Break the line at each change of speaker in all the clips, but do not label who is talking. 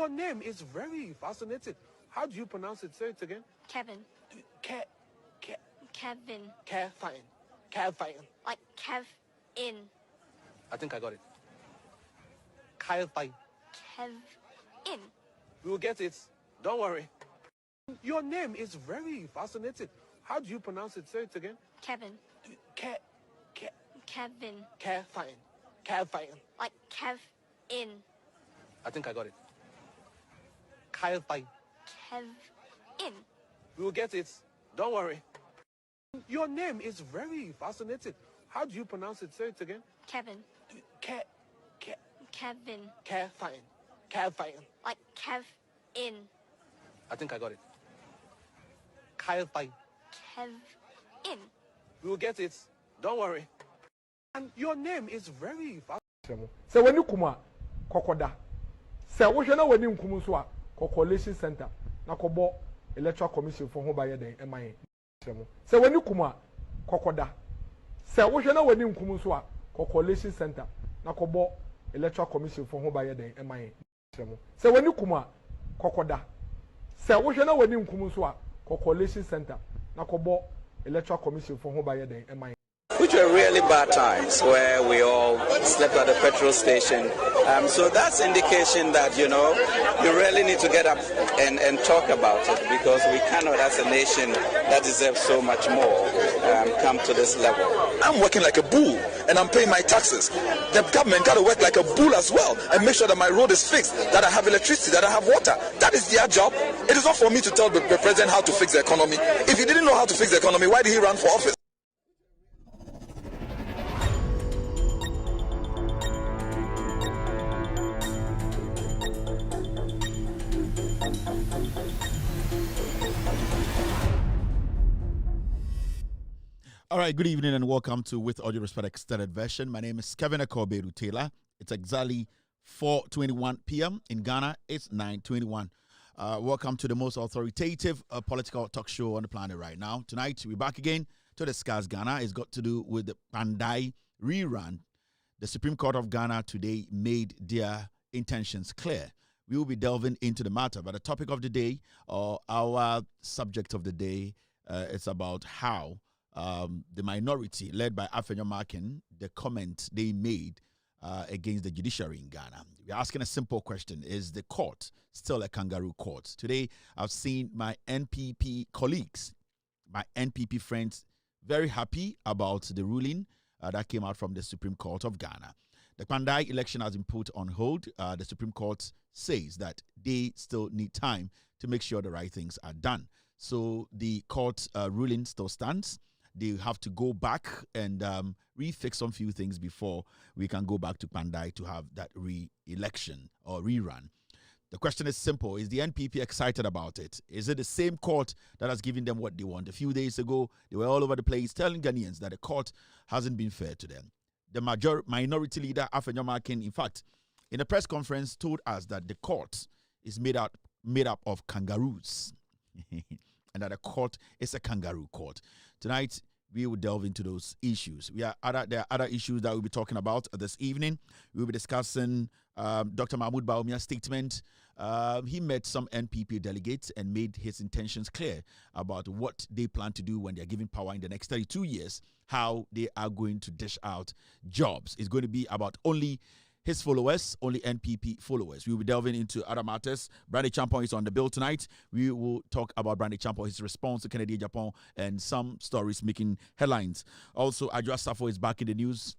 Your name is very fascinating. How do you pronounce it? Say it again.
Kevin. Kevin.
Kevin.
Like Kev in.
I think I got it. Kevin.
Kev in.
We will get it. Don't worry. Your name is very fascinating. How do you pronounce it? Say it again.
Kevin. Kevin.
Kevin.
Like Kev in.
I think I got it. Kevin.
Kev in.
We will get it. Don't worry. Your name is very fascinating. How do you pronounce it? Say it again.
Kevin. Kevin.
Kevin.
Like Kev in.
I think I got it. Kevin.
Kev in.
We will get it. Don't worry. And your name is very fascinating.
So when you come kokoda. Se wo hwe na wani nkum so a coalition center na kobo electoral commission for ho baye den eman. Se wani kuma kokoda. Se wo hwe na wani nkum so a coalition center na kobo electoral commission for ho baye den eman. Se wani kuma kokoda. Se wo hwe na wani nkum so a coalition center na kobo electoral commission for ho baye den eman.
Which were really bad times where we all slept at the petrol station. So that's indication that, you really need to get up and talk about it, because we cannot, as a nation that deserves so much more, come to this level.
I'm working like a bull and I'm paying my taxes. The government got to work like a bull as well and make sure that my road is fixed, that I have electricity, that I have water. That is their job. It is not for me to tell the president how to fix the economy. If he didn't know how to fix the economy, why did he run for office?
All right, good evening and welcome to With All Due Respect Extended Version. My name is Kpandai Rerun. It's exactly 4:21 p.m. in Ghana. It's 9:21. Welcome to the most authoritative political talk show on the planet right now. Tonight, we're back again to discuss Ghana. It's got to do with the Kpandai Rerun. The Supreme Court of Ghana today made their intentions clear. We will be delving into the matter, but the topic of the day, or our subject of the day, is about how the minority led by Afenyo Markin, the comment they made against the judiciary in Ghana. We're asking a simple question. Is the court still a kangaroo court? Today, I've seen my NPP colleagues, my NPP friends, very happy about the ruling that came out from the Supreme Court of Ghana. The Kpandai election has been put on hold. The Supreme Court says that they still need time to make sure the right things are done. So the court ruling still stands. They have to go back and refix some few things before we can go back to Kpandai to have that re-election or rerun. The question is simple. Is the NPP excited about it? Is it the same court that has given them what they want? A few days ago, they were all over the place telling Ghanaians that the court hasn't been fair to them. The minority leader, Afenyo Markin, in fact, in a press conference, told us that the court is made up of kangaroos. And that the court is a kangaroo court. Tonight, we will delve into those issues. There are other issues that we'll be talking about this evening. We'll be discussing Dr. Mahmoud Bawumia's statement. He met some NPP delegates and made his intentions clear about what they plan to do when they're given power in the next 32 years, how they are going to dish out jobs. It's going to be about only his followers, only NPP followers. We will be delving into other matters. Brandy Champon is on the bill tonight. We will talk about Brandy Champon, his response to Kennedy Japan, and some stories making headlines. Also, Adjoa Safo is back in the news.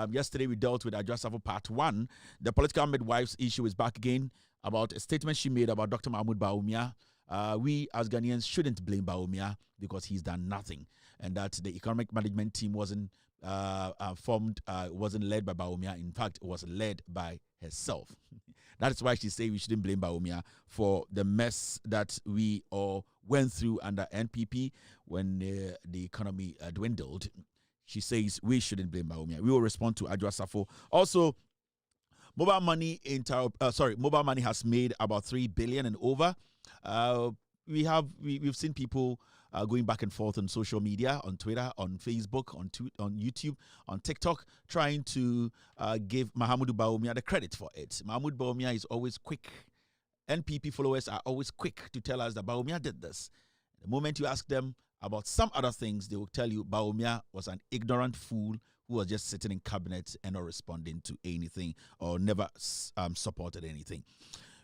Yesterday, we dealt with Adjoa Safo Part 1. The political midwives issue is back again about a statement she made about Dr. Mahmoud Bawumia. We, as Ghanaians, shouldn't blame Bawumia because he's done nothing. And that the economic management team wasn't wasn't led by Bawumia. In fact, it was led by herself. That is why she said we shouldn't blame Bawumia for the mess that we all went through under NPP when the economy dwindled. She says we shouldn't blame Bawumia. We will respond to Adjoa Safo. Also, mobile money has made about 3 billion and over. We've seen people going back and forth on social media, on Twitter, on Facebook, on YouTube, on TikTok, trying to give Mahamudu Bawumia the credit for it. Mahamudu Bawumia is always quick NPP followers are always quick to tell us that Bawumia did this. The moment you ask them about some other things, they will tell you Bawumia was an ignorant fool who was just sitting in cabinet and not responding to anything or never supported anything.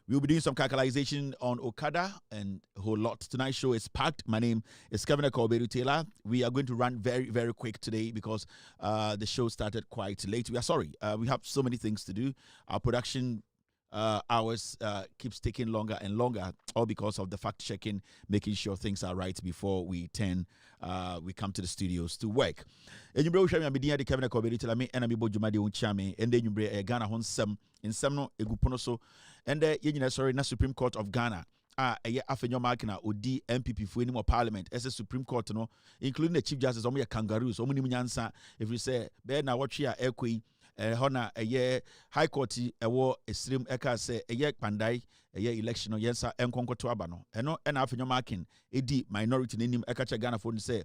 We'll be doing some calculation on Okada and a whole lot. Tonight's show is packed. My name is Kpandai Rerun. We are going to run very, very quick today because the show started quite late. We are sorry. We have so many things to do. Our production hours keeps taking longer and longer, all because of the fact checking, making sure things are right before we come to the studios to work. And you bro shame me the Kevin Koberi tell me and bo jumade un chame and then you bring Ghana hon sem in semno egupono so and sorry na Supreme Court of Ghana afenyo mark na odi MPP fu any more parliament as a Supreme Court no including the Chief Justice omo kangaroos omo nim nyansa if you say be na watch ya ekwe hona high court ewo esrim eka say Kpandai election no yensa enkonkoto aba no eno na afenyo marking edi minority nenim eka che Ghana for say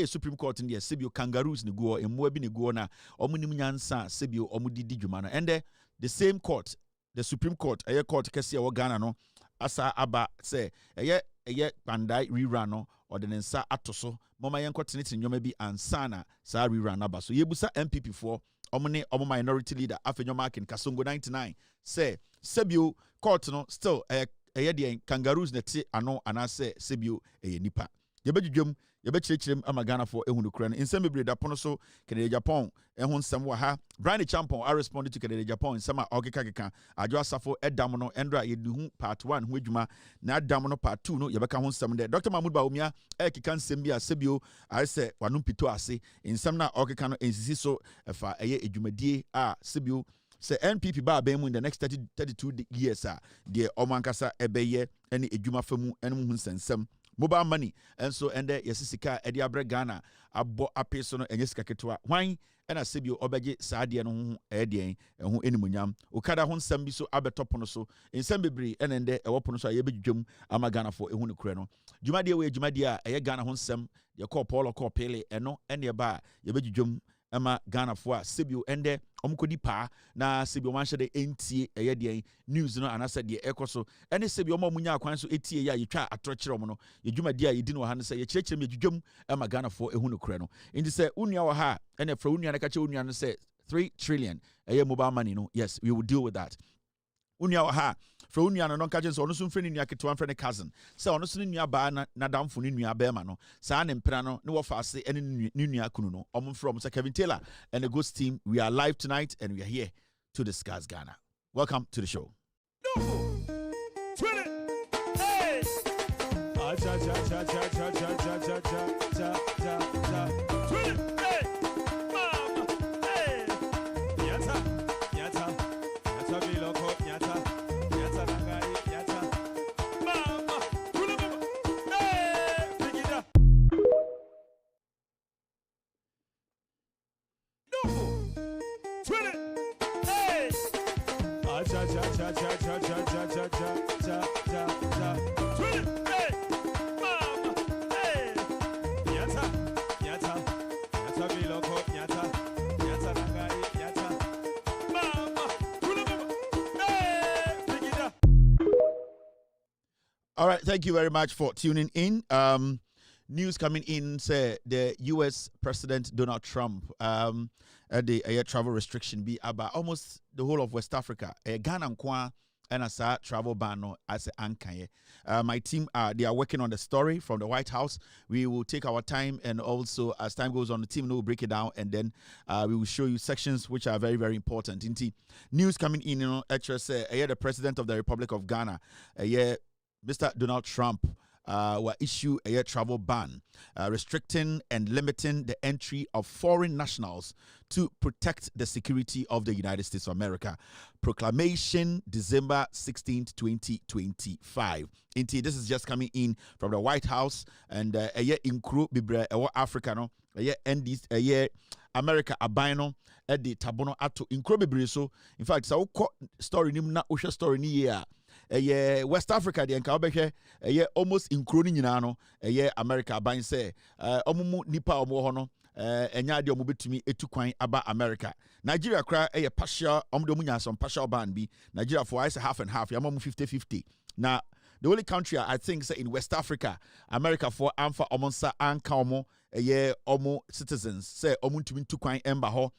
Supreme Court in the Sibio kangaroos ni guo emwa bi ni guo na omo nim nyansa Sibio omo didi dwuma no and the same court, the Supreme Court court kesi ewo Ghana no asa aba say Kpandai Rerun no or the nsa atoso mama yenkotene nyoma bi ansana sa rerun aba so yebusa MPP for omo minority leader afenyo marking Kasongo 99 say Sebio court no still the kangaroos neti ano anase Sebio nipa yebedwum yebechirechirem amagana for ehunu kra no nsem bebre da pono so Canada Japan ehun nsem wa ha Brian Champon I responded to Canada Japan nsem a okeka adwo asafo edam no endra yeduhu part 1 ho adwuma na adam no part 2 no yebeka ho nsem de Dr. Mahmoud Bawumia ekeka nsem bi a Sebio I say wanu pito ase nsem na okeka no ensisi so efa edwumadie a Sebio say NPP ba ben mu in the next 32 years de omankasa ebeye ene edwuma famu enum hu nsensem mobile money and so and yesisika edi abre Ghana abo apeso no enye sika ketwa hwan ena Sebio obeje saade no ho edien eho enimunyam okada ho nsam bi so abetopo no so nsam bebre enende ewopo no so ayebedwum ama Ghana for ehu no kure no dwumade we dwumade a eye Ghana ho nsam ye call Paul call Pele eno ene ba yebedwum ama Ghana for Sebio ende omkodi pa na Sebio manhye de entie eyedien news no anasa de ekoso ene Sebio omunya akwan so etie ya yetwa atorokire omo no yedwumadi a yedi no ha no se ye kirekire medwudwum ama Ghana for ehu no kure no indi se unua wa ha ene fra unua na kache unua no se 3 trillion mobile money no yes we will deal with that unua wa ha fra unua no kache so ono so mfreni nua keto amfreni cousin se ono so nua ba na damfo ne nua ba ma no saa ne mpra no ne wo fa ase ene ne nua kunu no omo from Sir Kevin Taylor and the Ghost team. We are live tonight and we are here to discuss Ghana. Welcome to the show. All right, thank you very much for tuning in. News coming in say the U.S. President Donald Trump the air travel restriction be about almost the whole of West Africa. Ghana nkwa and as a travel ban no as ankaye. My team they are working on the story from the White House. We will take our time and also as time goes on, the team will break it down and then we will show you sections which are very, very important. Inti news coming in, you know, actually say the President of the Republic of Ghana, Mr. Donald Trump. Will issue a travel ban, restricting and limiting the entry of foreign nationals to protect the security of the United States of America. Proclamation December 16th, 2025. Indeed, this is just coming in from the White House and a year in Kru Bibre Africa no a year end a year America abino at the tabono ato in Kru Bibre so in fact so story nim na usha story ni year. West Africa the enka almost including nyina no America ban say omumu nipa omo ho no enya de omo betumi etu kwan aba America. Nigeria kra partial omo some partial ban bi. Nigeria for is half and half. Yamam 50-50. Now the only country I think say in West Africa, America for amfa omonsa anka omo omo citizens say omo ntumi tu kwan emba ho.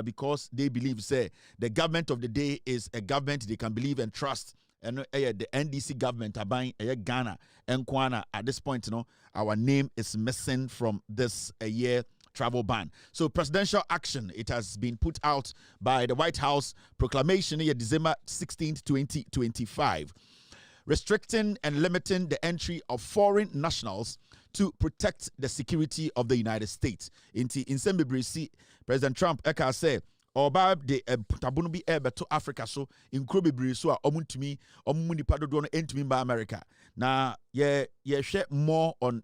Because they believe, say, the government of the day is a government they can believe and trust. And the NDC government are buying Ghana and Kwana. At this point, our name is missing from this year travel ban. So presidential action, it has been put out by the White House proclamation here December 16th, 2025, restricting and limiting the entry of foreign nationals to protect the security of the United States. In Sembibri, President Trump eka say oba de tabunu bi ebe to Africa so in krobibri so a omuntumi omuni do no entumi ba America. Na ye hwe more on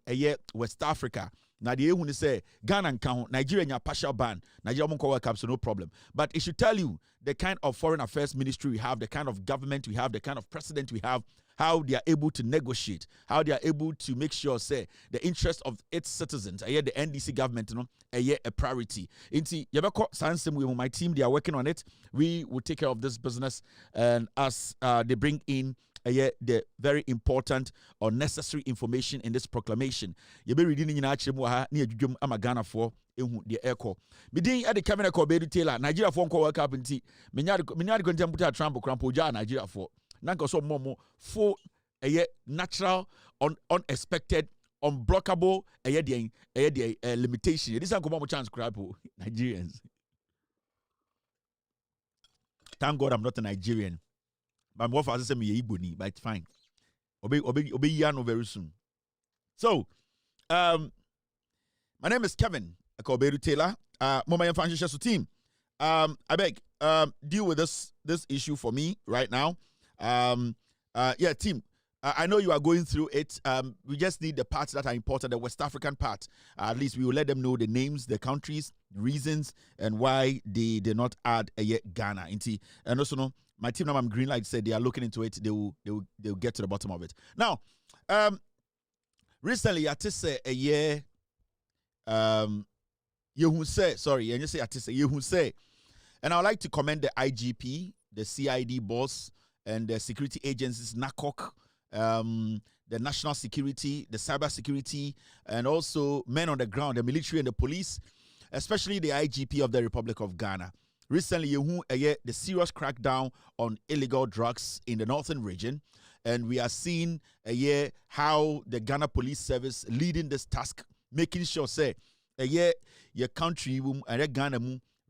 West Africa. Na the ehunu say Ghana nka ho, Nigeria nya partial ban. Nigeria mo welcome so no problem. But it should tell you the kind of foreign affairs ministry we have, the kind of government we have, the kind of president we have, how they are able to negotiate, how they are able to make sure, say, the interest of its citizens, the NDC government, a priority. Inti, yabako sansem with my team, they are working on it. We will take care of this business, and as they bring in the very important or necessary information in this proclamation. You be reading in Achimwa near Jum Amagana for the echo. Bidin at the Kpandai Rerun Taylor, Nigeria for World Cup and tea. Minyard contemporary Trump Crampoja, Nigeria for. Nanko so momo for a natural, unexpected, unblockable limitation. This is a chance grab Nigerians. Thank God I'm not a Nigerian. But more for say me Iboni, but it's fine. Obey Yano very soon. So, my name is Kevin Kpandai Rerun Taylor. Mama Financial Team. I beg, deal with this issue for me right now. Team, I know you are going through it. We just need the parts that are important, the West African part. At least we will let them know the names, the countries, reasons, and why they did not add Ghana. And also, my team now, Greenlight said they are looking into it. They will get to the bottom of it. Now, recently, I just say a year. You say sorry, and you say you say, and I would like to commend the IGP, the CID boss, and the security agencies, NACOC, the national security, the cyber security, and also men on the ground, the military and the police, especially the IGP of the Republic of Ghana. Recently, the serious crackdown on illegal drugs in the northern region, and we are seeing how the Ghana Police Service leading this task, making sure say your country and Ghana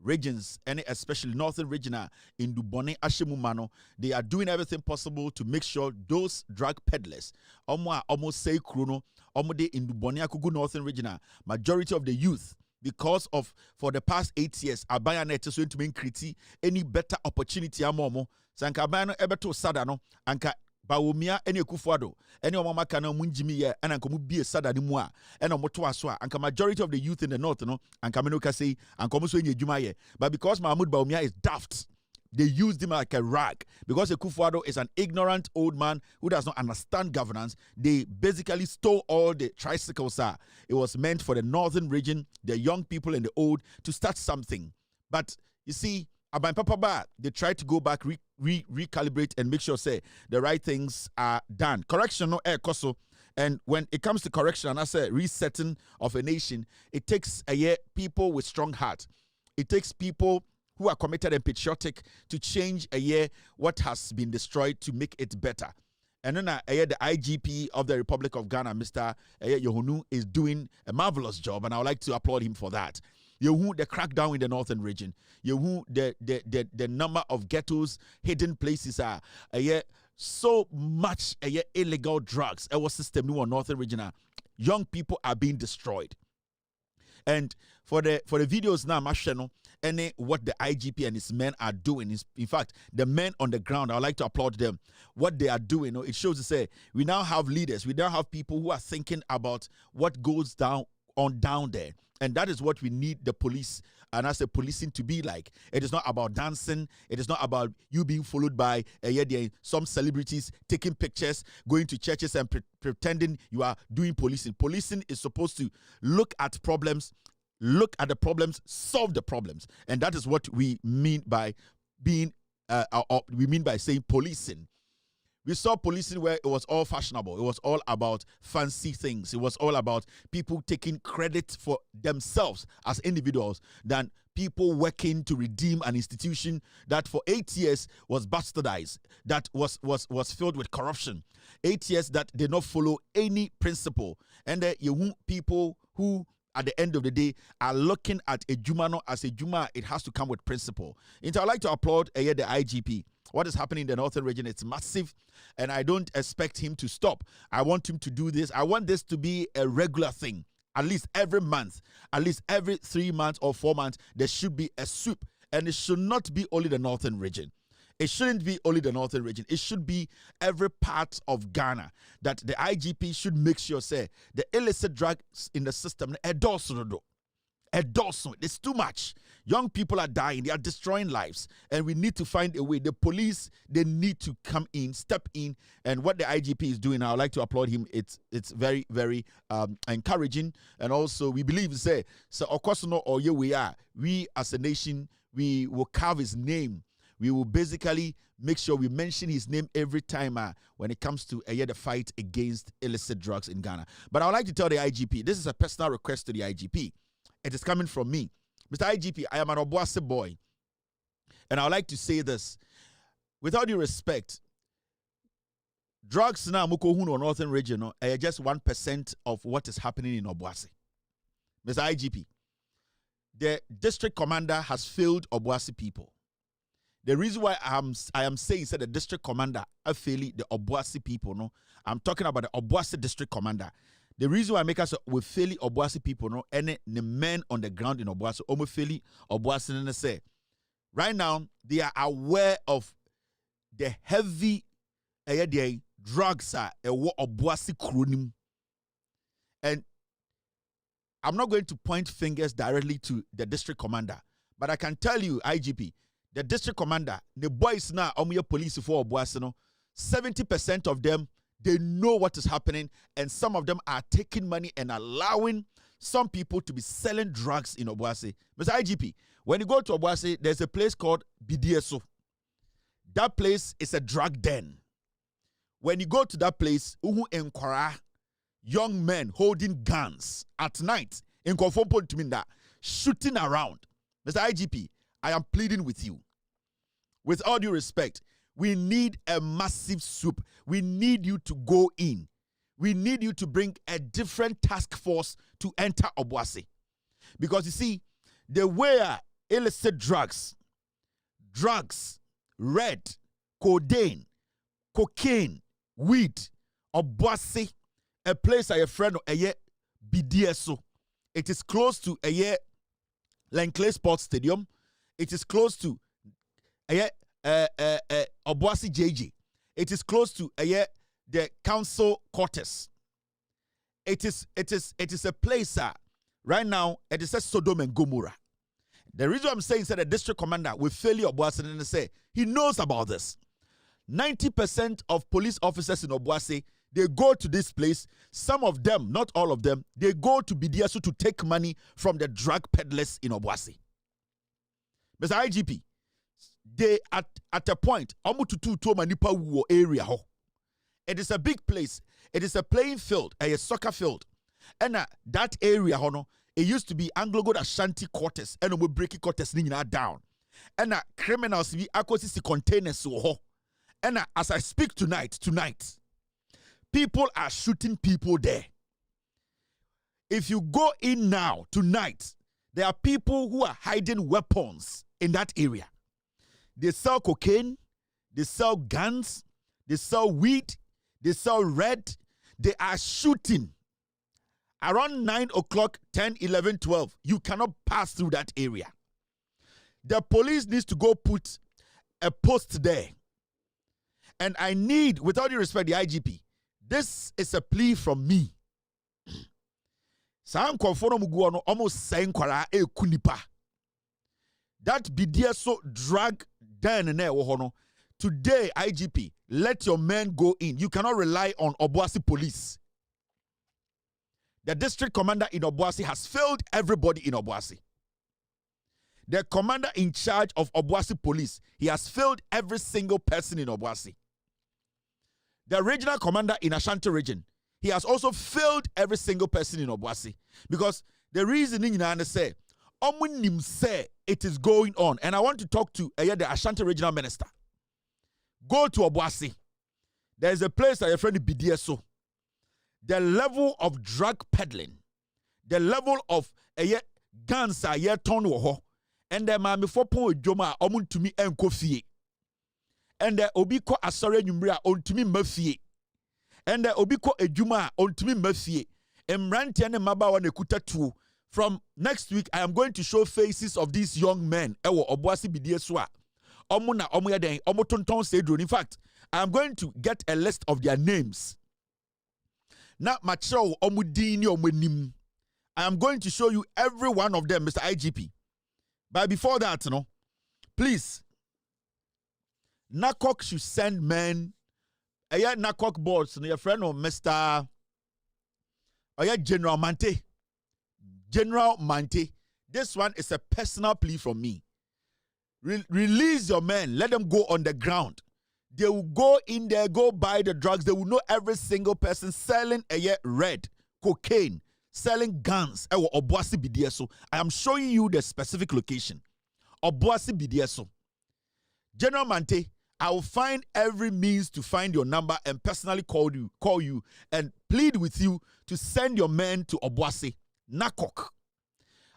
regions, and especially northern region in Dubone Ashimumano, they are doing everything possible to make sure those drug peddlers, almost say Kruno, Omode in Dubone Akugu northern region, majority of the youth, because of for the past 8 years, Abaya net is going to create any better opportunity amomo. Sanka Abaya ebeto sadano, anka Bawumia any Kufuado, any Omama Kana Munjimi, and Ankomu be a sada nimwa, and Omotoaswa, and majority of the youth in the north, and Kaminoka say, and Komuso Jumaye. But because Mahmoud Bawumia is daft, they used him like a rag. Because a Kufuado is an ignorant old man who does not understand governance, they basically stole all the tricycles. It was meant for the northern region, the young people and the old, to start something. But you see, Aban Papa Ba, they try to go back, recalibrate, and make sure say the right things are done. Correction, no air koso. And when it comes to correction, and I say resetting of a nation, it takes people with strong heart. It takes people who are committed and patriotic to change what has been destroyed to make it better. And then the IGP of the Republic of Ghana, Mr. Yohunu, is doing a marvelous job, and I would like to applaud him for that. Yehu, the crackdown in the northern region. Yehu, the number of ghettos, hidden places are so much illegal drugs. Our system in northern region, young people are being destroyed. And for the videos now, Masheno, and what the IGP and his men are doing is, in fact, the men on the ground, I would like to applaud them. What they are doing, it shows to say we now have leaders, we now have people who are thinking about what goes down there. And that is what we need the police and as a policing to be like. It is not about dancing. It is not about you being followed by some celebrities taking pictures, going to churches and pretending you are doing policing. Policing is supposed to look at problems, look at the problems, solve the problems. And that is what we mean by being, we mean by saying policing. We saw policing where it was all fashionable. It was all about fancy things. It was all about people taking credit for themselves as individuals than people working to redeem an institution that for 8 years was bastardized, that was filled with corruption. 8 years that did not follow any principle. And you want people who at the end of the day are looking at a Jumano as a Juma, it has to come with principle. And so I'd like to applaud the IGP. What is happening in the northern region, it's massive, and I don't expect him to stop. I want him to do this. I want this to be a regular thing. At least every month, at least every 3 months or 4 months, there should be a sweep. And it should not be only the northern region. It shouldn't be only the northern region. It should be every part of Ghana that the IGP should make sure, say, the illicit drugs in the system, it's too much. Young people are dying. They are destroying lives. And we need to find a way. The police, they need to come in, step in. And what the IGP is doing, I would like to applaud him. It's very, very encouraging. And also, we believe, say, so of course, no, or here we are. We as a nation, we will carve his name. We will basically make sure we mention his name every time when it comes to the fight against illicit drugs in Ghana. But I would like to tell the IGP, this is a personal request to the IGP. It is coming from me. Mr. IGP, I am an Obuasi boy. And I would like to say this. With all due respect, drugs now, Mukohun or Northern Region, are just 1% of what is happening in Obuasi. Mr. IGP, the district commander has failed Obuasi people. The reason why I am saying that the district commander have failed the Obuasi people, no, I'm talking about the Obuasi district commander. The reason why I make us with fairly Obuasi people, no, and the men on the ground in Obuasi, fairly Obuasi, and say, right now they are aware of the heavy drugs are a Obuasi kronim, and I'm not going to point fingers directly to the district commander, but I can tell you, IGP, the district commander, the boys now, police for Obuasi, no, 70% of them. They know what is happening, and some of them are taking money and allowing some people to be selling drugs in Obuasi. Mr. IGP, when you go to Obuasi, there's a place called BDSO. That place is a drug den. When you go to that place, young men holding guns at night in Konfompo Tuminda, shooting around. Mr. IGP, I am pleading with you. With all due respect, we need a massive swoop. We need you to go in. We need you to bring a different task force to enter Obuasi. Because you see, the way illicit drugs, red, codeine, cocaine, weed, Obuasi, a place I a friend of a BDSO. It is close to a Lankley Sports Stadium. It is close to a Obuasi JJ. It is close to the council quarters. It is a place right now. It is a Sodom and Gomorrah. The reason I'm saying that the district commander will fail Obuasi and say he knows about this. 90% of police officers in Obuasi, they go to this place. Some of them, not all of them, they go to BDSU to take money from the drug peddlers in Obuasi. Mr. IGP, they at a point area. It is a big place. It is a playing field, a soccer field. And that area, it used to be Anglo-Gold Ashanti quarters, and we break quarters down. And criminals be acquisition containers. And as I speak tonight, people are shooting people there. If you go in now, tonight, there are people who are hiding weapons in that area. They sell cocaine, they sell guns, they sell weed, they sell red. They are shooting. Around 9 o'clock, 10, 11, 12, you cannot pass through that area. The police needs to go put a post there. And I need, with all due respect, the IGP, this is a plea from me. That BDSO drug den today, IGP, let your men go in. You cannot rely on Obuasi police. The district commander in Obuasi has failed everybody in Obuasi. The commander in charge of Obuasi police, he has failed every single person in Obuasi. The regional commander in Ashanti region, he has also failed every single person in Obuasi. Because the reason in say, say it is going on. And I want to talk to the Ashanti regional minister. Go to Obuasi. There is a place that your friend BDSO. The level of drug peddling, the level of guns are yet torn woho, and the man before point joma omun to me enkofie. And the obiko asore nyumria on to me mafie. And the obiko ejuma on to me mafie. Emranti and maba wane kuta tu. From next week, I am going to show faces of these young men. Ewo Obuasi BDSO. Omuna omuyadeng omotonton sedro. In fact, I am going to get a list of their names. Now, macho omudini omwenim. I am going to show you every one of them, Mr. IGP. But before that, please, NACOC should send men. NACOC boards, your friend of Mr. General Mante. General Mante. This one is a personal plea from me. Release your men. Let them go on the ground. They will go in there, go buy the drugs. They will know every single person selling red, cocaine, selling guns. Obuasi BDSO. I am showing you the specific location. Obuasi BDSO. General Mante, I will find every means to find your number and personally call you and plead with you to send your men to Obuasi. NACOC.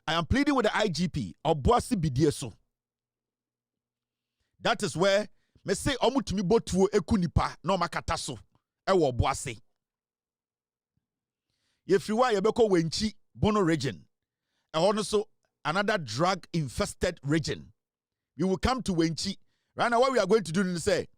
I am pleading with the IGP. Obuasi BDSO. That is where me say omutumi botuo ekunipa na makataso ewo Obuasi. Yefriwa yebeko wenchi Bono region. And also another drug infested region. We will come to Wenchi. Right now what we are going to do is say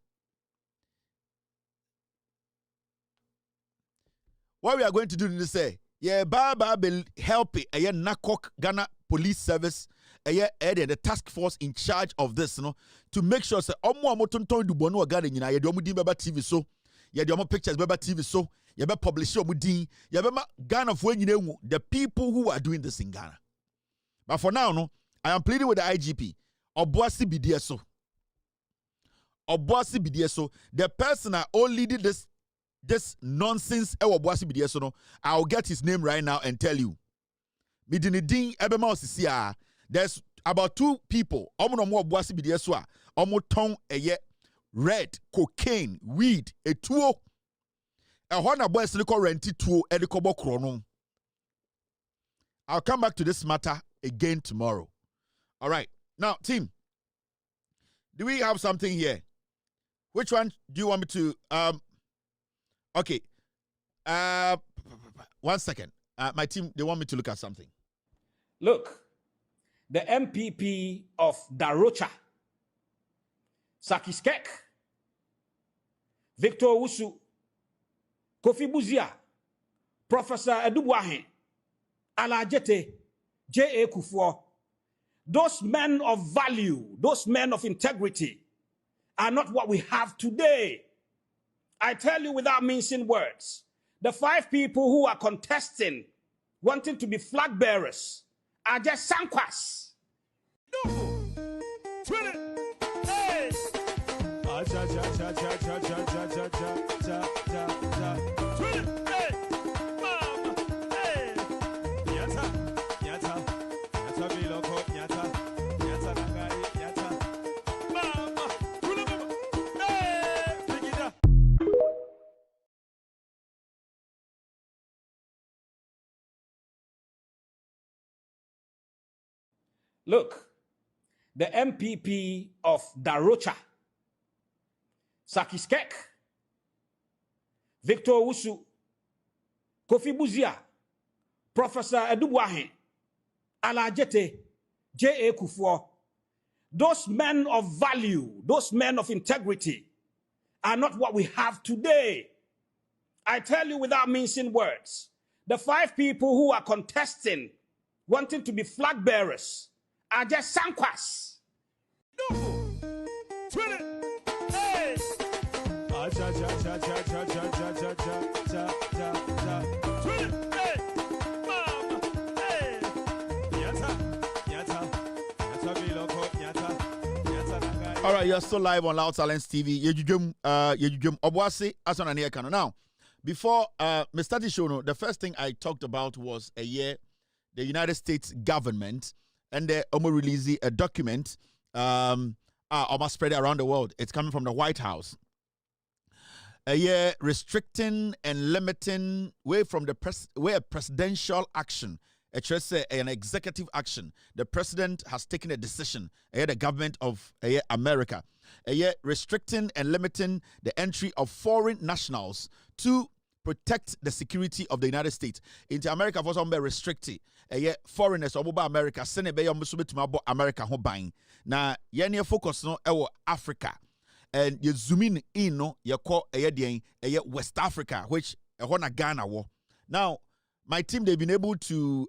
yeah, Baba will help it. NACOC Ghana Police Service, the task force in charge of this, to make sure say omo tonton du bonu Ghana nyina ye de omo din beba TV so, ye de omo pictures beba TV so, ye be publish omo din, ye be Ghana fo nyina hu the people who are doing this in Ghana. But for now, I am pleading with the IGP. Obuasi BDSO. Obuasi BDSO, the person that only did this nonsense Obuasi BDSO, I'll get his name right now and tell you. Midinidin ebema osisia. There's about 2 people. Omo Obuasi BDSO. Omo ton red, cocaine, weed, a tuo. A hona boy siliko renti tuo edikobo krono. I'll come back to this matter again tomorrow. All right. Now, team, do we have something here? Which one do you want me to okay. 1 second. My team, they want me to look at something.
Look, the MPP of Darocha, Sakiskek, Victor Wusu, Kofi Buzia, Professor Edubuahe, Alajete, J.A. Kufuor, those men of value, those men of integrity are not what we have today. I tell you without mincing words, the 5 people who are contesting, wanting to be flag bearers, are just sankwas. Look, the MPP of Darocha, Sakiskek, Victor Wusu, Kofi Buzia, Professor Edubuahe, Alajete, J.A. Kufuor, those men of value, those men of integrity are not what we have today. I tell you without mincing words, the 5 people who are contesting, wanting to be flag bearers, are just sankwas.
All right, you're still live on Loud Silence TV. Yejujum Obwase Asana Niekano. Now, before me start the show, the first thing I talked about was the United States government and they release a document almost spread around the world. It's coming from the White House. Restricting and limiting way from the presidential action. An executive action. The president has taken a decision. The government of America. Restricting and limiting the entry of foreign nationals to protect the security of the United States. Into America for some be restricted. Foreigners oboba America. Sene be yomusubetuma America ho buying. Na yenye focus no ewo Africa. And you zoom in no you call West Africa, which na Ghana wo. Now my team, they've been able to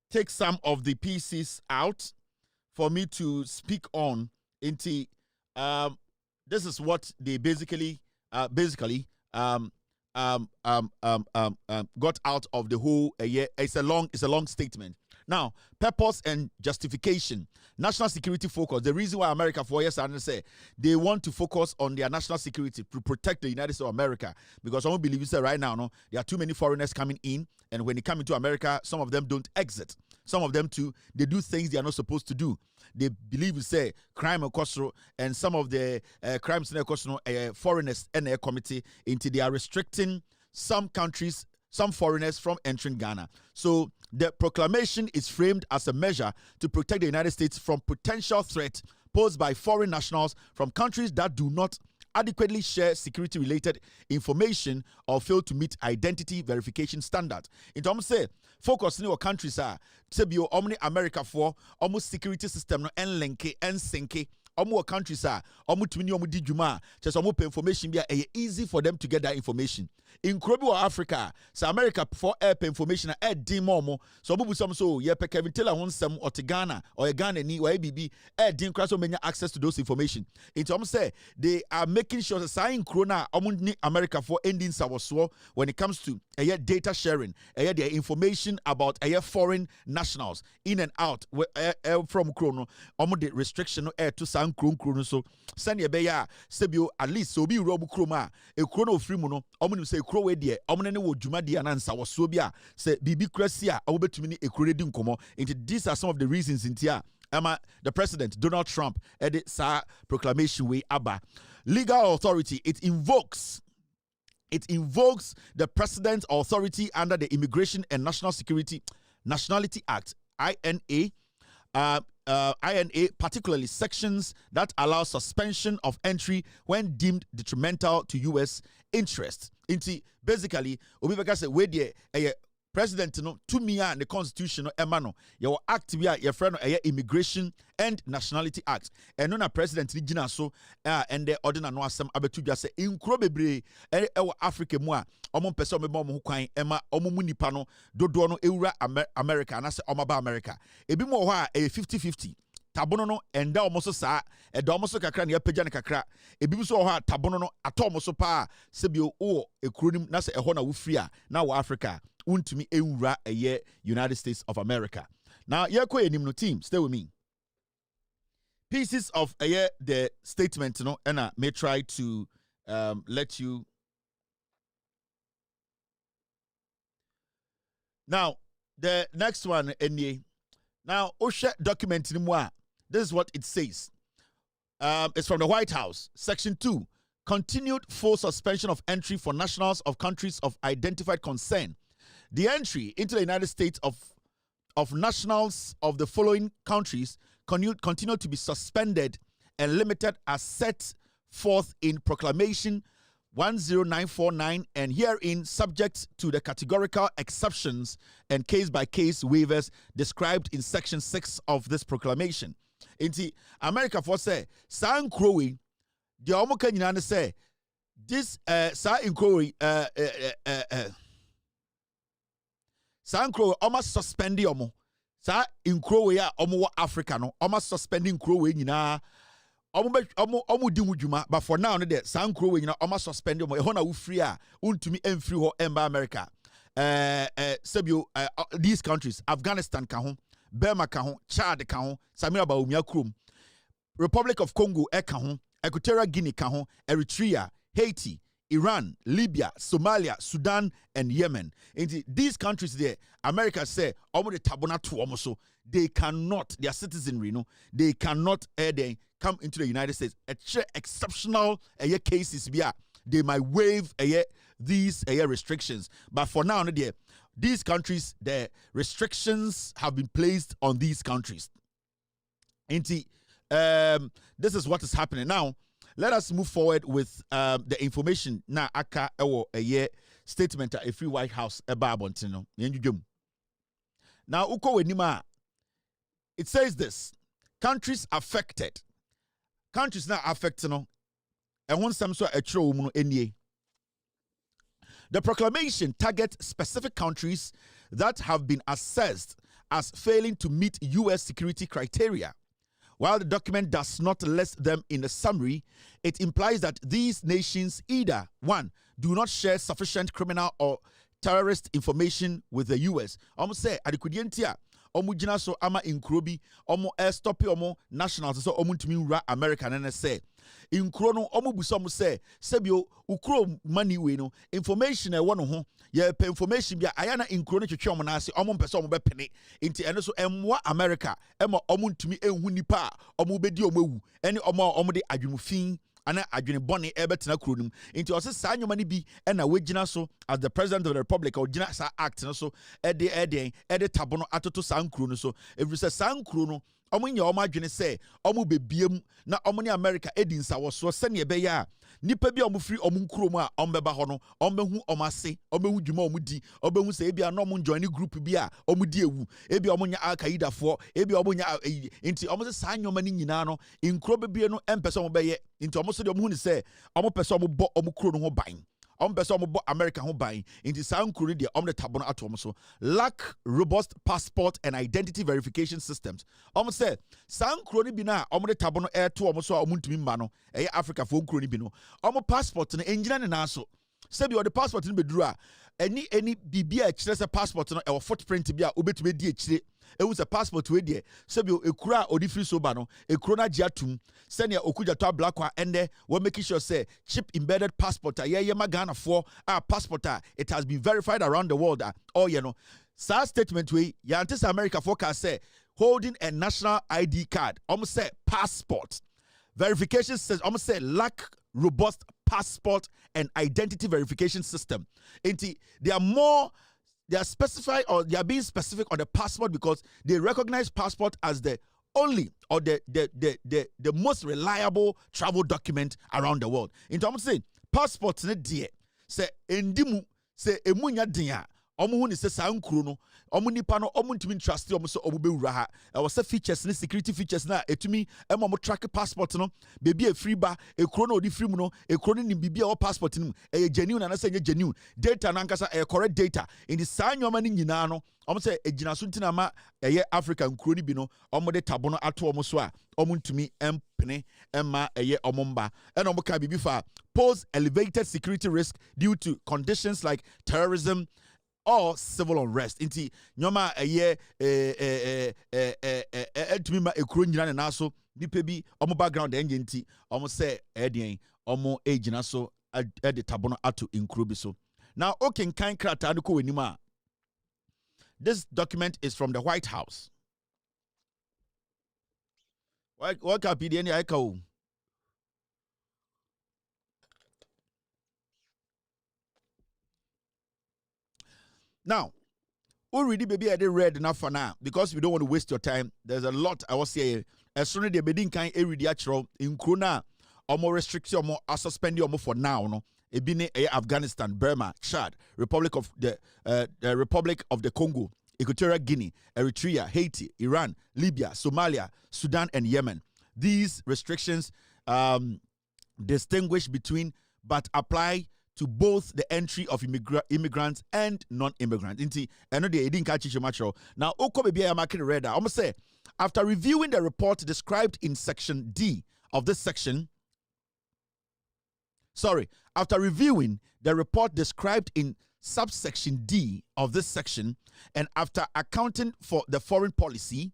take some of the pieces out for me to speak on. Into this is what they basically got out of the whole year. It's a long statement. Now, purpose and justification. National security focus. The reason why America, for years, I say they want to focus on their national security to protect the United States of America. Because some believe that right now, there are too many foreigners coming in. And when they come into America, some of them don't exit. Some of them, too, they do things they are not supposed to do. They believe, say, crime and cost, and some of the crimes and cost, foreigners and their committee, into they are restricting some countries, some foreigners from entering Ghana. So the proclamation is framed as a measure to protect the United States from potential threat posed by foreign nationals from countries that do not adequately share security-related information or fail to meet identity verification standards. In terms of focus in our countries are to be omni America for almost security system no en link en sync. Omo countries are omo tumini omo di juma just omo pay information be easy for them to get that information. In Krobi or Africa, so America for air information air dim momo. So bubu some so ye pe Kevin Taylor won some or Ghana or Ghana ni or ABB air dim crash many access to those information. In terms say they are making sure that sign krona omo ni America for ending sawaswo when it comes to data sharing, their information about foreign nationals in and out from Chrono, omo the restriction air to San Chrono. So send your beya sebio at least so be robu chroma a chrono free mono, omo say crow dear, omo wo juma di anansa was sobia, say bibi crasia, obetumi a credit komo. Into these are some of the reasons in tia. The president, Donald Trump, edit sa proclamation way abba. Legal authority, it invokes the president's authority under the Immigration and Nationality Act, INA, particularly sections that allow suspension of entry when deemed detrimental to U.S. interests. Basically, Obibeka said, where the president no to me and the constitution no emano your act we are your friend Immigration and Nationality Act and no president ni gina so and the ordinary no asem abetu dwa say inkro bebre Africa mu a omo pese omo mo kwan ema omo mu nipa no dodo no ewura America na se omo ba America ebi mo ho a 50-50 tabono no enda omoso saa eda omoso kakra na yapagya ne kakra ebi so ho a tabono no ato omoso pa sebio o ekronim na se eho na wo free a na wo Africa untumi ewura United States of America. Now yeko enim no team stay with me. Pieces of the statement no and I may try to let you. Now the next one now OSHA document ni moi. This is what it says. It's from the White House, Section 2. Continued full suspension of entry for nationals of countries of identified concern. The entry into the United States of nationals of the following countries continue to be suspended and limited as set forth in Proclamation 10949 and herein subject to the categorical exceptions and case-by-case waivers described in Section 6 of this proclamation. Inti America for say San Crowe the omoka nyina say this San Crowe San Crowe almost suspending omo Sa Crowe ya omo Africa no almost suspending Crowe nyina omo di mudwuma but for now no de San Crowe nyina almost suspending omo ehona wo free a untumi emfiri ho emba America sebio these countries Afghanistan ka ho Burma ka ho, Chad ka ho, Samira Baumia Krum, Republic of Congo ka ho, Equatorial Guinea ka ho, Eritrea, Haiti, Iran, Libya, Somalia, Sudan, and Yemen. In these countries there, America say, almost the tabona to almost so they cannot, their citizenry, they cannot they come into the United States. Exceptional cases they might waive these restrictions. But for now, these countries, the restrictions have been placed on these countries. This is what is happening now. Let us move forward with the information. Now, aka a statement a free White House about Bontino. Now, uko wenima. It says this: countries affected. Countries now affected. No, and one some so a true any. The proclamation targets specific countries that have been assessed as failing to meet U.S. security criteria. While the document does not list them in the summary, it implies that these nations either, one, do not share sufficient criminal or terrorist information with the U.S. Almost say, adikudientia, omu jina so ama inkrobi, omu stopi omu nationals so omu tumi ra America nene say. Inkro no omu buso omu say, sebio ukro money we no information e wono ho ye pe information bia ayana inkro no twetwe omu na ase omu mpese omu be pene nti eno so emwa America ema omu ntumi enhu nipa omu bedi omu ewu ene omu de adwumfin ana adwene bone ebetena kronum nti ose saa nyoma ni bi na wegina so as the president of the republic or gina sa act no so ede tabo no atoto saa nkro no so every say saa nkro no omu nya omu adwene say omu bebiem na omu ne America edinsa wo so se ne be ya nipa bi omu free omu nkro mu a omu beba ho no omu behu omu ase omu behu dwuma omu di omu behu say ebia no omu join group bi a omu di ewu ebia omu nya Al-Qaeda fo ebia omu nya nti omu se saa nyoma ni nyina no nkro bebie no empese omu beye nti omu so de omu hu ni say omu pese omu bo omu kro no ho ban omu pese omu bo America ho ban nti saa nkro ni de omu de tabo no ato omu so lack robust passport and identity verification systems. Omu say saa nkro ni bi na omu de tabo no to omu so omu ntumi mba no Africa fo nkro ni bi no omu passport no enjina ne na so sebi o de passport no beduru a any bibia e kire se passport no e footprint bi a obetumi di e kire ewu se passport we de sebi ekura odi free so ba no ekuro na gye atum sene okuja to black one ende we make sure say chip embedded passport a ye magana for our passport it has been verified around the world oh you know sa statement we ya antis America forecast say holding a national ID card almost say passport verification says almost say lack robust passport and identity verification system. They are specified or they are being specific on the passport because they recognize passport as the only or the most reliable travel document around the world. In terms of saying passport ne die say endimu say emunya dia omu hu ni se saa nkuro no omu nipa no omu ntimi trust omu so omu bewura ha e was features ni security features na etumi ema omu track passport no bebi e free ba ekuro no odi free mu no ekuro ni bibi e passport ni e genuine na say genuine data na nkasa e correct data in the saa nyoma ni nyina no omu say ejina so ntina ma eye Africa nkuro ni bi no omu de tabo no ato omu so a omu ntumi empene ema eye omu mba e na omu ka bibi fa pose elevated security risk due to conditions like terrorism or civil unrest. Inti nyoma etumi ma ekuro nyina ne naso nipa bi omo background enye nti omo say edien omo ejina so ede tabono ato nkuro bi so. Now kan krata no ko wenima. This document is from the White House. What can be any aka? Now, already baby I did read enough for now because we don't want to waste your time. There's a lot I was saying. As soon as the bedin can read actual in Krona or more restriction or more suspended or more for now. No, Ebine Afghanistan, Burma, Chad, Republic of the Congo, Equatorial Guinea, Eritrea, Haiti, Iran, Libya, Somalia, Sudan, and Yemen. These restrictions distinguish between but apply to both the entry of immigrants and non-immigrants. Inti, I know they didn't catch it much. Now, Oko baby, I'm making read. I'm gonna say, after reviewing the report described in section D of this section, after reviewing the report described in subsection D of this section, and after accounting for the foreign policy,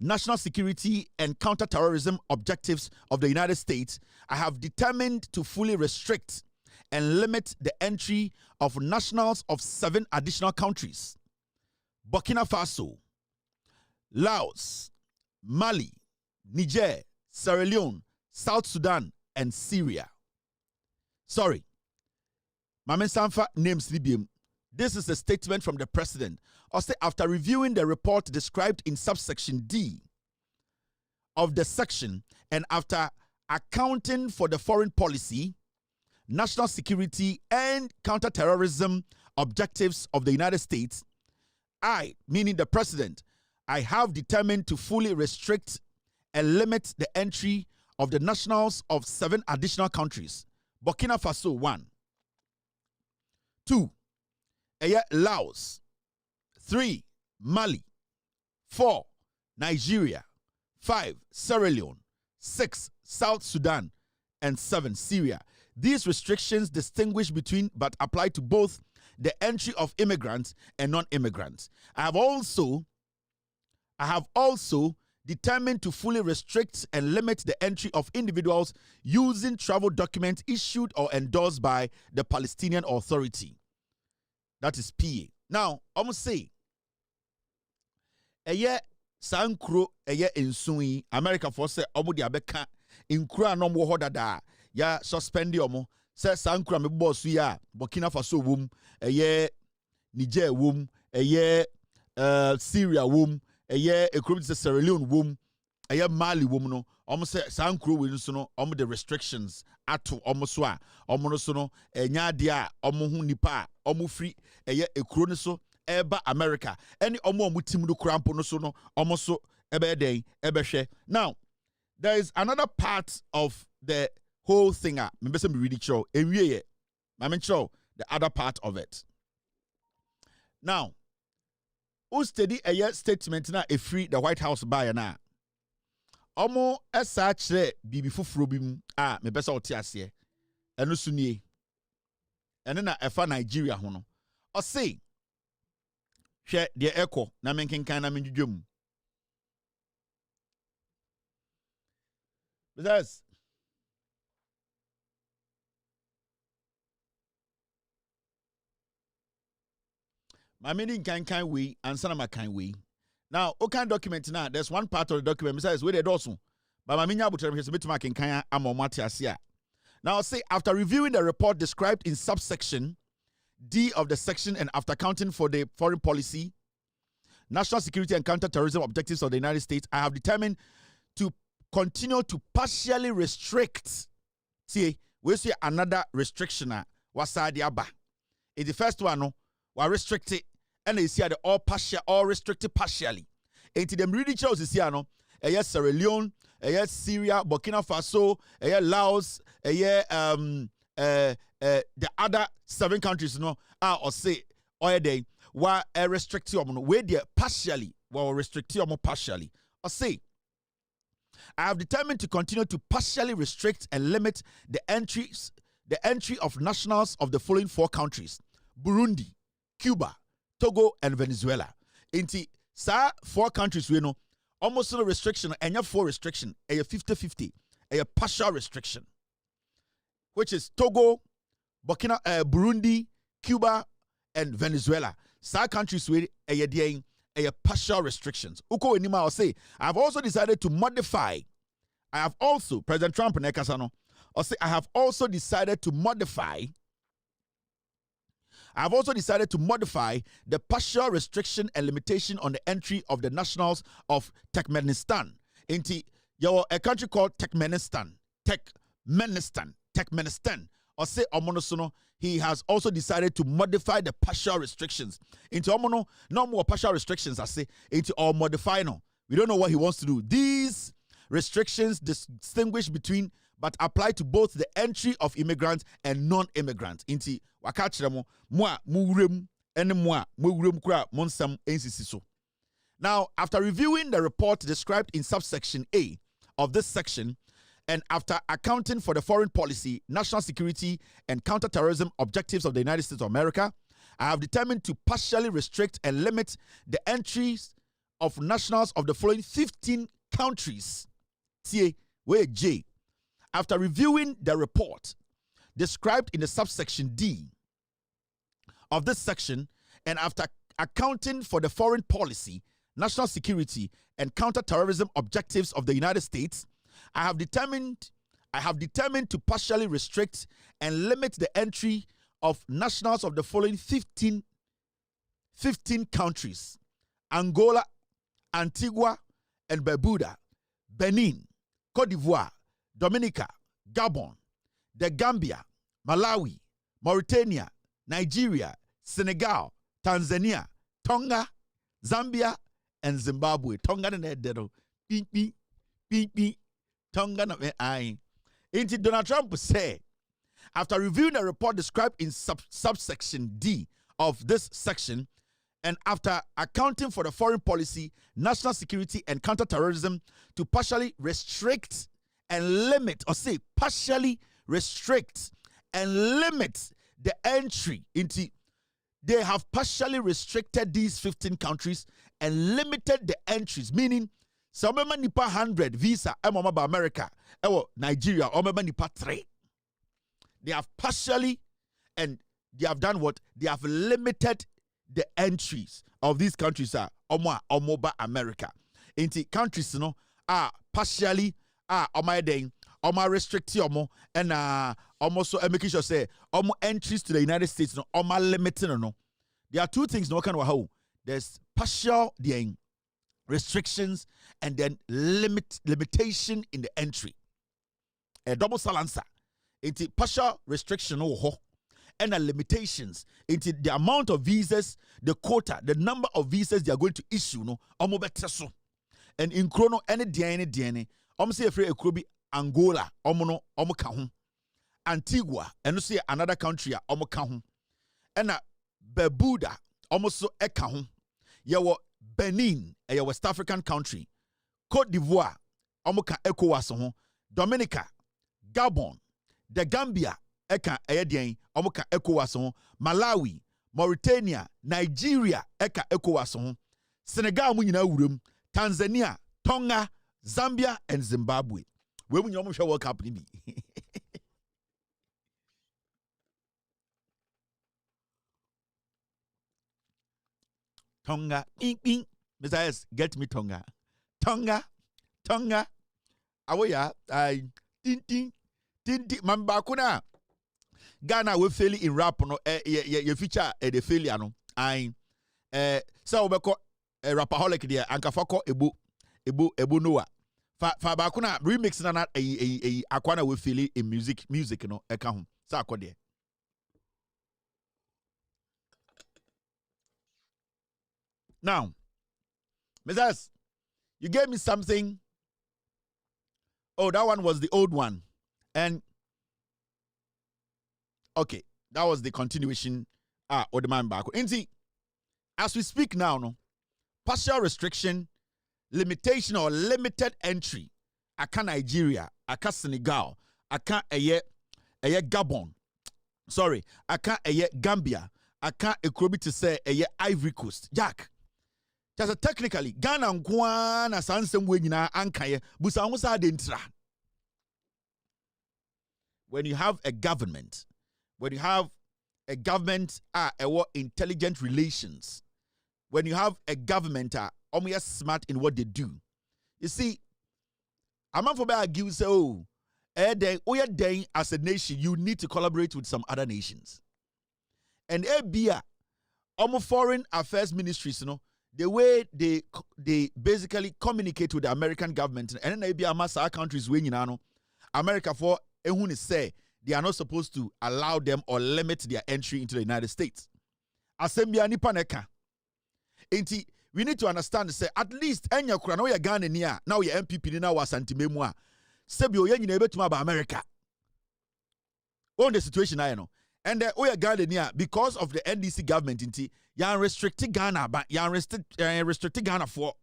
national security, and counterterrorism objectives of the United States, I have determined to fully restrict and limit the entry of nationals of 7 additional countries: Burkina Faso, Laos, Mali, Niger, Sierra Leone, South Sudan, and Syria. Sorry. Mame Sanfa names Libya. This is a statement from the president. Also, after reviewing the report described in subsection D of the section, and after accounting for the foreign policy, national security, and counterterrorism objectives of the United States, I, meaning the president, I have determined to fully restrict and limit the entry of the nationals of 7 additional countries: Burkina Faso 1, 2, Laos, 3, Mali, 4, Nigeria, 5, Sierra Leone, 6, South Sudan, and 7, Syria. These restrictions distinguish between but apply to both the entry of immigrants and non-immigrants. I have also determined to fully restrict and limit the entry of individuals using travel documents issued or endorsed by the Palestinian Authority. That is PA. Now, I'm going to say, Sankro, insui, America for say, Omo abeka, inkura no mo hodada, ya suspendi omo, say Sankra me boss ya, Burkina Faso wum, Niger wum, Syria wum, ekrobit Sierra Leone wum, Mali wum no, omo say Sankro win so no, omo the restrictions ato omo so a, omo no so no, enya dia, omo hu nipa, omo free, ekro ne so, eba America, any omo mutim do crampo no so no, omo so, ebe den, ebe hwe. Now, there is another part of the whole thing. Maybe some really show. The other part of it. Now, who study a year statement na a free the White House buyer na? Omo such bibi fufurobim me besa otiase. Eno sunie. Eno na efa Nigeria ho no. O say hwe de echo na menkenkan na menjudwam. Because my meaning can we and son of my kind we. Now, okay, document now. There's one part of the document besides where they also. But my meaning about to now I'll say after reviewing the report described in subsection D of the section and after accounting for the foreign policy, national security and counterterrorism objectives of the United States, I have determined to continue to partially restrict. See, we see another restriction. Wasadiaba. In the first one, no, we restrict it, and they see the all partial, all restricted partially. Into them really chose this year, no. Sierra Leone, Syria, Burkina Faso, Laos, the other 7 countries, no, or say, or they were restricted, where they partially, were restricted partially, or say. I have determined to continue to partially restrict and limit the entry of nationals of the following 4 countries: Burundi, Cuba, Togo, and Venezuela. Inti sa 4 countries we know almost no restriction, and your 4 restriction, a 50-50, a partial restriction, which is Togo, Burundi, Cuba, and Venezuela. Sa countries we a partial restrictions. Uko enima will say, I have also decided to modify. President Trump and Ekasano, I have also decided to modify the partial restriction and limitation on the entry of the nationals of Turkmenistan into a country called Turkmenistan. Or say Omonosono, he has also decided to modify the partial restrictions into Omono, no more partial restrictions, I say, into all modify no. We don't know what he wants to do. These restrictions distinguish between but apply to both the entry of immigrants and non-immigrants. Into wakachiramo moi murem and moi murem kra monsam ensisiso. Now, after reviewing the report described in subsection A of this section, and after accounting for the foreign policy, national security, and counterterrorism objectives of the United States of America, I have determined to partially restrict and limit the entries of nationals of the following 15 countries. T where J. After reviewing the report described in the subsection D of this section, and after accounting for the foreign policy, national security, and counterterrorism objectives of the United States, I have determined to partially restrict and limit the entry of nationals of the following 15 countries: Angola, Antigua and Barbuda, Benin, Cote d'Ivoire, Dominica, Gabon, the Gambia, Malawi, Mauritania, Nigeria, Senegal, Tanzania, Tonga, Zambia, and Zimbabwe. Tonga na dedo. Beep. Tonga na ai. Inti Donald Trump say, after reviewing the report described in subsection D of this section, and after accounting for the foreign policy, national security, and counterterrorism, to partially restrict and limit, or say partially restrict and limit the entry into, they have partially restricted these 15 countries and limited the entries, meaning some nipa 100 visa ba America, Nigeria, nipa 3. They have partially, and they have done what? They have limited the entries of these countries are omoba America. Into countries, partially restrict and almost making sure say entries to the United States limiting There are two things there's partial restrictions and then limitation in the entry. A double salansa. It's partial restriction and the limitations into the amount of visas, the quota, the number of visas they are going to issue. And in chrono, any DNA, say afraid it could be Angola, kahun, Antigua, and say another country, kahun, and Barbuda, almost so kahun, yawa Benin, a West African country, Cote d'Ivoire, ECOWAS, Dominica, Gabon, the Gambia, ECOWAS, Malawi, Mauritania, Nigeria, ECOWAS, Senegal, Tanzania, Tonga, Zambia, and Zimbabwe. Where will you show what company be? Tonga, ing. Messiah, get me Tonga. Tonga. Awoya, tin. Mambakuna. Ghana will fail in rap no ye feature the failure no. So we call a rapaholic there ankafako ebu noa. Fa bakuna remix na akwana will fail in music no eka ho. Sa akode. Now, Messiah, you gave me something. Oh, that one was the old one. And okay, that was the continuation. Or the man back. As we speak now, no partial restriction, limitation or limited entry. Aka Nigeria, aka Senegal, aka Gabon. Sorry, aka Gambia, aka ekrobi to say Ivory Coast. Jack. Just technically, Ghana nkwana sansem we nyina ankaye busa honsa dentra. When you have a government intelligent relations, when you have a government smart in what they do. You see, I'm for argue say as a nation you need to collaborate with some other nations. And foreign affairs ministries, the way they basically communicate with the American government, and then our countries when America for say they are not supposed to allow them or limit their entry into the United States. Assembly nipa neka. Enti we need to understand say at least enya kura na we Ghana ni a now your MPP ni na wasantimemu a sebi oye nyina ebetuma ba America. On the situation I know. And we Ghana ni a because of the NDC government inti ya restricted Ghana but ya restricted Ghana for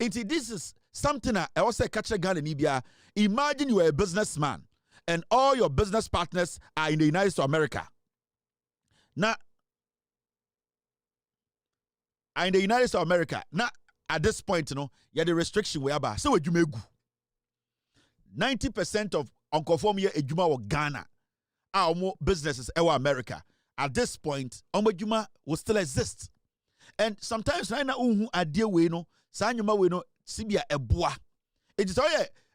This is something I also catch a gun in Libya. Imagine you are a businessman and all your business partners are in the United States of America. Now, in the United States of America, now at this point, you have the restriction we have. So what you make 90% of Unconform here ejuma or Ghana, our businesses ewa America. At this point, Omejuma will still exist. And sometimes right now, idea we know, Sanyuma we know, Sibia Eboa. It is all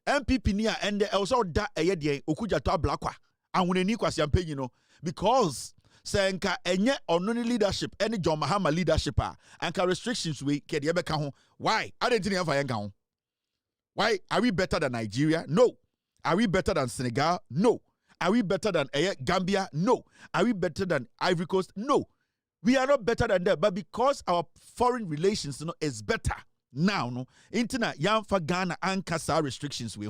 MPP near and also that a year okuja to blakwa. And when any kwasiampe, because Sanka enye only leadership, any John Mahama leadership, and restrictions we can you why? I didn't think why are we better than Nigeria? No. Are we better than Senegal? No. Are we better than Gambia? No. Are we better than Ivory Coast? No. We are not better than them. But because our foreign relations is better now, internet yam for Ghana and Kasa restrictions we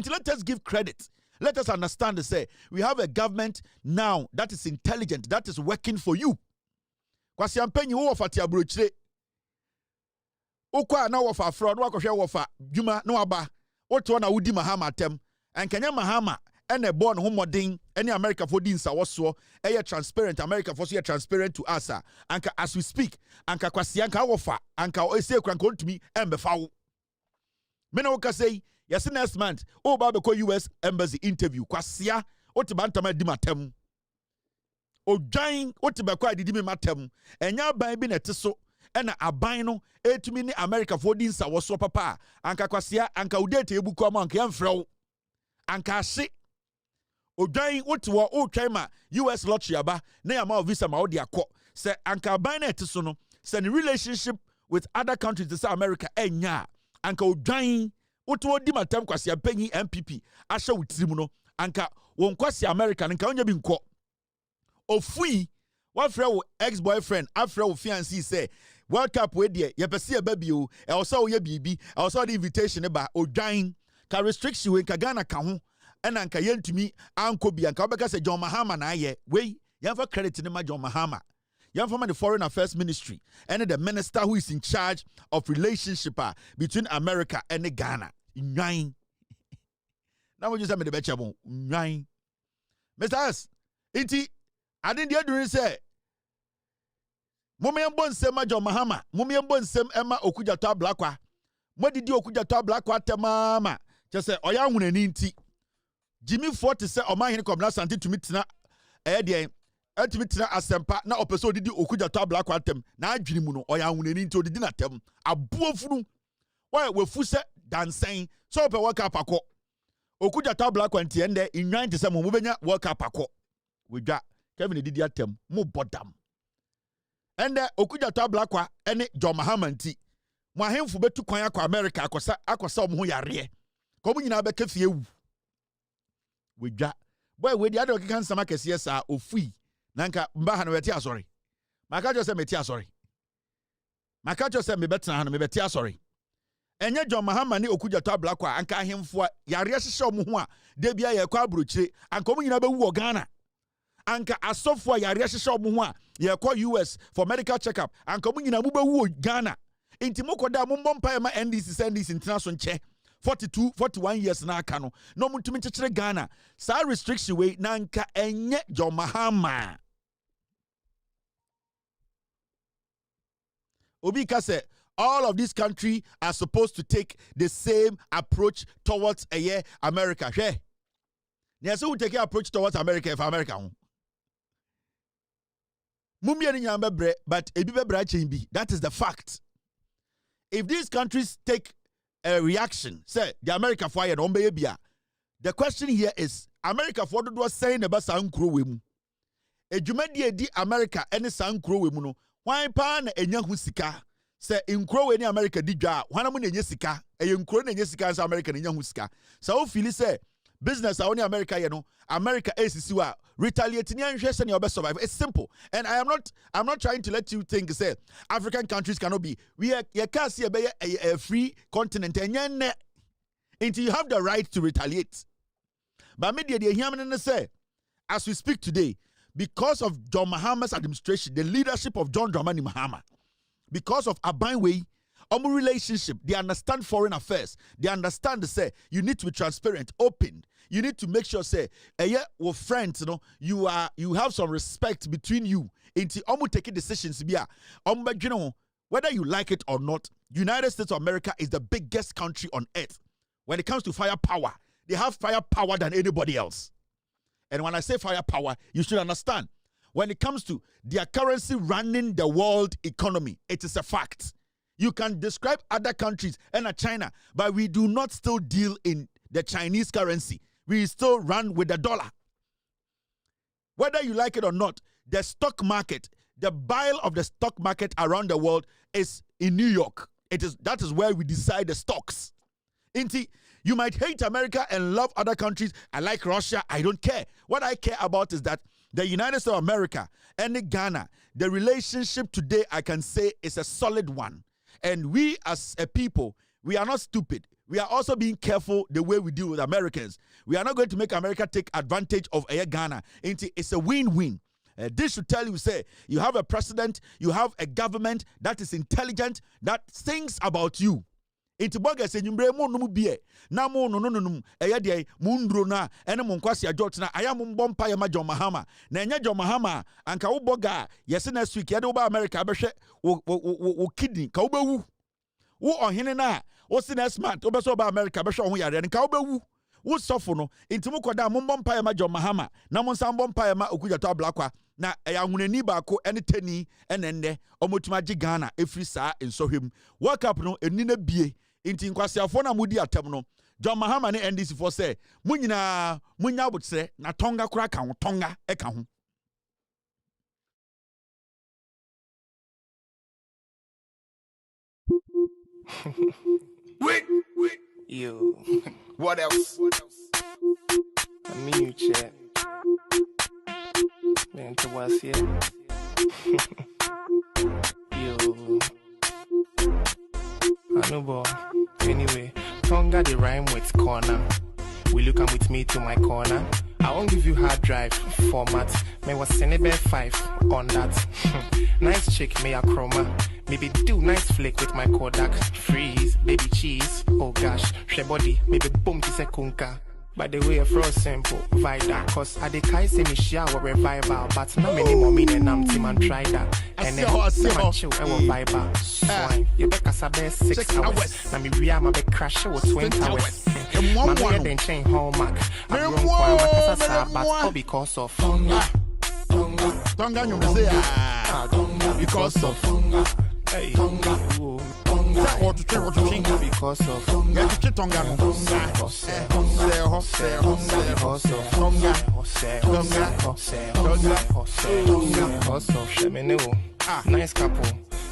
let us give credit. Let us understand to say we have a government now that is intelligent, that is working for you. Kwasi ampenyi wo fati abrochire. Ukwa na wo fa fraud wo akwohwe wo fa dwuma na waba. Oto na wudi Mahama tem. And Kenya Mahama and a born homoding any America for din sa woso e transparent America for so transparent to us anka as we speak anka kwasi anka wo fa anka o se kranko ntumi embefa wo. Me na wo ka say yes next month o ba be ko US embassy interview kwasia otibantama di matem. Odwan otibekwa adidi me matem. Enya ban bi na teso ena aban no etumi ni America for din sa woso papa anka kwasia anka udete ebuko am anka yamfrew anka hye odwan wotiwo o twema US lottery aba na yama visa ma odi akọ se anka aban na eteso no se the relationship with other countries to say America enya anka odwan wotiwo di matam kwasia panyi MPP ahye wutirim no anka won kwasia America nka onya bi nkọ ofui wafre wo ex-boyfriend afre wo fiancé say World Cup we there ye pese e ba bio e also ye bibi e also the invitation ba odwan ka restriction we ka Ghana ka ho e na nka yentumi anko bia nka obeka se John Mahama na aye we ye fa credit ni ma John Mahama ye fa the Foreign Affairs Ministry and the minister who is in charge of relationship between America and Ghana nwan na we just say me the beche bon nwan Mr. S inti adin dia dun say Mumiyambo nsema John Mahama, mumiyambo nsem Emma Okujato Ablakwa. Modidi Okujato Ablakwa temama. Chese oya huneni nti. Jimmy Fort se omahini komna santi tumitina de tumitina asempa na opeso didi Okujato Ablakwa tem. Na adwini mu no oya huneni nti odidi na tem. Abuofunu. Wa wefu se dansen. So ope World Cup akọ. Okujato Ablakwa nti ende inwan te se mo benya World Cup akọ. Wedwa Kevin didi atem mo bodam. And Okujato Ablakwa ene John Mahama nti mo ahemfo betu kwan akwa America akosa mo ho yare ko mo nyina be kafie wu wedwa boy we dia de okeka nsama kese sa ofui nanka mba ha no weti asori maka jo se meti asori maka jo se me betena ha no me beti asori enye John Mahama ni Okujato Ablakwa anka ahemfo yare hyehye mo ho a de bia ye kwa abrochire anka mo nyina be wu Ghana anka asofo yare hyehye mo ho a ye kwa US for medical checkup anka mo nyina mo be wu Ghana enti mo koda mo mbompa ma NDC international nche 41 years na aka no no mutumi chechere Ghana sa restriction we nanka enye John Mahama obi ka say all of this country are supposed to take the same approach towards America hwe ne so we take approach towards America if America ho Mumia ni nyamba bre, but ebi bebra chimbi. That is the fact. If these countries take a reaction, say the America fire no bia. The question here is America for do saying about sankro we mu. Ejumadi di America any sankro we mu no. Why pa na enya hu sika? Say nkro we ni America di dwa. Hwana mu na enye sika. Eye nkro na enye sika say America na enya hu sika. So feel say business only America America ACC retaliating and survive. It's simple. And I'm not trying to let you think say African countries cannot be. We can't see a free continent and until you have the right to retaliate. But media they hear me say as we speak today, because of John Mahama's administration, the leadership of John Dramani Mahama, because of Abanwe, relationship, they understand foreign affairs. They understand, say, you need to be transparent, open. You need to make sure, say, with friends, you have some respect between you. Into taking decisions, whether you like it or not, United States of America is the biggest country on earth. When it comes to firepower, they have firepower than anybody else. And when I say firepower, you should understand. When it comes to their currency running the world economy, it is a fact. You can describe other countries and China, but we do not still deal in the Chinese currency. We still run with the dollar. Whether you like it or not, the stock market, the bile of the stock market around the world is in New York. That is where we decide the stocks. You might hate America and love other countries. I like Russia. I don't care. What I care about is that the United States of America and Ghana, the relationship today, I can say, is a solid one. And we as a people, we are not stupid. We are also being careful the way we deal with Americans. We are not going to make America take advantage of Ghana. It's a win-win. This should tell you, say, you have a president, you have a government that is intelligent, that thinks about you. Inti boga se nyumbre mo no bie na mo no eye de mo ndro na ene mo nkwase ajot na aya mo mbompa ya ma John Mahama na enye John Mahama anka wo boga yes next week ye de wo ba America behwe wo kidney ka wo bewu wo ohene na wo si next month wo be so ba America behwe ho yare nka wo bewu wo sofo no inti mo koda mo mbompa ya ma John Mahama na mo nsan mbompa ya ma Okujato Ablakwa na ya hunani baako ene tani ene omotuma gi Ghana efri saa ensohwem World Cup no eni na bie inti nkwasiafo na mudi atem no John Mahama ne NDC for say munyina munya botre na tonga kura ka ho tonga e ka ho.
Wait. Yo. What else? I mean you chat. Man, to what's here? Yo. I know, boy. Anyway, Tonga the rhyme with corner. Will you come with me to my corner? I won't give you hard drive format. May was Senebe 5 on that. Nice chick, may a chroma. Maybe do nice flick with my Kodak. Freeze, baby cheese. Oh gosh, she body. Maybe boom to sekunka. By the way, I froze simple, vida. Cause I de kai say me shower revival. But not many more meaning I'm team and try that. And then I'm chill, I will vibe. Swine, you bet us a best 6 hours. Now me real my bed crash with 20 hours. My head then chain hallmark. I'm wrong for my casa, but all because of Tonga,
you say
because of Tonga. Hey, Tonga,
what to
because of Tonga,
Tonga,
nice couple.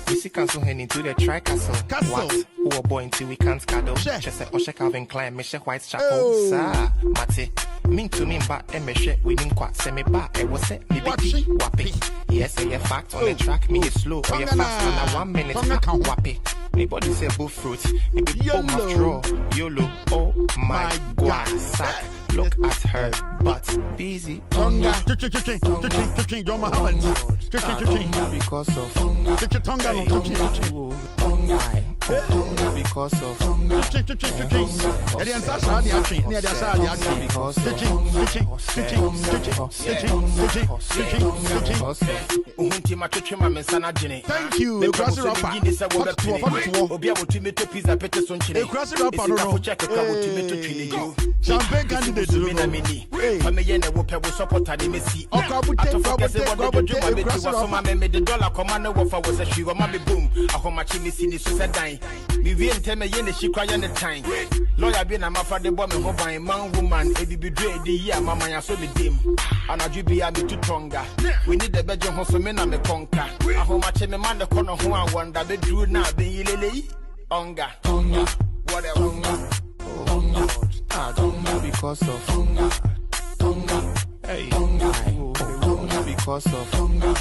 We see cancel hen into the tri-castle. What? Who a boy until we can't cuddle? She said, Osha Calvin Klein, Mesha Whitechapel. Sa, Mate. Mean to me, but a meshe, we didn't quite send me back. It was it, me baby, wappy. Yes, a fact on the track, me is slow, or you fast on a 1 minute, wappy. Anybody say bull fruit, it be boom of draw, YOLO, oh my god, sack. Look at her butt, busy. Tonga,
John Mahama,
because of Tonga, because of
thank you. Champagne candidate.
Lawyer be na mafa de bomb ho ban man woman e be dre de year mama ya so be dim anadwo bia me to Tonga we need the beje ho so me na me konka ahoma che me man de kono ho an wonder be dru na be yilele onga what else
Tonga because of Tonga hey Tonga because of Tonga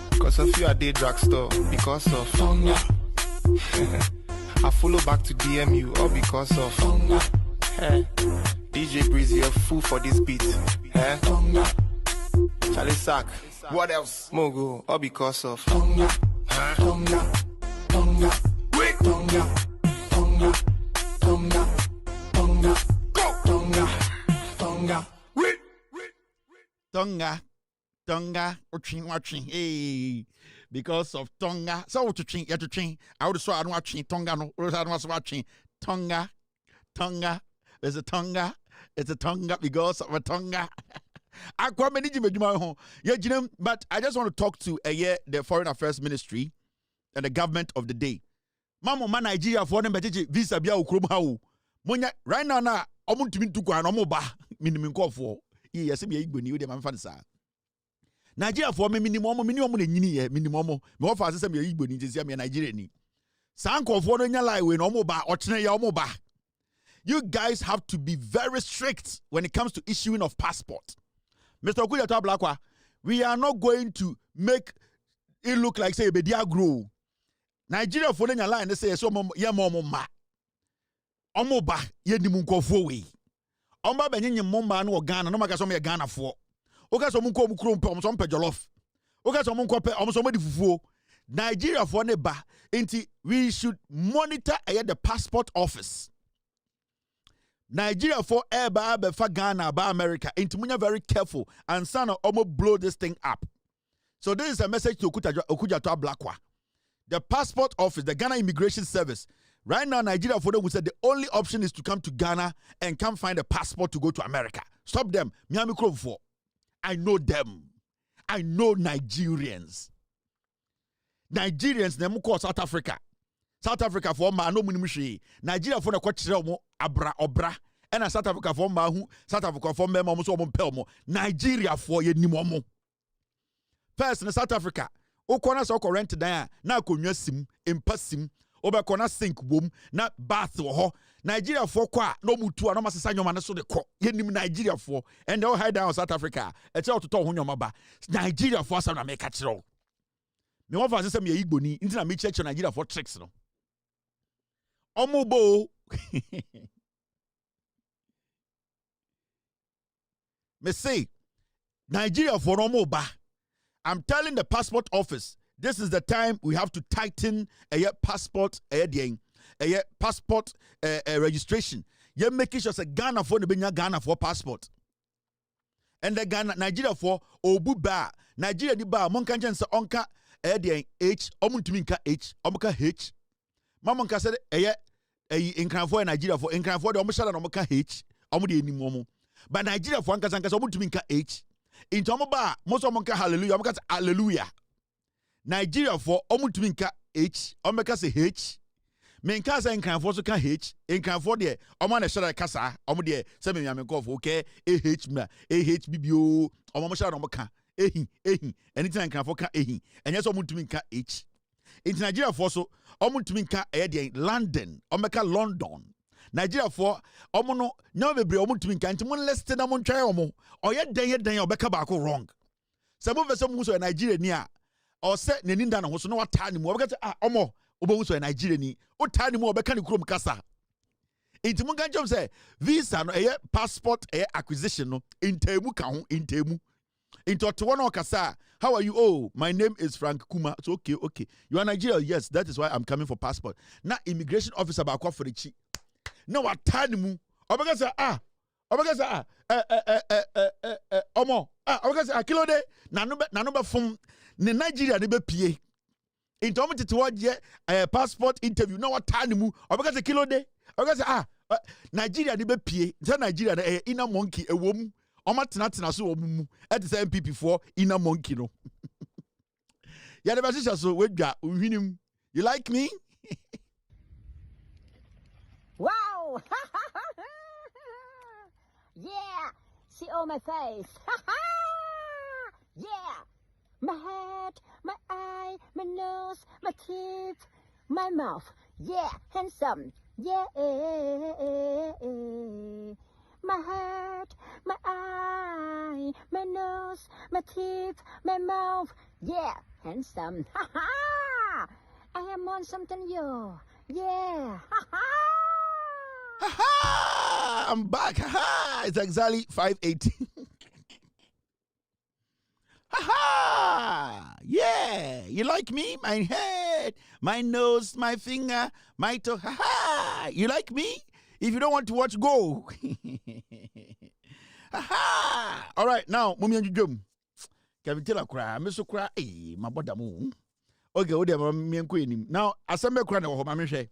because of you at the drugstore because of Tonga. I follow back to DMU all because of Tonga. Hey, DJ Breezy, a fool for this beat. Eh? Tonga. Charlie Sack.
What else?
Mogo, all because of
Tonga. Tonga. Tonga. Wait. Tonga. Tonga. Tonga. Tonga. Go. Tonga. Tonga. Wait.
Tonga. Tonga. Watching. Hey. Because of Tonga. So what to train? You have to train. I would say I don't watch Tonga. No, I don't watch Tonga. Tonga. There's a Tonga. It's a Tonga because of a Tonga. But I just want to talk to the Foreign Affairs Ministry and the government of the day. Mama man Nigeria for them visa bia ukrom ha Monya right now na omuntimi ntuko an omoba minimum call for. Yes be igboni we dey man fa sa. Nigeria for me minimum na nyini ye minimum. Me wo fa se me igboni nti se me Nigeria ni. Sanko for no nya lie we no omoba ochene ye omoba. You guys have to be very strict when it comes to issuing of passport. Mr. Okuyato Blakwa, we are not going to make it look like say Bedia grow. Nigeria for the line they say so ye ma. Omo ba ye ni munkofo we. Omba benye momma no Ghana no maka so me Ghana for. Oka so munko mu krom pe omso mpe jollof. Oka so munko pe omso modi fufuo. Nigeria for ne ba enti we should monitor the passport office. Nigeria for air for Ghana by America. Into munya very careful and son almost blow this thing up. So this is a message to Okujato Blakwa. The passport office, the Ghana Immigration Service. Right now, Nigeria for them we said the only option is to come to Ghana and come find a passport to go to America. Stop them. Miami for. I know them. I know Nigerians. Nigerians, them call South Africa. South Africa for ma no munimshi. Nigeria for na kwachire omo abra obra. And South Africa for ma hu. South Africa for me omo so omo pe omo. Nigeria for ye nim omo. First in South Africa, o kona so rent dan na akonwa sim, empa sim, obekona sink bom na bath wo ho. Nigeria for kwa no mutu no masesa nyoma ne so de ko. Ye nim Nigeria for and they all hide down South Africa. E tell to ho nyoma ba. Nigeria for South America chiro. Me won fa say me Igboni, nti na me church Nigeria for tricks no. Omubo. Me say Nigeria for Omoba. I'm telling the passport office, this is the time we have to tighten a passport passport registration. You making sure say Ghana for the Ghana for passport. And the Ghana Nigeria for Obuba. Nigeria di ba mon kan say onka H omuntuminka H omuka H. Mama nka said enkranfo Nigeria for enkranfo de omushala no muka H omu de enim omu but Nigeria for nka sanka omutumi nka H into omu ba most omu nka hallelujah omu ka hallelujah Nigeria for omutumi nka H omu ka say H me nka say enkranfo so ka H enkranfo de omu na shara kasa omu de say me nyame nko okay AH ma AH bibio omu shara no muka ehi anything enkranfo ka ehi enye so omutumi nka H in Nigeria for so omuntumi nka London omeka London Nigeria for omono nyawo bebre omuntumi nka nti mon list na mon twa omo oye den obeka ba ko wrong sabo vese mu so Nigeria ni a o se nani nda na ho so na wata ni mu obeka say omo obo so Nigeria ni o ta ni mu obeka ni krom kasa nti mon kan jom say visa no passport acquisition no intemu ka ho intemu into Toronto Kasa. How are you? Oh, my name is Frank Kuma. It's okay. You are Nigeria? Yes, that is why I'm coming for passport. Now immigration officer ba kwa for the chi. No what time mu. Obega say omo. Obega say kilo de na no be from ne Nigeria de be pie. Into omo tete wo passport interview. No what time mu. Obega say kilo de. Obega say Nigeria de be pie. Say Nigeria na ina monkey ewom. Oma tena so omumu at the MPP for inner monkey no. Ya never see so wedwa uhwinim. You like me?
Wow! Yeah! See all my face. Yeah! My head, my eye, my nose, my teeth, my mouth. Yeah, handsome. Yeah. My head, my eye, my nose, my teeth, my mouth. Yeah, handsome. Ha ha! I am on something, yo. Yeah. Ha ha!
Ha-ha! I'm back. Ha-ha! It's exactly 5:18. Ha-ha! Yeah! You like me? My head, my nose, my finger, my toe. Ha-ha! You like me? If you don't want to watch, go. Ha-ha! All right, now, Mummy and Jum. Kevin Taylor cry, Miss Cry, my bottom. Okay, what do me and Queen? Now, as I'm a crying over my mission,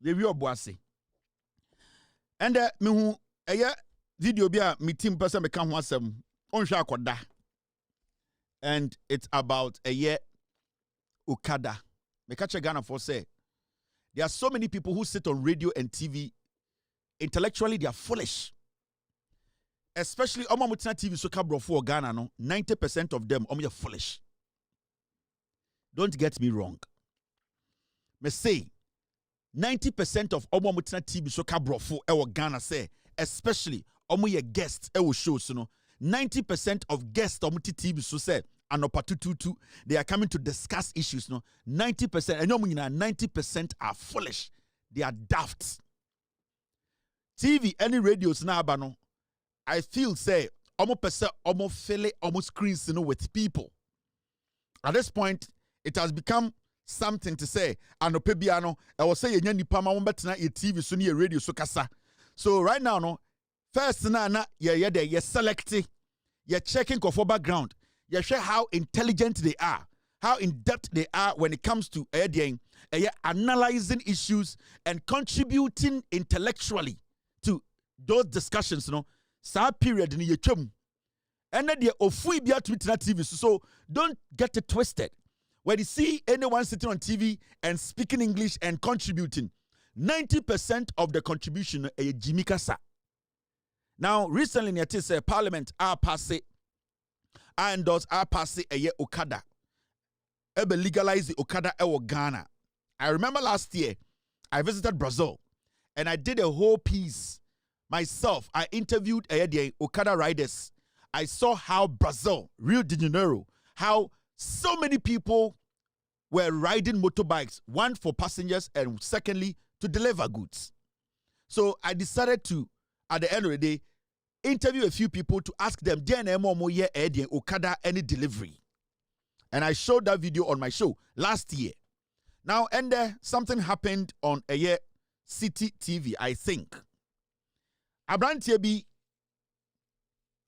the view of Boissy. And me who a video be a meeting person become one some on Shakoda. And it's about a year Okada. Me catch a Ghana for say there are so many people who sit on radio and TV. Intellectually, they are foolish. Especially Omo Mutina TV so kabro for Ghana no 90% of them are foolish. Don't get me wrong. Me say 90% of Omo Mutina TV so kabro for Ghana say, especially Omo ye guests shows, 90% of guests Omo TV so say anopatututu they are coming to discuss issues, 90% and 90% are foolish. They are daft. TV any radios na abano. I feel say almost person almost fele almost screens with people. At this point, it has become something to say. Anopebiano, I will say ye nipa ma wombetina ye TV so ni radio so kasa. So right now no, first na ye selecting, ye checking for background, ye share how intelligent they are, how in depth they are when it comes to analyzing issues and contributing intellectually to those discussions, Sa period in your chum. And then the ofui bia to TV. So don't get it twisted. When you see anyone sitting on TV and speaking English and contributing, 90% of the contribution is Jimmy Kasa. Now, recently, in the Parliament, our passé, I endorse our passé a Okada. Ebe legalize the Okada ewo Ghana. I remember last year, I visited Brazil and I did a whole piece. Myself, I interviewed the Okada riders. I saw how Brazil, Rio de Janeiro, how so many people were riding motorbikes, one for passengers and secondly, to deliver goods. So I decided to, at the end of the day, interview a few people to ask them, Okada any delivery? And I showed that video on my show last year. Now, and something happened on a year City TV, I think. Abrantie bi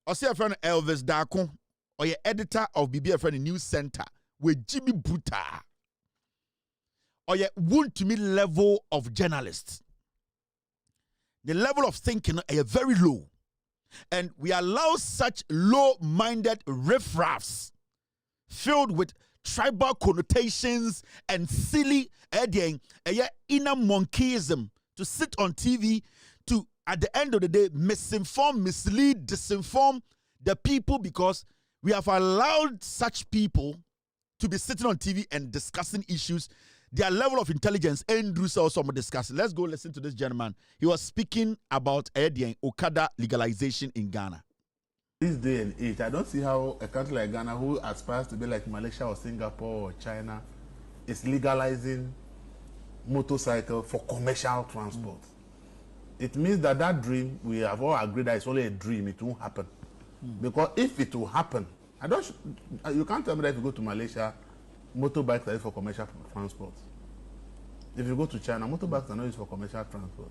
ose friend Elvis Dako or your editor of BBF friend News Center with Jimmy Buta or your wound to me level of journalists. The level of thinking is very low. And we allow such low-minded riffraffs filled with tribal connotations and silly inner monkeyism to sit on TV to, at the end of the day, misinform, mislead, disinform the people because we have allowed such people to be sitting on TV and discussing issues. Their level of intelligence, Andrew also discussing. Let's go listen to this gentleman. He was speaking about Okada legalization in Ghana.
This day and age, I don't see how a country like Ghana, who aspires to be like Malaysia or Singapore or China, is legalizing motorcycle for commercial transport. It means that that dream, we have all agreed that it's only a dream, it won't happen. Because if it will happen, you can't tell me that if you go to Malaysia, motorbikes are used for commercial transport. If you go to China, motorbikes are not used for commercial transport.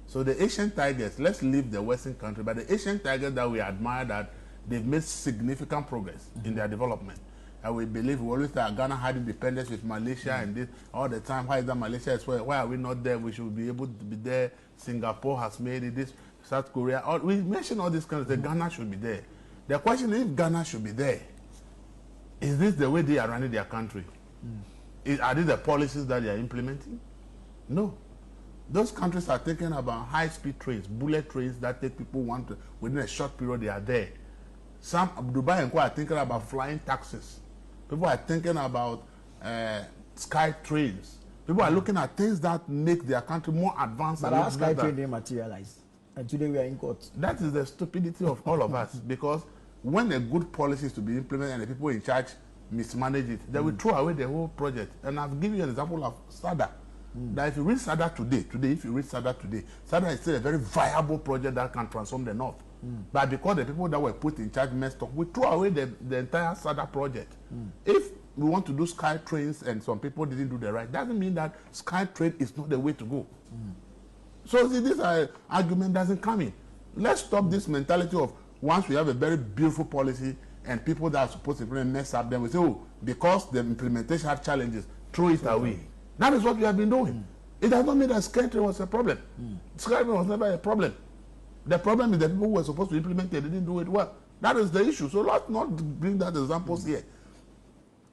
So the Asian tigers, let's leave the Western country, but the Asian tigers that we admire, that they've made significant progress in their development. And we believe, we always say Ghana had independence with Malaysia and this all the time. Why is that Malaysia is why are we not there? We should be able to be there. Singapore has made it, this, South Korea. We mentioned all these countries that Ghana should be there. The question is, if Ghana should be there, is this the way they are running their country? Are these the policies that they are implementing? No. Those countries are thinking about high-speed trains, bullet trains that take people within a short period, they are there. Some, Dubai and Co are thinking about flying taxis. People are thinking about sky trains. People are looking at things that make their country more advanced.
But our sky train didn't materialize. And today we are in court.
That is the stupidity of all of us. Because when a good policy is to be implemented and the people in charge mismanage it, they will throw away the whole project. And I've given you an example of SADA. that if you read SADA today, if you read SADA today, SADA is still a very viable project that can transform the North. But because the people that were put in charge messed up, we threw away the entire SADA project. If we want to do sky trains and some people didn't do the right, doesn't mean that sky train is not the way to go. So see, this argument doesn't come in. Let's stop this mentality of once we have a very beautiful policy and people that are supposed to mess up, then we say, oh, because the implementation had challenges, throw it away. That is what we have been doing. It does not mean that sky train was a problem. Sky train was never a problem. The problem is the people who were supposed to implement it didn't do it well. That is the issue. So let's not bring that examples here.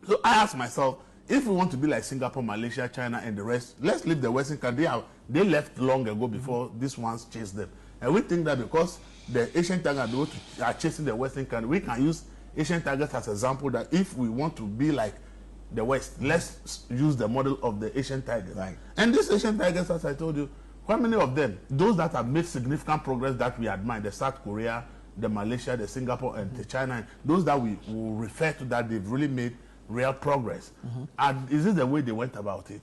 So I ask myself, if we want to be like Singapore, Malaysia, China, and the rest, let's leave the Western country. They left long ago before these ones chased them. And we think that because the Asian tigers are chasing the Western country, we can use Asian tigers as an example that if we want to be like the West, let's use the model of the Asian tigers.
Right.
And these Asian tigers, as I told you, how many of them, those that have made significant progress that we admire, the South Korea, the Malaysia, the Singapore, and the China, those that we will refer to that they've really made real progress. And is this the way they went about it?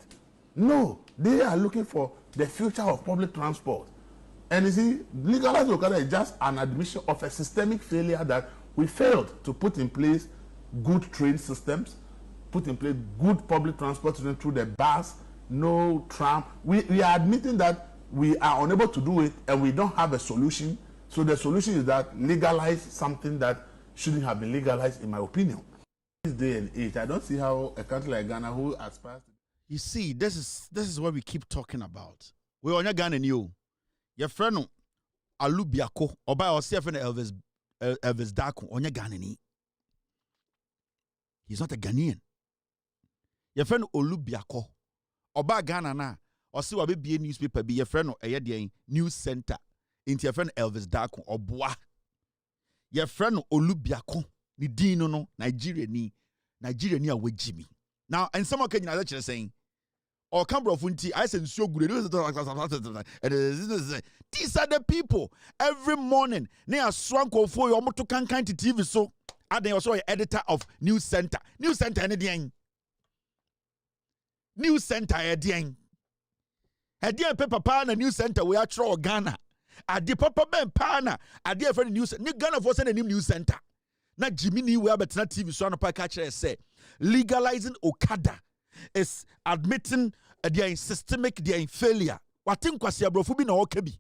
No, they are looking for the future of public transport. And you see, legalized Okada is just an admission of a systemic failure that we failed to put in place good train systems, put in place good public transport system through the bus, no tram. We are admitting that we are unable to do it and we don't have a solution. So the solution is that legalize something that shouldn't have been legalized, in my opinion. This day and age, I don't see how a country like Ghana who aspires to...
You see, this is what we keep talking about. We are not Ghana new. Your friend Alubiako, or by our friend Elvis Daku, on your Ghana. He's not a Ghanaian. Your friend Olubiako, or by Ghana na, or see what be a newspaper be your friend a news center into your friend Elvis Daku or Bois. Your friend Olubiako. Ni dino no Nigeria ni awe Jimmy. Now, and someone can actually saying, or Cambro Funti, I said so good. These are the people every morning. They are swank for your motor can kind to TV. So, and they also editor of News Center. News Center anything. News Center anything. Hedia paper pana News Center we are throw Ghana. Adi papa ben pana. Adi friend news. Ni Ghana for send a new News Center. Na Jimmy we have a TV so on a catcher say legalizing Okada is admitting they are in systemic, they are in failure. What in kwasi abrofu bi na okebi.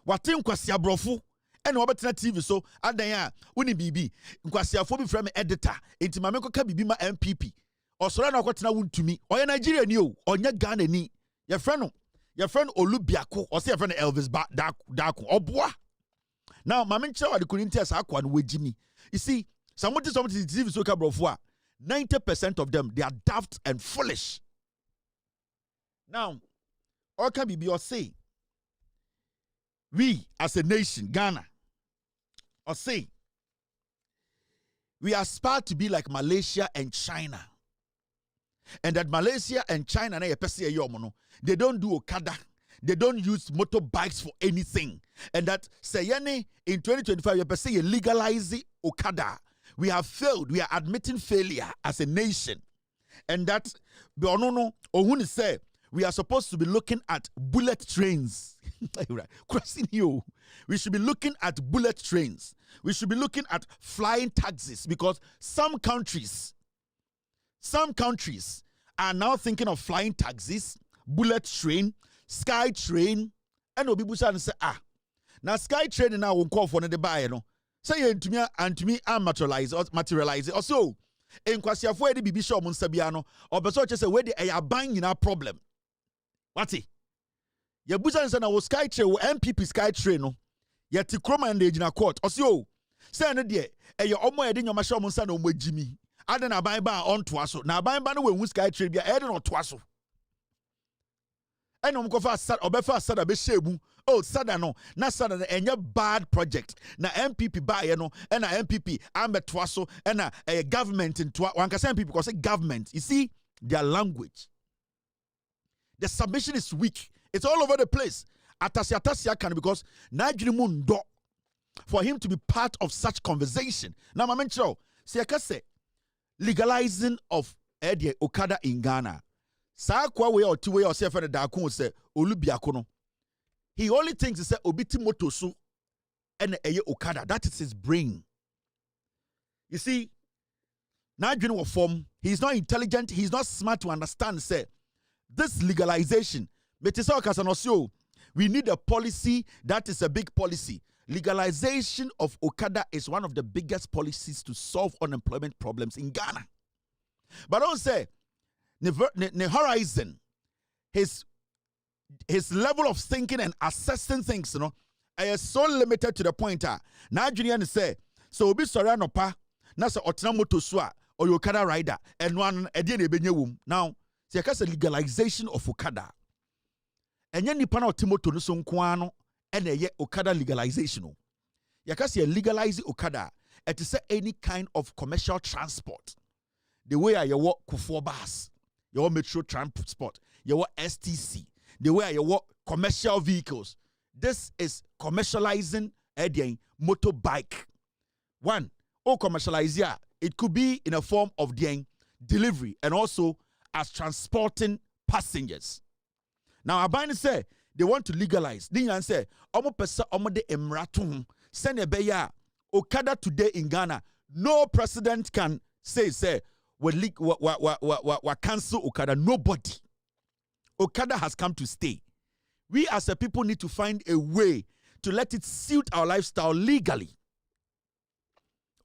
What in kwasi abrofu and obetina TV so adanya uni bibi kwasi afobi from editor enti mame ko ka bibi ma MPP osoro na kwatena wuntumi oye Nigeria ni o onye Ghana ni your friend Olubiako or say your friend Elvis Daku oboa. Now, my mentor at the Corinthians are quite Jimmy. You see, somebody TV so 90% of them they are daft and foolish. Now, all can be or say, we as a nation, Ghana, or say, we aspire to be like Malaysia and China. And that Malaysia and China, they don't do Okada. They don't use motorbikes for anything. And that sayane in 2025, you say legalize Okada. We have failed. We are admitting failure as a nation. And that Ohun say we are supposed to be looking at bullet trains. Crossing you. We should be looking at bullet trains. We should be looking at flying taxis because some countries are now thinking of flying taxis, bullet train, sky train, and obi busa and say now sky train now won't call for the buy no. Say to me materialize it. Also, in kwasiafo e de bibi show mun sabiano or beso che say we de e ban nyina problem. What it? Ye busa and say na sky train MPP sky train no. Ye ti kroma and ejina court. Also, say no de e ye omo e de nyoma show mun sa na omo jimi. Ade na ban ba on to aso. Na ban ba no we sky train bia e de no to aso. And Sada be shebu. Oh, Sada no, na Sada na bad project. Na MPP buy no, and na MPP ambe twaso, and na a government in twa. One can say MPP because say government. You see their language. The submission is weak. It's all over the place. Atasia can because Najrimun do for him to be part of such conversation. Now, my mentor, say legalizing of Okada in Ghana. Sa kwa we or two way or say for the dakun say olubiako no. He only thinks he say obiti motosu and eye Okada. That is his brain. You see, now form, he's not intelligent, he's not smart to understand, say, this legalization, we need a policy that is a big policy. Legalization of Okada is one of the biggest policies to solve unemployment problems in Ghana. But don't say, the horizon, his level of thinking and assessing things, is so limited to the point. Now, Junior say, so be sorry, no pa, nasa otna motosua or Okada rider, and one edian ebenyewum. Now, see, a legalization of Okada. And yen nipa na otimoto no so nkwano and ye Okada legalization. Yakasi legalize Okada, it is any kind of commercial transport. The way I walk Kufuor bus, your metro transport, your STC, the way I walk commercial vehicles. This is commercializing a motorbike. One, commercialize it could be in a form of delivery and also as transporting passengers. Now, Abani say they want to legalize. Then say, "Omo pesa omo de emratum send a beya Okada today in Ghana. No president can say we cancel Okada. Nobody. Okada has come to stay. We as a people need to find a way to let it suit our lifestyle legally.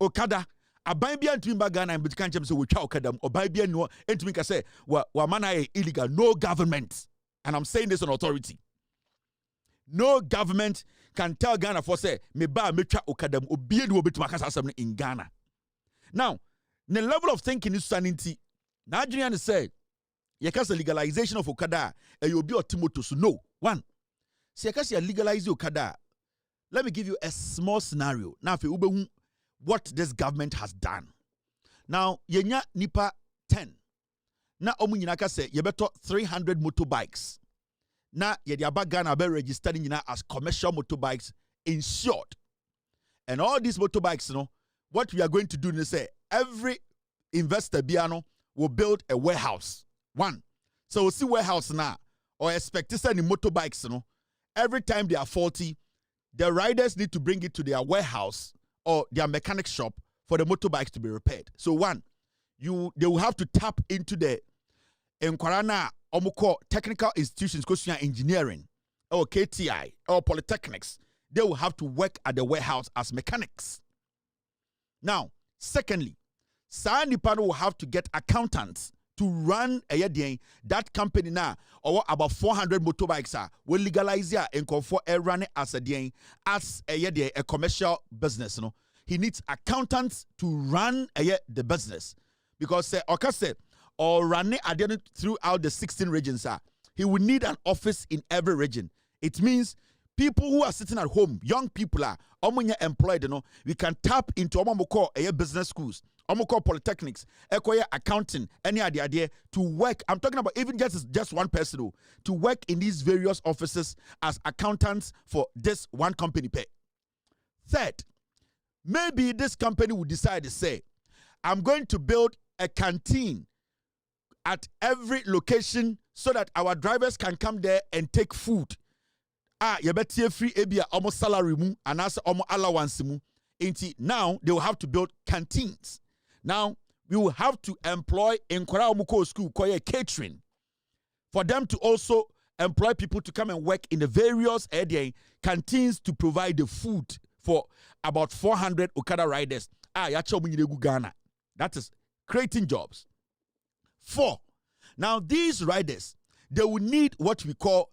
Okada, Abambia and Ghana and Bitkancham so we Okada, or Babia no, and to make us say, Wamana illegal, no government. And I'm saying this on authority. No government can tell Ghana for say, me ba mecha Okada, or be able to make in Ghana. Now, the level of thinking is sanity. Nigerian say, Yakasa legalization of Okada, and you'll be a Timoto. No. One, see, I legalize Okada. Let me give you a small scenario. Now, what this government has done. Now, yenya nipa 10. Na omunyinaka say you better 300 motorbikes. Na yediaba Ghana be registered as commercial motorbikes insured. And all these motorbikes, what we are going to do is say every investor biano will build a warehouse. One, so we'll see warehouse now. Or expect to send motorbikes, every time they are faulty, the riders need to bring it to their warehouse or their mechanic shop for the motorbikes to be repaired. So one, they will have to tap into the Nkwarana Omoko technical institutions, engineering, or KTI, or polytechnics. They will have to work at the warehouse as mechanics. Now, secondly, Sanipano will have to get accountants to run that company now, or about 400 motorbikes will legalize and for run as a commercial business. He needs accountants to run the business because or run it throughout the 16 regions. He will need an office in every region. It means people who are sitting at home, young people are employed. We can tap into business schools. Polytechnics, accounting, any idea to work. I'm talking about even just one person to work in these various offices as accountants for this one company pay. Third, maybe this company will decide to say, I'm going to build a canteen at every location so that our drivers can come there and take food. You better free ebia almost salary mu and also almost allowance mu. Now they will have to build canteens. Now, we will have to employ in Kwara School, catering, for them to also employ people to come and work in the various canteens to provide the food for about 400 Okada riders. Ghana. That is creating jobs. 4. Now, these riders, they will need what we call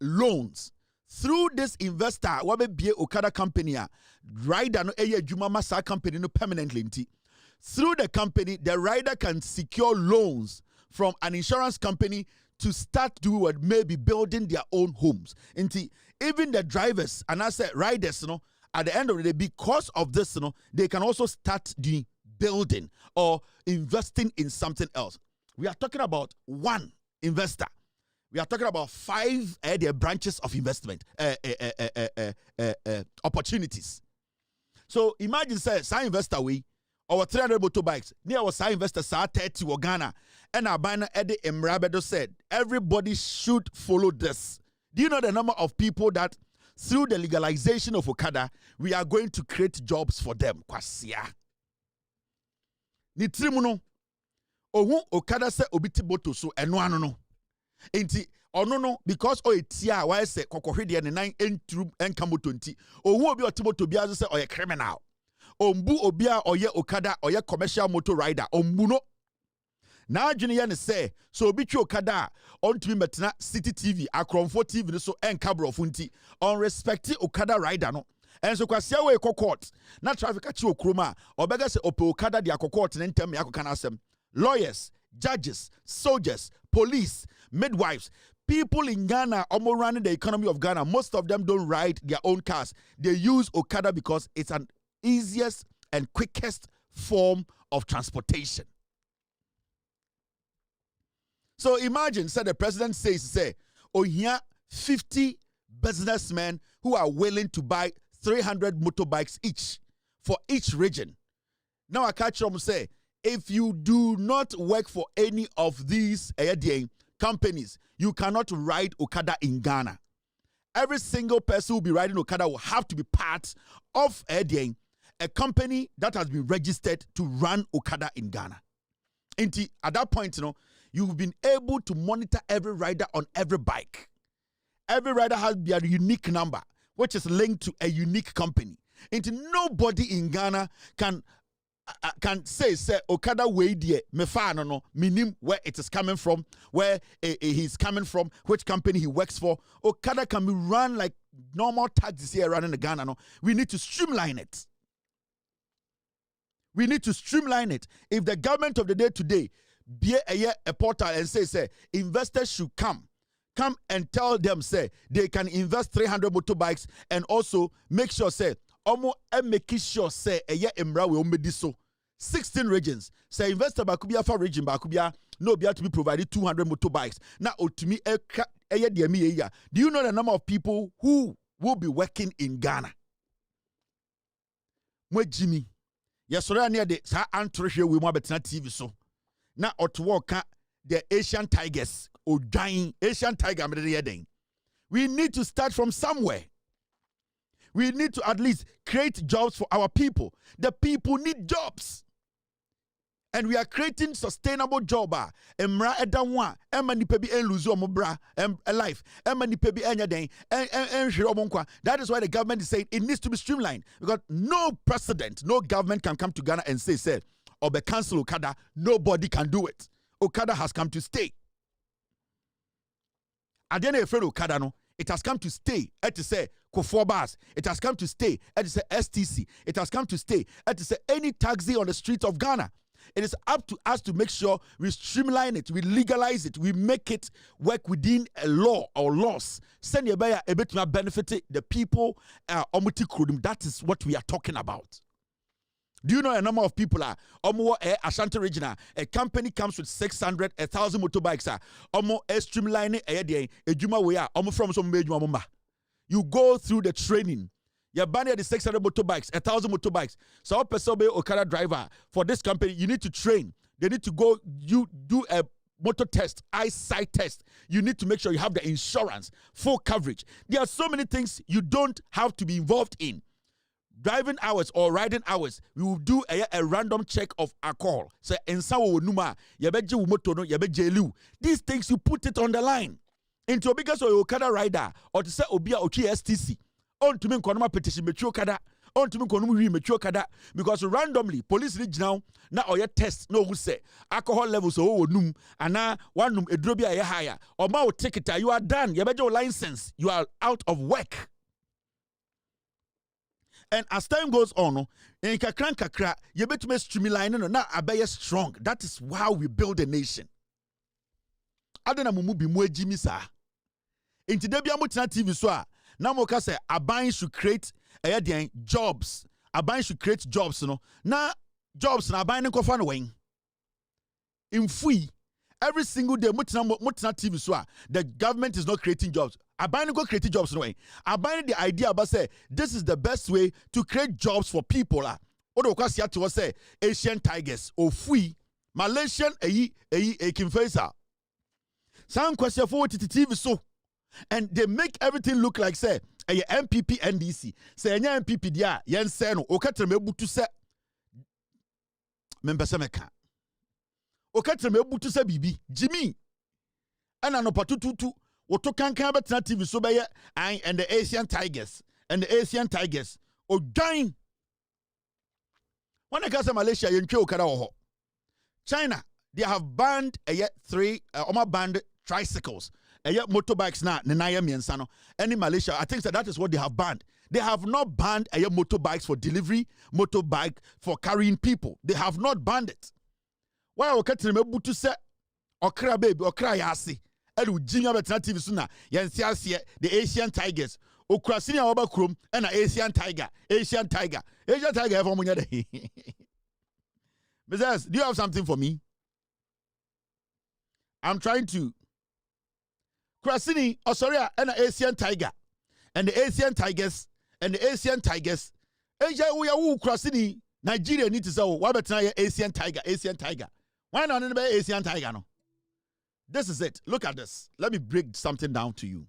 loans. Through this investor, what be Okada company, rider no Jumama company no permanently. Through the company, the rider can secure loans from an insurance company to start doing what maybe building their own homes. Even the drivers and I said riders, at the end of the day, because of this, they can also start doing building or investing in something else. We are talking about one investor. We are talking about 5 branches of investment opportunities. So imagine say some investor we or 300 motorbikes. Near was our investors are 30 or Ghana. And our banner Eddie Mrabedo said, everybody should follow this. Do you know the number of people that through the legalization of Okada, we are going to create jobs for them? Kwasia. Ni trimuno. Ohu Okada se obiti boto so eno ano no. Enti ono no because o etia why say kokohwede ne nan entru enka moto nti. Ohu obi otimoto bia say oye criminal. Ombu obia oye Okada oye commercial motor rider. Ombu no. Na adwene ye ne say so obi twi Okada on to metna City TV Akromfo TV so enka brofo nti on respect Okada rider no. And so kwasia we court na traffic achi okroma obega se ope Okada dia court ne ntem yakọ kana asem. Lawyers, judges, soldiers, police, midwives, people in Ghana almost running the economy of Ghana. Most of them don't ride their own cars. They use Okada because it's an easiest and quickest form of transportation. So imagine, the president says, oh, here 50 businessmen who are willing to buy 300 motorbikes each for each region. Now I catch them say, if you do not work for any of these companies, you cannot ride Okada in Ghana. Every single person who will be riding Okada will have to be part of a company that has been registered to run Okada in Ghana. And at that point, you've been able to monitor every rider on every bike. Every rider has their unique number, which is linked to a unique company. And nobody in Ghana can say Okada way die mefano no minim where it is coming from, where he's coming from, which company he works for. Okada can be run like normal taxis here running in Ghana. No, we need to streamline it. We need to streamline it. If the government of the day today be a portal and say investors should come and tell them they can invest 300 motorbikes and also make sure Omo make sure emra we omedi so 16 regions. Say investor bakubia for region bakubia no be to be provided 200 motorbikes. Now otumi do you know the number of people who will be working in Ghana? Mwe Jimmy. Yesore near the sa antrohwe we mo betena TV so. Na otwoka the Asian Tigers or dying Asian Tiger den. We need to start from somewhere. We need to at least create jobs for our people. The people need jobs. And we are creating sustainable job. Emra edanwa, emma ni pebi enluzu omobra life. Emma ni pebi enya den That is why the government is saying it needs to be streamlined, because no president, no government can come to Ghana and say or be cancel Okada. Nobody can do it. Okada has come to stay. Adene afraid Okada no. It has come to stay at say Kofor bars. It has come to stay at say STC. It has come to stay at say any taxi on the streets of Ghana. It is up to us to make sure we streamline it, we legalize it, we make it work within a law or laws. Send your buyer a bit to benefit the people. That is what we are talking about. Do you know a number of people are Ashanti Regional? A company comes with 600, 1,000 motorbikes. Streamlining ejuma we are from some major mama. You go through the training. You're banning the 600 motorbikes, 1,000 motorbikes. So person be Okada driver for this company, you need to train. They need to go you do a motor test, eyesight test. You need to make sure you have the insurance, full coverage. There are so many things you don't have to be involved in. Driving hours or riding hours, we will do a random check of alcohol. So these things you put it on the line. Into a biggest Okada rider or to say Obia Oki STC. On to me konoma petition metro kada. On to me konoma metro kada. Because randomly police reach now or your test no who say alcohol levels num and now one num edrobia higher or ma ticket you are done. You have your license. You are out of work. And as time goes on, in kakra, you better make streamline na abaya strong. That is how we build a nation. Adena mumu bi mu ejimi sa. Inti de bia mutina TV so a na mo ka say aban should create jobs. Aban should create jobs no. Na jobs na aban nko fa no wen. Infui every single day mutina TV so a the government is not creating jobs. Aban go create jobs no way. Aban the idea about say this is the best way to create jobs for people. Odo kwasi ati wo say Asian Tigers ofui Malaysian Kimfesa. Some question for TV so and they make everything look like say a MPP NDC. Say any MPP dia yen say no okatre mebutu say membese meka. Okatre mebutu say bibi Jimmy. Ana no patututu woto kankan betena TV so be and the Asian Tigers o join. When I say Malaysia yentwe okada wo China, they have banned banned tricycles. Motorbikes na nenaya miensano. Any Malaysia, I think that is what they have banned. They have not banned motorbikes for delivery, motorbike for carrying people. They have not banned it. Why okati mebutu se okra baby okra yasi. Elu jinya betena TV suna yensiasie the Asian Tigers. Okrasini awaba krom and Asian Tiger. Asian Tiger for me. Mrs. Do you have something for me? I'm trying to. Krasini, and Asian Tiger. And the Asian Tigers. Asia, we are Krasini. Nigeria need to say, why better Asian Tiger. Why not anybody Asian Tiger? No. This is it. Look at this. Let me break something down to you.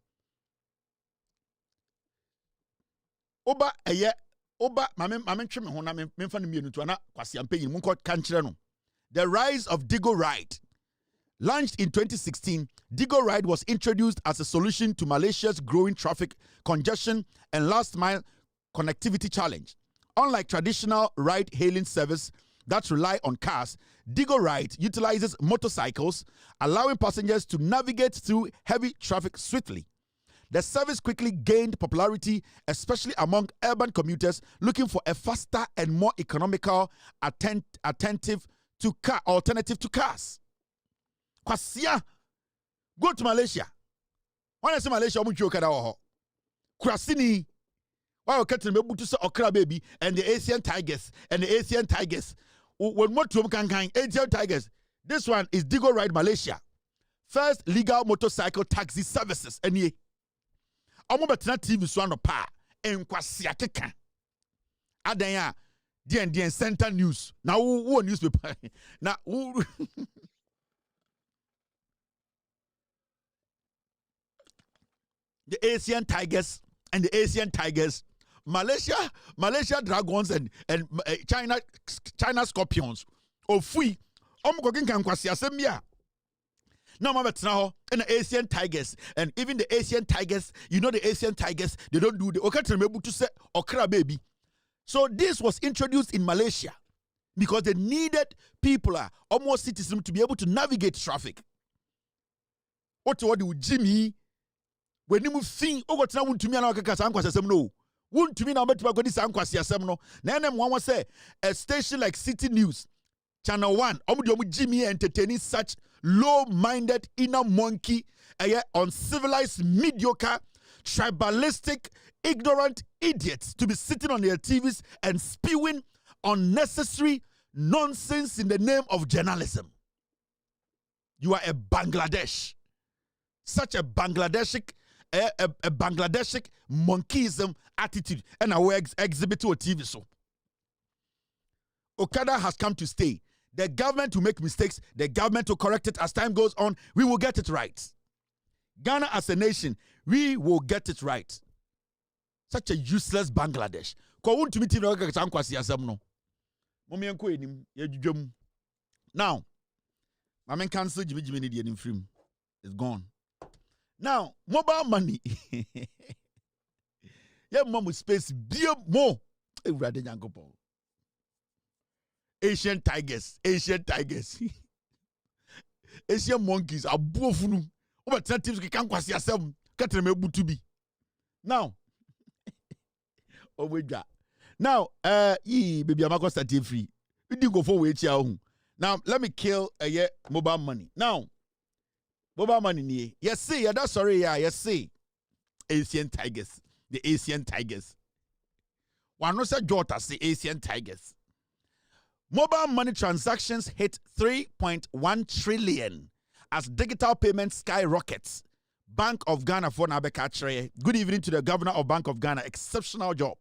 Oba the rise of Digo Ride. Launched in 2016, Digo Ride was introduced as a solution to Malaysia's growing traffic congestion and last mile connectivity challenge. Unlike traditional ride-hailing service that rely on cars, Digo Ride utilizes motorcycles, allowing passengers to navigate through heavy traffic swiftly. The service quickly gained popularity, especially among urban commuters looking for a faster and more economical alternative to cars. Kwasia, go to Malaysia. When I say Malaysia, I'm going Krasini. Why okay to say Okra baby and the Asian Tigers When more to Asian Tigers. This one is Digo Ride Malaysia. First legal motorcycle taxi services. And Omo betena TV so no pa enkwase akeka adan ya dien center news na wo newspaper na wo the Asian Tigers and the Asian Tigers, Malaysia Dragons and China Scorpions ofui omo kokin kan kwase asem ya. Now, and the Asian Tigers, and even the Asian Tigers, the Asian Tigers, they don't do the okay to say okra baby. So this was introduced in Malaysia because they needed people, almost citizens, to be able to navigate traffic. What do Jimmy? When you think, what's now to me and I no. Won't to me now, but this no. Then one say a station like City News, Channel 1, Jimmy entertaining such low-minded inner monkey, uncivilized, mediocre, tribalistic, ignorant idiots to be sitting on their TVs and spewing unnecessary nonsense in the name of journalism. You are a Bangladesh. Such a Bangladeshi monkeyism attitude and our exhibit to a TV show. Okada has come to stay. The government will make mistakes. The government will correct it as time goes on. We will get it right. Ghana as a nation, we will get it right. Such a useless Bangladesh. Now, I cancel Jimmy it's gone. Now, mobile money. Yeah, mom space be more. Asian Tigers, Asian monkeys, abofunu. Over 10 teams can kwasi asem. Katreme butubi. Now, now, baby, I'm going to start free. We didn't go for wait here. Now, let me kill mobile money. Now, mobile money. Yes, see, that's sorry, yes, see. Asian Tigers, the Asian Tigers. One no say Jota say Asian Tigers. Mobile money transactions hit 3.1 trillion as digital payments skyrockets. Bank of Ghana for Nabekatre. Good evening to the governor of Bank of Ghana. Exceptional job.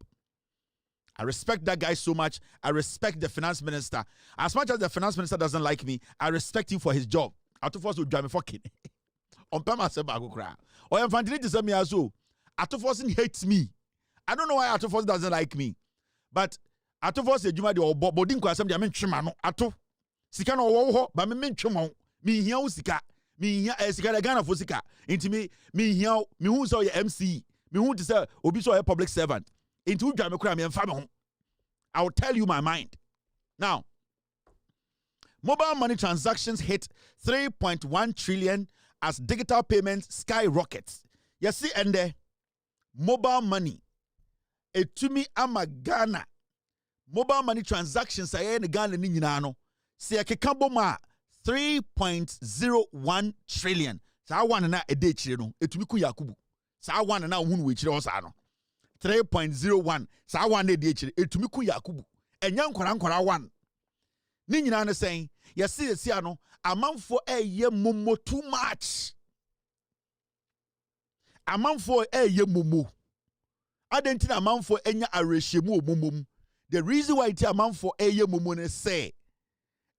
I respect that guy so much. I respect the finance minister. As much as the finance minister doesn't like me, I respect him for his job. Atufos will drive me fucking. On Pema Sebago cry. Or I'm fantastic to say me as well. Atufos hates me. I don't know why Atufos doesn't like me. But Atufos said, "Juma de bodin kwa sem de amen twema no ato sika no wo ho ba me twema me hia wo sika me hia sika de Ghana fo sika inti me hia me hu so ye MC me hu to say obi so ye public servant inti wo dwa me kura me mfa me ho. I will tell you my mind. Now, mobile money transactions hit 3.1 trillion as digital payments skyrockets. You see, and the mobile money, etumi ama Ghana. Mobile money transactions are in Ghana ni nyinano. See, akekabo ma 3.01 trillion. Sa one na ede chire no. Etumi ku Yakubu. Sa one na hunu we chire osa no. 3.01. Sa one ede chire. Etumi ku Yakubu. Enya nkora one. Ni nyinano saying, yesi ano, amanfo ye momo too much. Amanfo ye momo. Adentina amanfo enya areshemu omomom. The reason why it's amanfo ye momo ne say,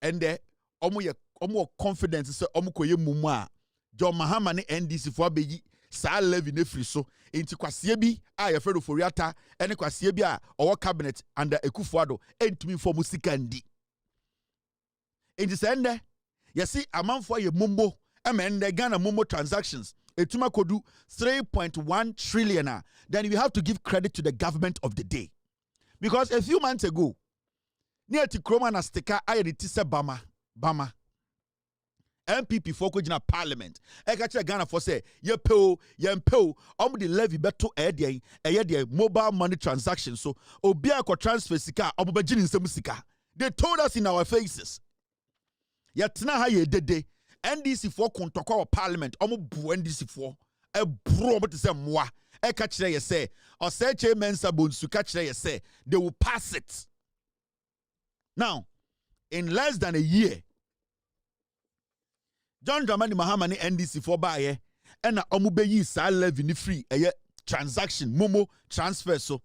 and the omo confidence say omo koye momo a John Mahama ne NDC fo abeyi sa levy ne free so enti kwasie bi a ye fedo foriata ene kwasie bi a owo cabinet under Ekufuado entumi for musika ndi. Enti sende yesi amanfo ye momo ende Ghana momo transactions etuma kodu 3.1 trillion. Then we have to give credit to the government of the day. Because a few months ago, near to Kroma na stika ayeditise Bama. MPP foko jina parliament. Ekache Ghana for say, yempeo, the levy beto the mobile money transaction. So, obia ko transfer sika, obubajini nsemu sika. They told us in our faces. Yatina ha ye dede. NDC for kontokwa parliament. Omo bu NDC for. E bro but say mwa. E kachire ye say. Or say che mensa bonsu kachire ye say. They will pass it. Now, in less than a year, John Dramani Mahama ni NDC for buy and omo be yi sa levy ni free transaction momo transfer so.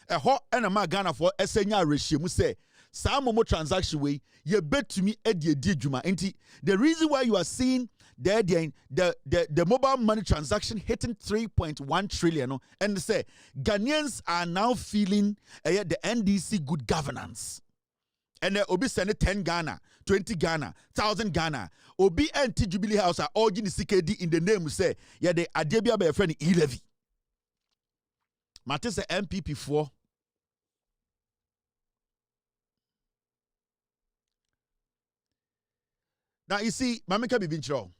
E ho and ma Ghana for esenya ratio mu say sa momo transaction way ye bet to me edi juma. The reason why you are seeing the mobile money transaction hitting 3.1 trillion and say Ghanaians are now feeling the NDC good governance. And obi send 10 Ghana, 20 Ghana, 1,000 Ghana. Obi anti Jubilee House are all in the CKD in the name say the Adebia by a friend e-levy. Matisse MPP 4. Now you see, Mamika Bibinchro.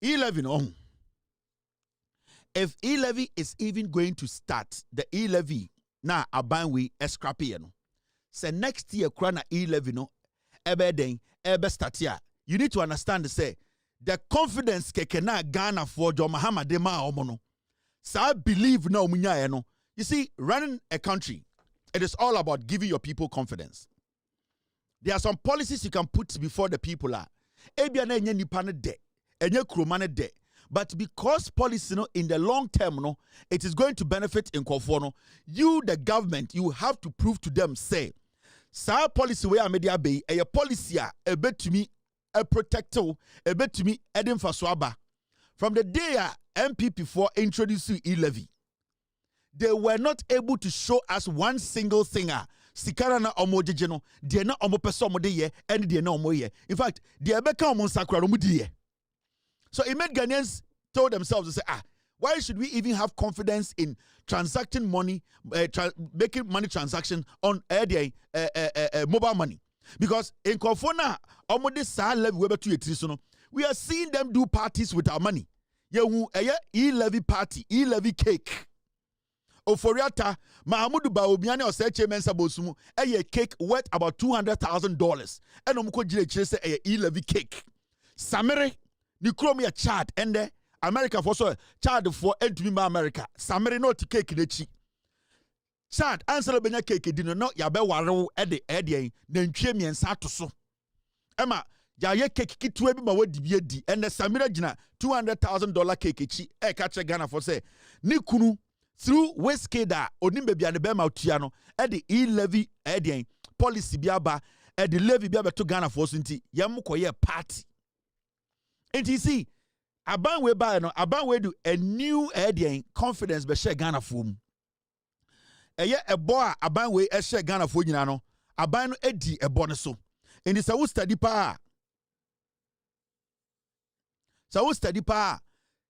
E-levy on. If e-levy is even going to start, the e-levy now abanwe scrappy no. Say next year krana e-levy no ebe start here. You need to understand say the confidence keke na Ghana for John Mahama de ma omono. So I believe no munya no. You see, running a country, it is all about giving your people confidence. There are some policies you can put before the people. But because policy in the long term, it is going to benefit in Kofono. You, the government, you have to prove to them, say, sa policy where media bay, a policy a bit to me, a protector, a bit to me, Edin Faswaba. From the day MPP4 introduced e-levy, they were not able to show us one single thing. Sikara na omojejeno, de na omopeso omode ye, and de na omoye. In fact, de ebeka omonsakra omudi. So it made Ghanaians told themselves, say, why should we even have confidence in transacting money, making money transaction on mobile money? Because in Kofona, omode sa levy webe to yetrisono, we are seeing them do parties with our money. E-levy party, e-levy cake. Oforiata, Mahamudu Baobiane or Seche Mensa Bosumu, a cake worth about $200,000. And Omko Jile say a e-levy cake. Samere, Nikromia chart, and America for so child for Edwima America. Samere no to cake the chi. Chart, answer Benya cake, did not yabe waro Eddie, then Chemi and Satoso. Emma, Jaye cake kit to every ma di and the Samira Jina $200,000 cake chi, catch a Ghana for say, Nikunu. through whiskey da onim baby and bema utia no e de e-levy e policy biaba e de levy biaba to Ghana for nti yam koye party. And you see aban we buy no aban we do a new confidence be share Ghana for mu. Eye ebo a aban we e share Ghana for nyina no aban no edi ebo ne so. And it's a study pa. So study pa.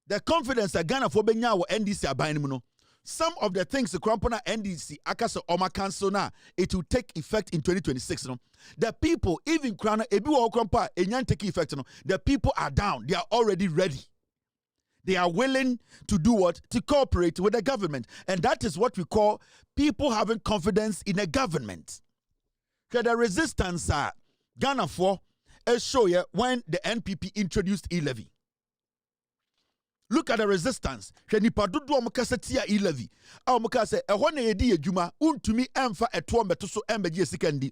The confidence that Ghana for benya wo NDC aban mu no. Some of the things the Krampona NDC akasa Oma Council na it will take effect in 2026. No? The people, even Krana, Ebi wo Krampa, enyan take effect. No? The people are down. They are already ready. They are willing to do what? To cooperate with the government. And that is what we call people having confidence in a government. Okay, the resistance Ghana for a show when the NPP introduced e-levy. Look at the resistance. Nipa dodo omukasa tia e-levy. Omukasa ehwo na yedi adwuma untumi emfa eto meto so embeje sikandi.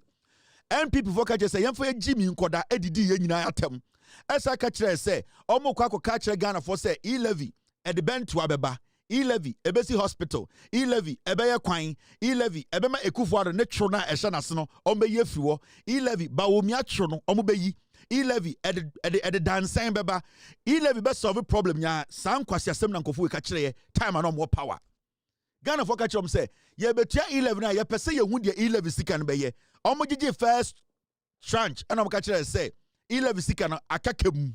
NPP for kache say yemfa ejimi nkoda edidi ye nyina atem. Esa ka kire say omukwa akoka kire Ghana for say e-levy e de bentu abeba. E-levy ebesi hospital. E-levy ebeye kwan. E-levy ebema ekufuado ne tro na ehye nase no ombeye friwo. E-levy ba omi atro no omobeyi. E-levy at the dancing beba. E-levy be solve problem ya san kwasi asem na nkofo we ka kire time and more power. Ghana for ka kire say ye betua E-levy na ye pese ye hu de E-levy sika no be ye. Omo gigi first tranche and ka kire say E-levy sika no akakam.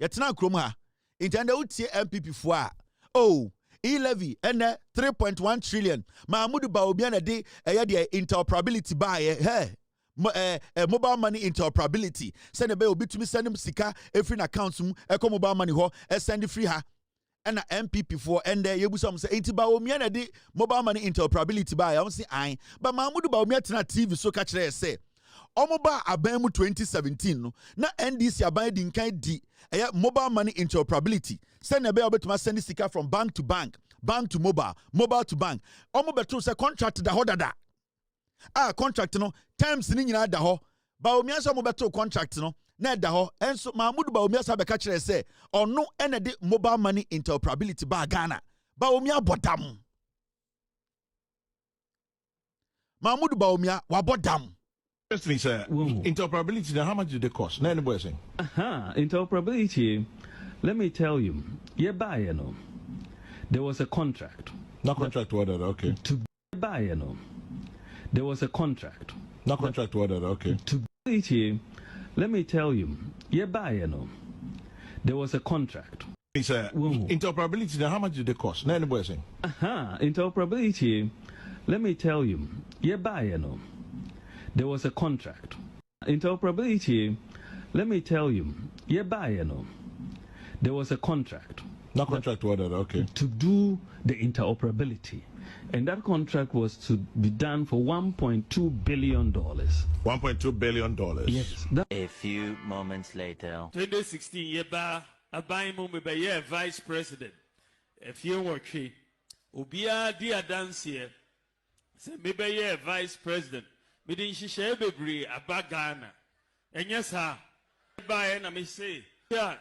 Ye tena krom ha intende utie MPP fo a oh E-levy and 3.1 trillion Mahmoud ba obi na de de interoperability ba ye hey mobile money interoperability. Send a bill between send him sika every account mobile money ho send free ha and MPP for and you some say ain't ba omi na mobile money interoperability ba I say I but Mahmoud ba omi na TV so catch say omoba aban mu 2017 no na NDC aban di nkan di mobile money interoperability. Send a bill between send sika from bank to bank, bank to mobile, mobile to bank. Omo beto say contract da hodada. Contract no terms ni nyina da ho ba omiasa mo beto contract no na da ho enso Mahmoud ba omiasa be ka kire say ono ene de mobile money interoperability ba Ghana ba omia bodam Mahmoud ba omia wa bodam.
Interesting, sir. Interoperability, now how much did they cost? No anybody saying.
Interoperability, let me tell you, there was a contract.
No contract order, okay.
To buy, there was a contract.
No contract order, okay.
To let me tell you, there was a contract.
Sir, interoperability, now how much did they cost? No anybody saying.
Interoperability, let me tell you, there was a contract. Interoperability, let me tell you, there was a contract.
No contract order, okay.
To do the interoperability. And that contract was to be done for $1.2 billion.
$1.2 billion?
Yes.
A few moments later.
2016, yeba abayimu mebeye vice president. If you work here, Ubia dia dance here. Se mebeye vice president. Midin shishe bebre abagana. And yes, ha. Bae na me say. Yeah,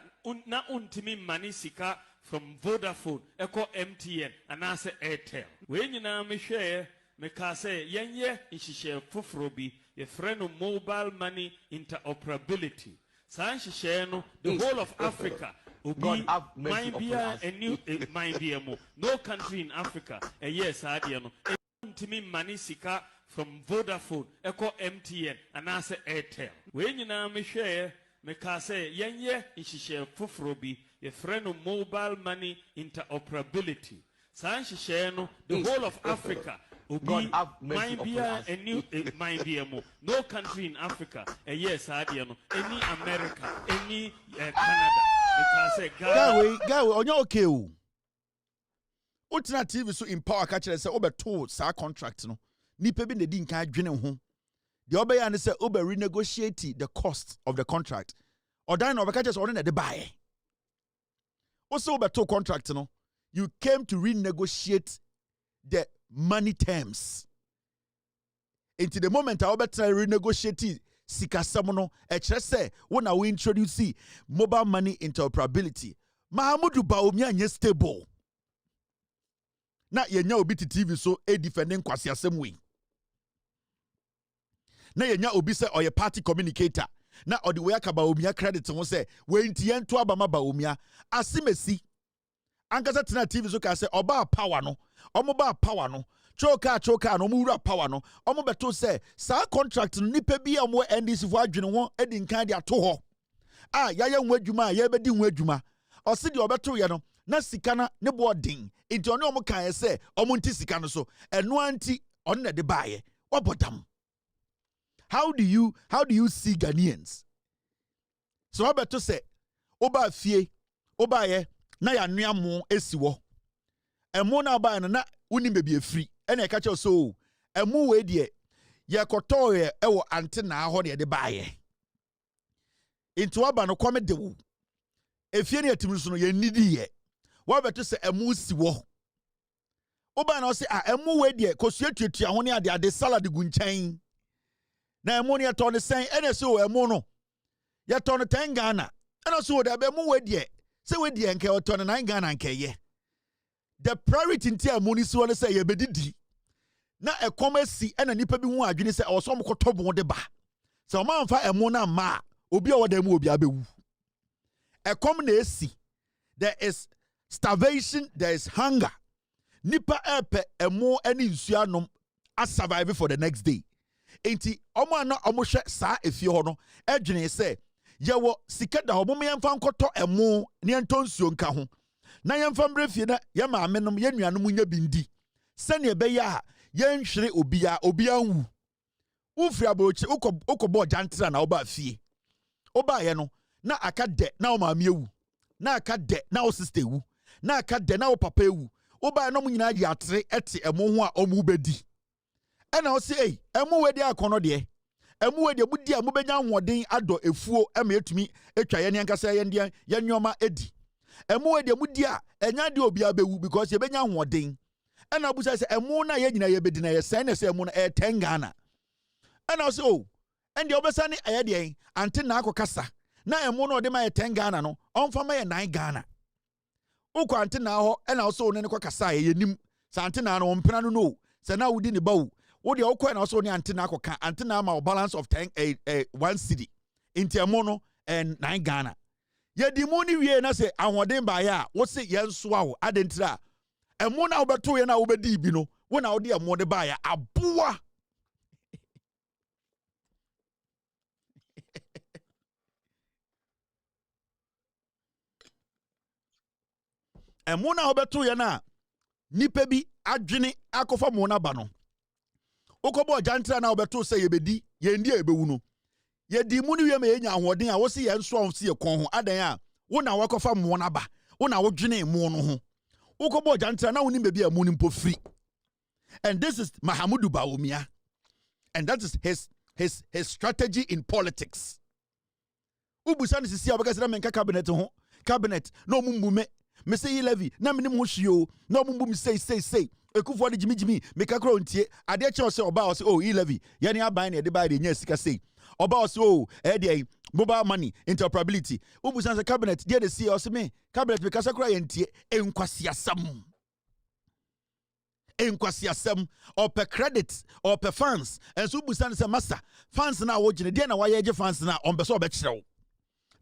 na untimi manisika from Vodafone, Echo MTN, and I say Airtel. When you know me share, me ka say yenye ishishe fufrobi, ye friend of mobile money interoperability. San share no the whole of Africa. Ubi might be a new might be a more. No country in Africa. Yes, Adiano. Untimi manisika from Vodafone, Echo MTN, and I say Airtel. When you know me share, me ka say yenye ishishe fufrobi. A friend of mobile money interoperability. Sanshi share no the whole of Africa. Ubi might be a new might be a more. No country in Africa. Yes, Adiano. Any America, any Canada. Because say
Gawe, on your okay. Utina TV so empower catcher say over two sa contract no. Nipe bi ne di nka adwene ho. The obeya ne say over renegotiate the cost of the contract. Or dan over catcher so na de buy. Also, beto contract, you came to renegotiate the money terms. Into the moment I better renegotiate sika samono, say when we introduce mobile money interoperability. Mahamudu Bawumia nye stable. Na yenya obi ti TV so defending Kwasi Assemwe. Na yenya obi se oye party communicator. Na odi we aka Bawumia credit ho se we ntien to abama Bawumia asimesi. Ankasa tena TV so ka se oba power no. Omo ba power no. Choka no mura power no. Omo beto se sa contract nipa bi omo NDC fo adwene ho edi nkan de ato ho. Yaya nwa adwuma ya bedi nwa adwuma. Osi de obeto ye no. Na sika na ne boarding into ono omo kan se omo nti sika no so eno anti on na de baaye wabodam. How do you see Ghanaians? So abeto say oba fie oba ye na ya nua mo esiwo emo na ba na uni bebi efri ena ka che so emo we de ye koto ye ewo ante na ho de baaye into aba no kwame de wo efie ne atim so no ye nidi ye wo beto se emu si wo oba na se emu we de kosua tuatua ho ne ade salad gu nkyɛn na emu ne to ne sen ene se o emu no ye to ne 10 Ghana ena so de be emu we de se we de nke o to ne 9 Ghana nke ye the priority nti emu ni si wo ne se ye bedidi na ekomasi ena nipa bi hu adwene se o so mo kotobo de ba se o ma mfa emu na ma obi a woda emu obi abewu ekom na esi. There is starvation, there is hunger. Nipa epe emo eni nsuanom a survive for the next day. Enti omo ana omo hwe saa efie ho no edwene se yewo sika da ho mo yemfa nkoto emo ne ento nsuo nka ho. Na yemfa mbre fie na ye maamenom ye nuanom nya bindi. Sane ebe ya yenhwere obia nwu. Ufri abochi ukobo jantra na oba fie. Oba ye no na akade na o maame ewu. Na akade na o sister ewu. Na akade na o papa ewu. Oba no nyina ye atre ete emo ho a omu bedi. Ena o se emo we de akono de. Emo we de mudi a mobenya hoden ado efuo ema etumi etwa ye ne ankasa ye ndie ye nyoma edi. Emo we de mudi a enya de obi abewu because ye benya hoden. Ena busa se emo na ye nyina ye bedi na ye sen na se emo na 10 Ghana. Ena o se ende obesa ni aye de ante na akokasa. Na emo no de ma ye 10 Ghana no onfa ma ye 9 Ghana. Uko ante na ho ena so ne ko kasa ye nim sa ante na no ompena no se na wudi ne bawo wo de okọ na so ne ante na akoka ante na ma balance of 10 1 cedi inti emo no 9 Ghana ye di mo ni wie na se ahoden ba ya wo se ye nso awo adentira emo na wo beto ye na wo bedi bi no wo na wo de emo de ba ya aboa emo na wo beto ye na nipa bi adwene akofa mo na ba no okobo jantra na obeto se yebedi ye ndi ebewu no ye di mu ni wie ma ye nya ahoden a wo se ye nso on se ye kon ho adan a wo na wakofa mo na ba wo na wo dwene mo no ho okobo jantra na woni bebi amu ni mpo free. And this is Mahamudu Bawumia, and that is his strategy in politics. Ubusani sisi abaka se na menka cabinet no mumbume me say levy na me nim ho hwio no mumbum say ekufo de jimi meka kro ntie ade che ose oba ose levy ye ne aban na de ba de nya sika say oba ose de mobile money interoperability ubusan se cabinet de see ose me cabinet me kasa kro ye ntie enkwasiasam or per credit or per funds and so ubusan se master funds na wo gine de na wa ye funds na on be so be kire.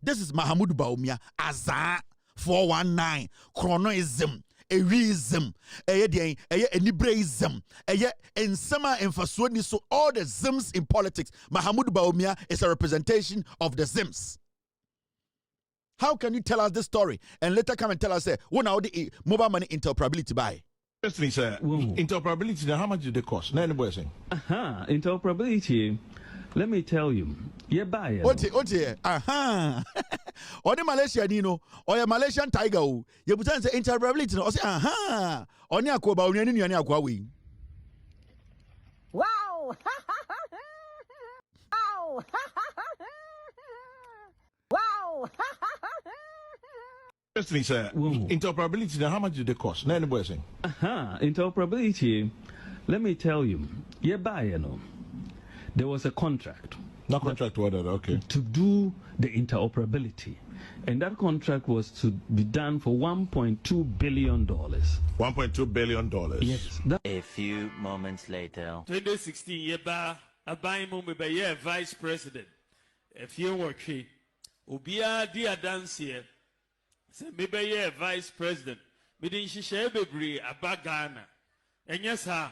This is Mahamudu Bawumia Aza 419 chronoism erism enibreism ensema emfasuoni. So all the zims in politics, Mahamudu Bawumia is a representation of the zims. How can you tell us this story and later come and tell us when now the mobile money interoperability by?
Firstly, sir, interoperability, now how much did they cost?
Interoperability, let me tell you, you buy it.
Ote, or the Malaysian, or a Malaysian tiger, you put on the interoperability, or say, on your Koba, on your Huawei.
Wow! Wow! Wow!
Firstly, sir, interoperability, now how much did they cost?
Interoperability, let me tell you, you buy it. There was a contract.
No contract order, okay.
To do the interoperability. And that contract was to be done for $1.2 billion.
$1.2 billion.
Yes.
A few moments later.
2016, yeba aban mu me be vice president. If you work here, Ubia di adansie. Se me be vice president. Me din shishe bebre abagana. Enyesa.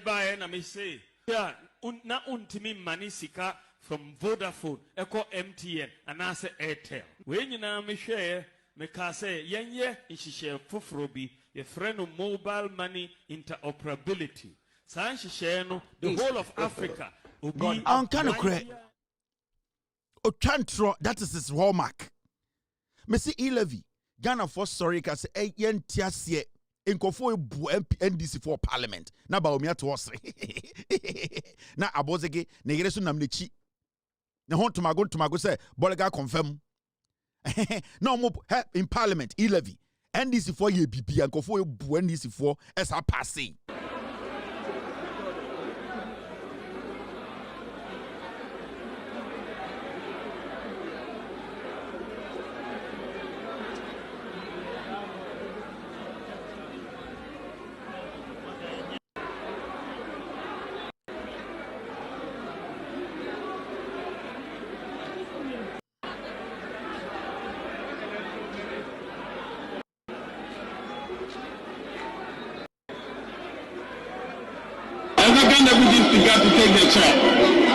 Ba na me say, yeah, na untimi mani sika from Vodafone, Echo MTN, and I say Airtel. When you know me share, me can say, yenye, share fufrobi, a friend of mobile money interoperability. San share no, the whole of Africa.
God, I'm kind of correct. Ochantro, that is his hallmark. Messi E-Levy, Ghana for sorry, can say, yen tiasie. Inkofo bu NDC for parliament na ba omi ato osre na abozege na yere so namnechi na hon tomago say bolega confirm na omo in parliament E-Levy NDC for ye bibi inkofo bu NDC for esa passe.
Got to take that chance.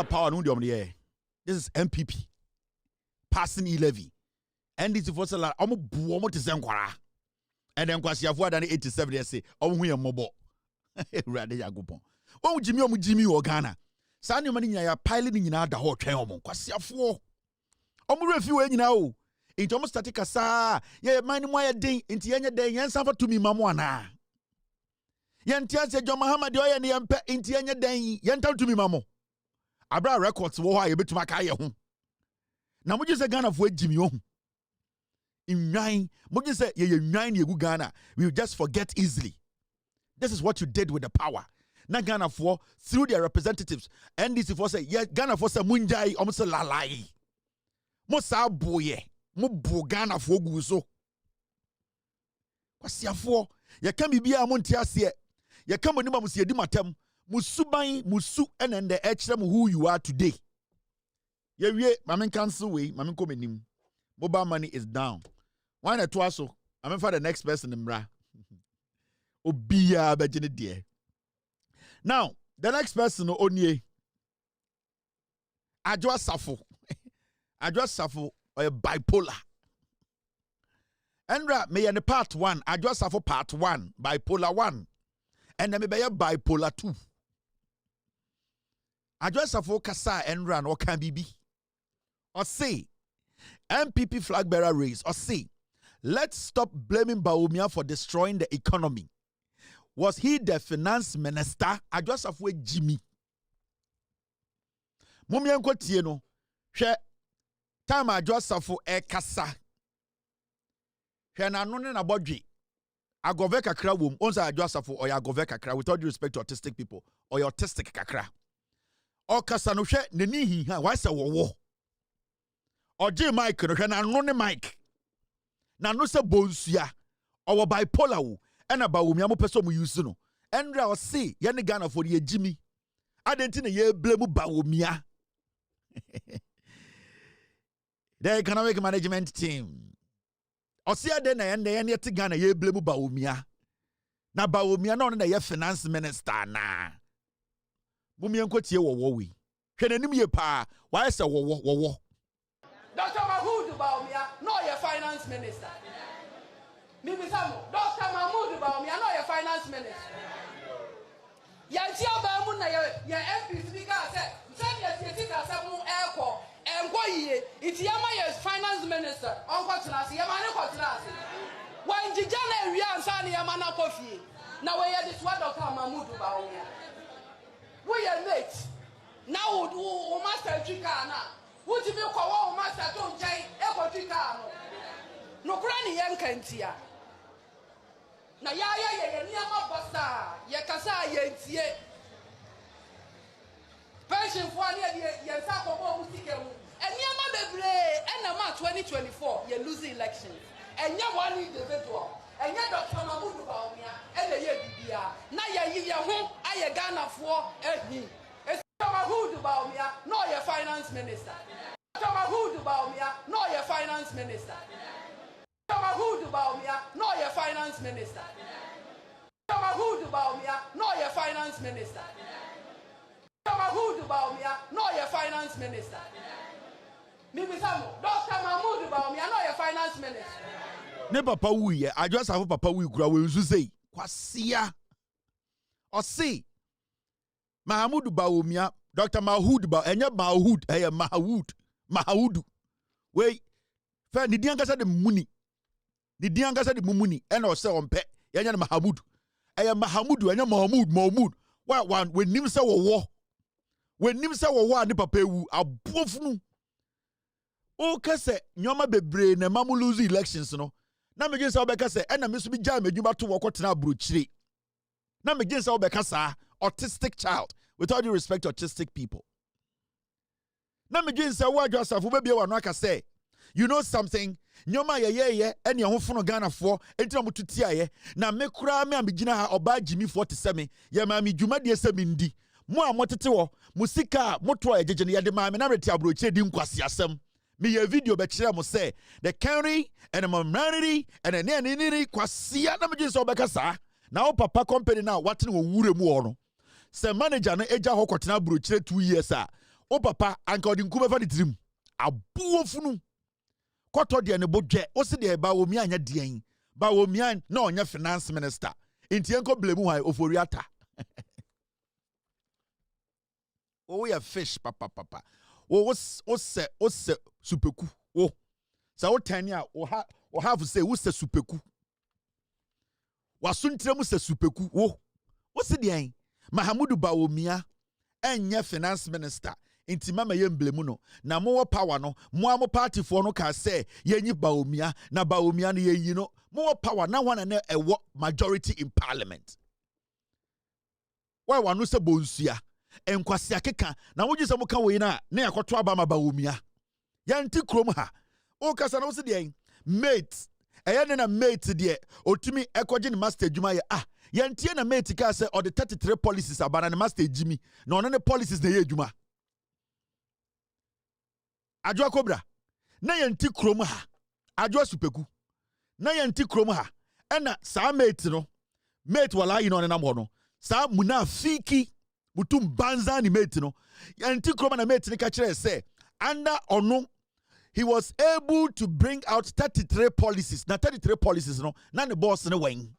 Power no the this is MPP passing E-Levy and this for sala omo bu omo te senkwara and then kwasiafo ada na 87 they say omo hu ye mobo urade yagopon omo jimi o Ghana sa ne mani nyaya pile ni nyina da ho twen omo kwasiafo omo refi we nyina o into omo start kasa ye man mo ye den into ye nya den yen san fa tumi mamo ana ye ntia se John Muhammad o ye ne yempe into ye nya den yen tal tumi mamo Abra records wo ha ye betuma ka ye ho na mo se Ghana fo agimi ho inwan mo se ye nwan na egu Ghana we just forget easily. This is what you did with the power na Ghana for through their representatives NDC for say yeah Ghana for say munjai om se lalai mo sa boye mo bo Ghana for gu so kwasiafo ye ka bibia mo ntiase ye ka mo nima mo se di matam musu and the extra who you are today. Yeah, Mamin cancel way, Mamin come mobile money is down. Why not twice so? I'm for the next person in bra. Obia bejene dear. Now, the next person onye. Adwa Safo or a bipolar. Enra me the part 1, I just have for part 1, bipolar 1. And then me be bipolar 2. I just have for kasa Enra no can be. Or say MPP flag bearer race. Or say let's stop blaming Bawumia for destroying the economy. Was he the finance minister? I just have with Jimmy. Mumianko tieno. She time I just have for kasa. She na no na bodwe. Agove kakra wom. Once I just have for or agove kakra with all due respect to autistic people or your autistic kakra. O kasa no hwe ne ni hi ha. Why say wo? Oje mic no hwe na no ne mic. Na no se bonsia. Or bipolar wo. Ena Bawumia mo peso mo use no. Enra o see ye ne Ghana for ye Jimmy. Adenti na ye blame Bawumia. The economic management team. O see ade na ye te Ghana ye blame Bawumia. Na Bawumia no na ye finance minister na. Mumia nko tie wo wi. Hwe nanim ye pa. Why say wo.
Dr. Mahmoud Bawumia no ye finance minister. Dr. Mahmoud Bawumia no ye finance minister. Yanti abamu na ye MP speaker say ye speaker say mu eko enko yiye iti yama ye finance minister onko tinase yama ne ko tinase wanjija na wi ansa ne yama na kofie na we ye this one Dr. Mahmoud Bawumia we ye mate now wo master trika na wo ti be ko wo master to nkai e ko trika no kura ni yankantia na ya niama bossa ye kasa ye ntie pension for ye sa ko bo musike mu eniama bebre ena ma 2024 ye lose elections enya one individual enya Dr. Mahmoud Bawumia ena ye bibia na ye ho aye Ghana fo ehi Dr. Mahmoud Bawumia no ye finance minister. Dr. Mahmoud Bawumia no ye finance minister. Dr. Mahmoud Bawumia no ye finance minister. Dr. Mahmoud Bawumia no ye finance minister. Dr. Mahmoud Bawumia no ye finance minister. Dr. Mahmoud Bawumia no ye finance minister.
Ne papa wuye, I just have papa wuye kura we nsu sei. Kwasia. O see Mahmoud Bawumia, Dr. Mahmoud Bawumia, Mahmoud, Mahmoud. We fa ni dianga de muni. Ni dianga de mumuni ena o se ompe. Yanya Mahmoud. Mahmoud enya Mahmoud. One when nim se wo. When nim se wo ni papa ewu abofunu. O kase nyoma bebre na mamu lose elections no. Na me gyensa obeka se ena me so bi jam adwuma to wo kwotena abrochire. Na me gyensa obeka sa autistic child, with all due respect to autistic people. Na me gyensa wo adwasafo be bia wano aka say, you know something, nyoma ye ene ho fono Ghana fo enti na mututi aye na me kura me amegina ha oba Jimmy 47 ye ma me dwuma de semi ndi mo a motete wo musika moto agege ne ye de ma me na reti abrochire di nkwasi asem me ye video be kire mo say the county and the humanity and the nini kwasi na me gyensa obeka sa na o papa company na watene wo wure mu wo no se manager na eja ho kwotena abrochire 2 years a o papa anka odi nku be fa ditrim abuofunu koto de ne bodwe o se de Bawumia anya de Bawumia na onya finance minister enti enko blame hwan oforiata o ya fish papa o se supeku o sa o tani a o have say wo se supeku wasuntrem se supeku o se de Mahmoud Bawumia enya finance minister inti mama yemblemu no na mo power no mo am party for no ka say yenyi Bawumia na Bawumia no yenyi no mo power na wana na ewo majority in parliament why wanu se bonsia enkwasi akeka na woji se mo ka we na yakoto aba ma Bawumia yanti krom ha o kasa na wo se de mate eyane na mate de otumi ekoje ni master adwuma ye yantie na mate ka say or the 33 policies abana na master Jimmy na ono ne policies na ye adwuma adwa kobra na yanti krom ha adwa supeku na yanti krom ha ena sa mate no mate wala yi no ne nam ho no sa munafiki mutum banza ni mate no yanti krom na mate ne ka kire say anda ono he was able to bring out 33 policies. Now 33 policies no, na the boss no wing.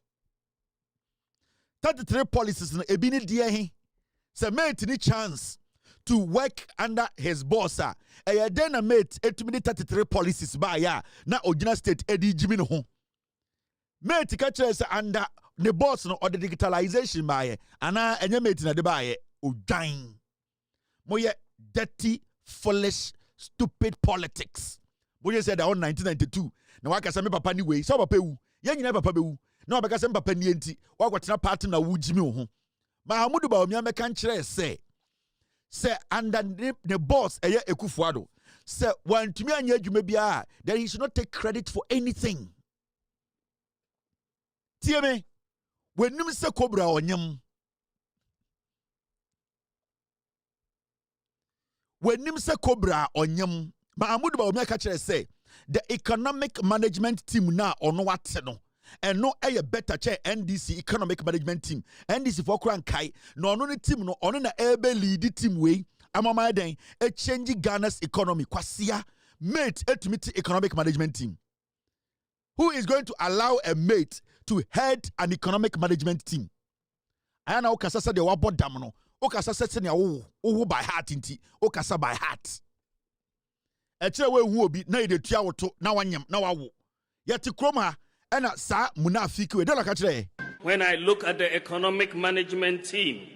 33 policies no ebini dear he. So mate any chance to work under his boss. Then a mate 33 policies by ya na Ojina State Eddie Jimmy no. Mate catches under the boss no or the digitalization by and any mate na de by Ojain. Moye dirty, foolish, stupid politics. Moye said that on 1992. Na waka sa me papa ni we so papa wu. Ye nyina papa be wu. Na obeka sa me papa ni enti. Wa kwatena party na wu Jimmy ho. Mahamudu ba omia meka nkyere say under the boss eye Ekufuado say wantumi anya adwuma bia that he should not take credit for anything. Tie me wenim se kobra onyem wenim se kobra onyem Mahamudu ba omia ka kyere say the economic management team na ono wate no and no a better chair NDC economic management team NDC for Krankai no no team no ono na ebe lead team way amama den a change Ghana's economy kwasia mate etmiti economic management team. Who is going to allow a mate to head an economic management team? Ayana okasa de wabo dam no okasa se ne wo by heart inti okasa by heart e kire we hu obi na ide tua woto na wanyam na wawo yeti kroma. When
I look at the economic management team,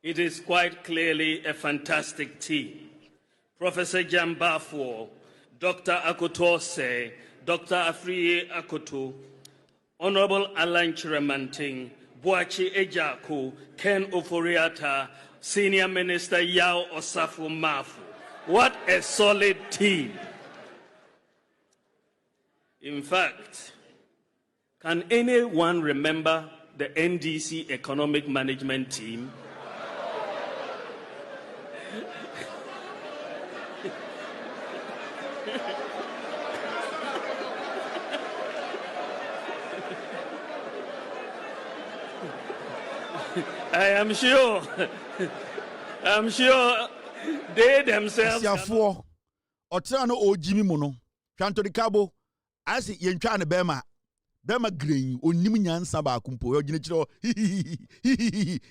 it is quite clearly a fantastic team. Professor Jambafo, Dr. Akotose, Dr. Afriye Akoto, Honorable Alan Chiramanting, Boachi Ejaku, Ken Oforiata, Senior Minister Yao Osafo Mafu. What a solid team. In fact, can anyone remember the NDC economic management team? I am sure they themselves.
Otrano o Jimmy Mono, Chantori Cabo, I see Yenchana Bema. Bema green onim nyansa ba kumpo yo gine kiro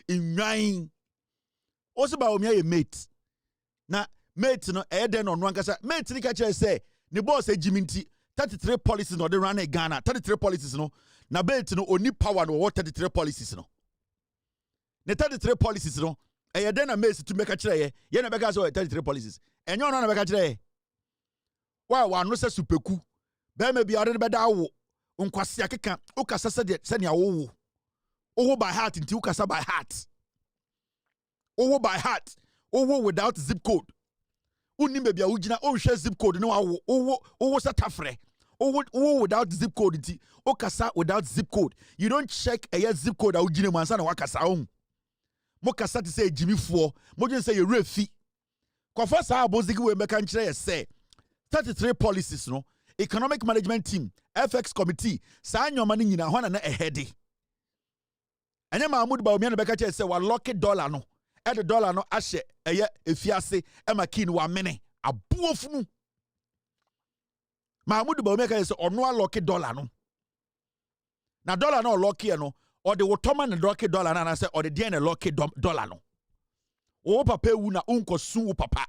inwan oso ba omia ye mate na mate no eden no ankasa mate ni ka kire say ne boss ejiminti 33 policies no de run Ghana 33 policies no na mate no oni power no what 33 policies no ne 33 policies no eden na mate to make a kire ye na beka so 33 policies enyo no na beka kire wa no se superku bema bi ade be da wo unkwasi akeka ukasa senia wo by heart nti ukasa by heart wo by heart wo without zip code uni maybe ugina share zip code no wo satafre wo without zip code nti ukasa without zip code. You don't check a zip code ugina mansa na wakasa mo kasa ti say Jimmy fo mo dwen say ye refi kofa sa abozigi we meka nkyere say 33 policies no economic management team FX committee sa nyoma ni nyina ho na na ehede anya Mahmoud ba omiya na beka che say wa lock dollar no e the dollar no ahye eye efiase e makin wa mene abuofunu Mahmoud ba omiya ka say ono a lock dollar no na dollar no lock e no or the wotoma na lock dollar na say or the dey na lock dollar no wo papa wu na unkosu wo papa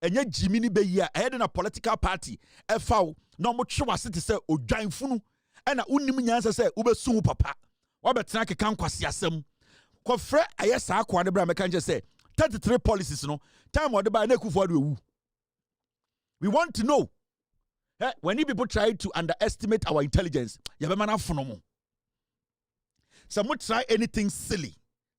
enye Jimmy be yi a ehede na political party efaw no mo twe wase te se odwanfunu na unim nyansa se ubesu wo papa wo betena keka nkwase asem kofre aye saa kwa de bra meka nje se 33 policies no time ode ba na Ekufuado ewu. We want to know when people try to underestimate our intelligence yabema na fono mo some try anything silly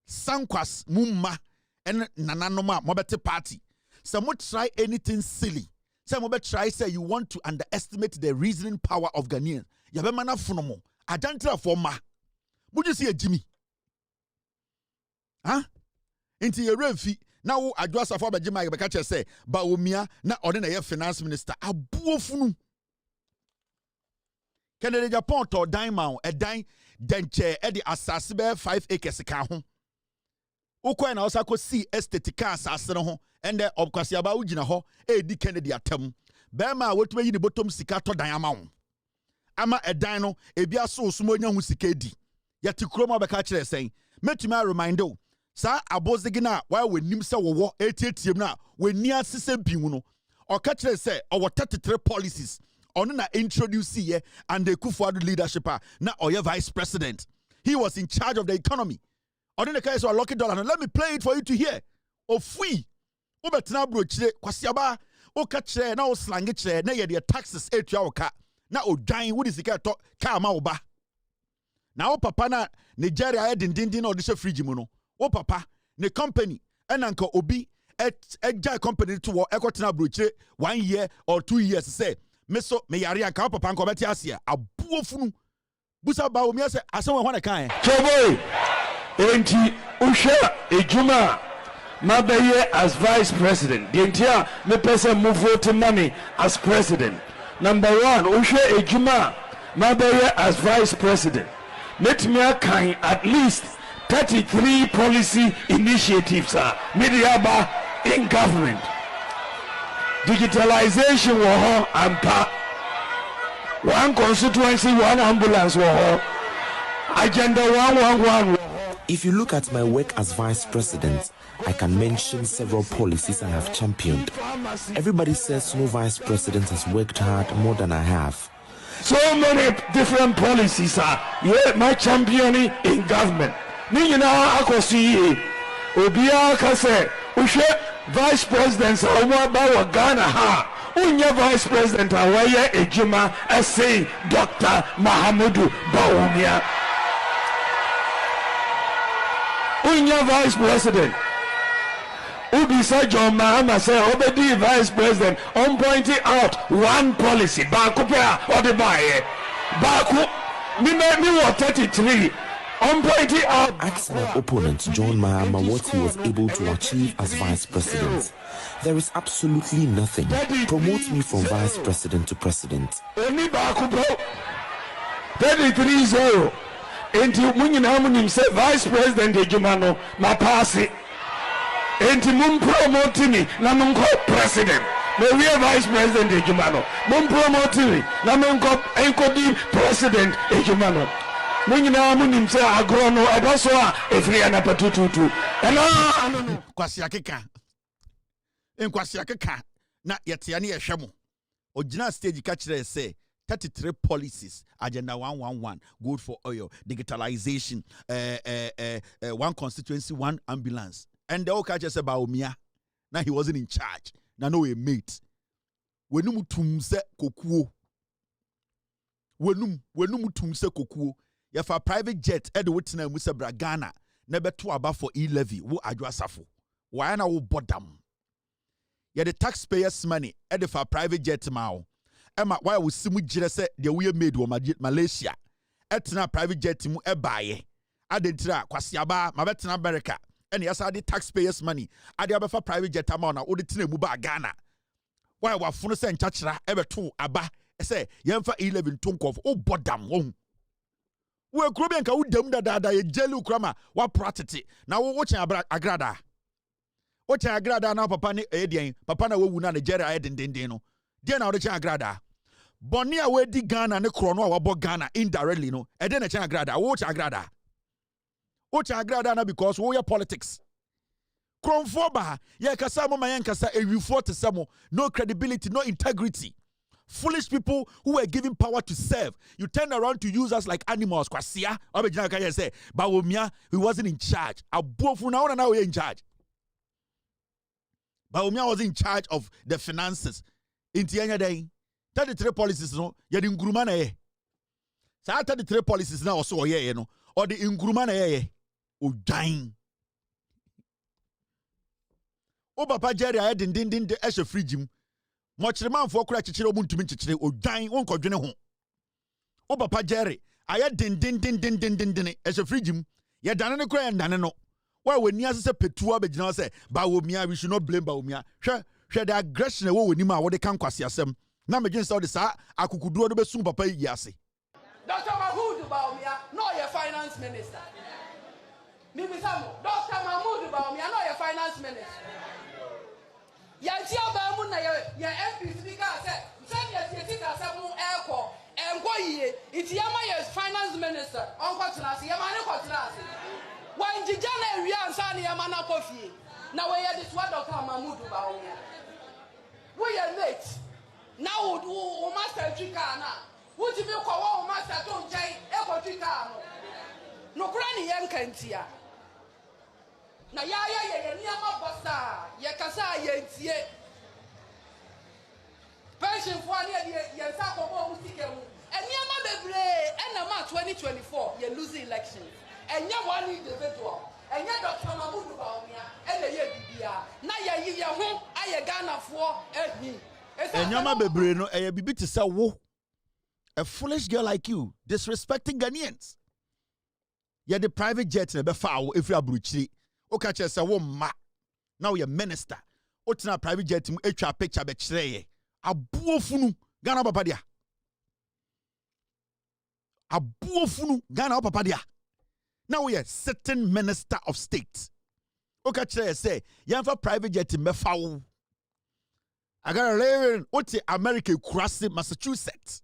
sankwas mumma en nananoma mo bete party some try anything silly. Some will try say you want to underestimate the reasoning power of Ghanaians. Yabema na funomo. Adantra for ma. Would you see a Jimmy? Huh? Into your refi. Now address of our Jimmy Bakacha say, Baumia na ordinary finance minister. Abuofunu. Canada Japan to dime a dime denche edi asasibe 5 acres ka ho. Ukwa na osa ko see estate ka asase no ho ende obkwasiaba ugina ho edi Kennedy atam bema wotuma yi ne bottom sika to dan ama wo ama edan no ebia so sumo nya hu sika di yati kroma beka kire sen metuma remind o sa abozigi na wa wenim se wowo etietie na weni asese biwu no oka kire se owo 33 policies ono na introduce ye and the Kufuor leadership na oye vice president. He was in charge of the economy. Ono ne kai so lucky dollar. Now let me play it for you to hear. Ofui obetina bro kire kwasiaba oka kire na o slang kire na ye the taxes etua oka na odwan wo disika to ka ma oba na o papa na Nigeria dindindin na odisha fridge mu no o papa ne company enanka obi ejai company to wo ekotena bro kire 1 year or 2 years say meso me yare anka o papa nko beti ase abuofunu busa ba o mi ase asan ho na kan
choboy enti usha ejuma Mabaye as vice president. The entire me person move vote money as president. Number 1, Ushe Ejuma Mabaye as vice president. Let me kind at least 33 policy initiatives Mediaba in government. Digitalization war and one constituency, one ambulance war. Agenda 111 war.
If you look at my work as vice president, I can mention several policies I have championed. Everybody says no vice president has worked hard more than I have.
So many different policies are my championing in government. Nina Akosi Obia Kase Ushe vice presidents are about Ghana ha. Unya vice president Awaye Ejima say Dr. Mahamudu Bawumia. Unya vice president Ubisa John Mahama say Obedi vice president on pointing out one policy Baku or the buy Baku me what 33 on pointing out.
Ask my opponent John Mahama what he was able to achieve as vice president. There is absolutely nothing. Promote me from vice president to president.
Only Baku 33-0 Enti Munyin say vice president Ejumano ma pass it. Enti mum promote me na munko president. Me we vice president Ejumano. Mum promote me na munko enkodi president Ejumano. Munyina munim say agrono abaso a efri ana patututu. Eno
kwasi akeka. Enkwasi akeka na yetia ne yehwemo. Ogina stage ka kire say 33 policies, agenda 111, good for oil, digitalization, one constituency, one ambulance. And the old just about Omia. Now he wasn't in charge. Now no a mate. Wenum tumse kokuo. Wenum tumse kokuo. If a private jet ed witna musa bragana, never to about for e-levy, wo adwa safo. Why na wo bodam? Yeah, the taxpayers' money ed for private jet mao. Emma, why we see mu jire se de we made wo Malaysia. Etna private jet mu ebaye. Adentira kwasiaba mabetna America. And yes, I did taxpayers' money. I did have a private jet amount. I would tell Muba Ghana. Why were Funus and Chachra ever 2 Abba? I say, Yamfa 11 Tunkov, oh, bodam. We're Grubian Kaudum da jelly crama, what pratity. Now, watching Agrada. Watching Agrada now, Papani Edian, Papana Wuna, Nigeria, Edindino. Dear now, the Chagrada. Bonia, where di Ghana and the Chrono, about Ghana indirectly, no, and then a Chagrada, watch Agrada. Ocha agrada because we are politics. Kromfoba, ya kasamo mayankasa a refer to samo, no credibility, no integrity. Foolish people who were given power to serve. You turn around to use us like animals. Kwasia, Obejana Kaya say, Bawumia, he wasn't in charge. Abofu now we're in charge. Bawumia was in charge of the finances. In Tianya Day, 33 policies, no, you're in Grumana. So 33 policies now also, you know, or the in Grumana. O dying. O papa Jerry I din de eshe fridge. Much the man for kura chichire omuntu mi chichire o dying won kodwene ho. O papa Jerry I din eshe fridge. Ye dane ne kura ndane no. Why when ni asese petua begina say Bawumia we should not blame Bawumia. Hwe the aggression e wo woni ma wo de kan kwase asem. Na megin say o de sa akukuduo do besu papa yi ase.
Dr. Mahmoud Bawumia no your finance minister. Dr. Mahmoud Bawumia, I know your finance minister. Yanti Obamu na ya MP speaker said, send your ticket as a moon airport, and go ye, it's Yamaya's finance minister, Uncle Tanasi, Yamana Kotanasi. When Jijana and Rian Yamana Kofi, now we are this one of Mamudu Baumia. We are late. Now, who master Tricana? Would you call Master Tom Jay, Echo Tricano? No granny Yankantia. Na ya niyama basa ya kasa yentie pension for ani ya sa ko bo musike mu eniyama bebre na ma 2024 ya lose election enya one individual enya Dr. Mamudu Baumia na ye bibia na ya yi ya ho aye Ghana fo ehi
enyama bebre no eye bibi te say wo a foolish girl like you disrespecting Ghanaians. Ya the private jet na be foul if you abruchiri. Oka che say wo ma. Now you minister. Otina private jet mu etwa picture be kire ye. Abuofunu Ghana papa dia. Abuofunu Ghana papa dia. Now we are sitting minister of state. Oka che say yamfa private jet me foul. Agara Rerun oti America kurasi Massachusetts.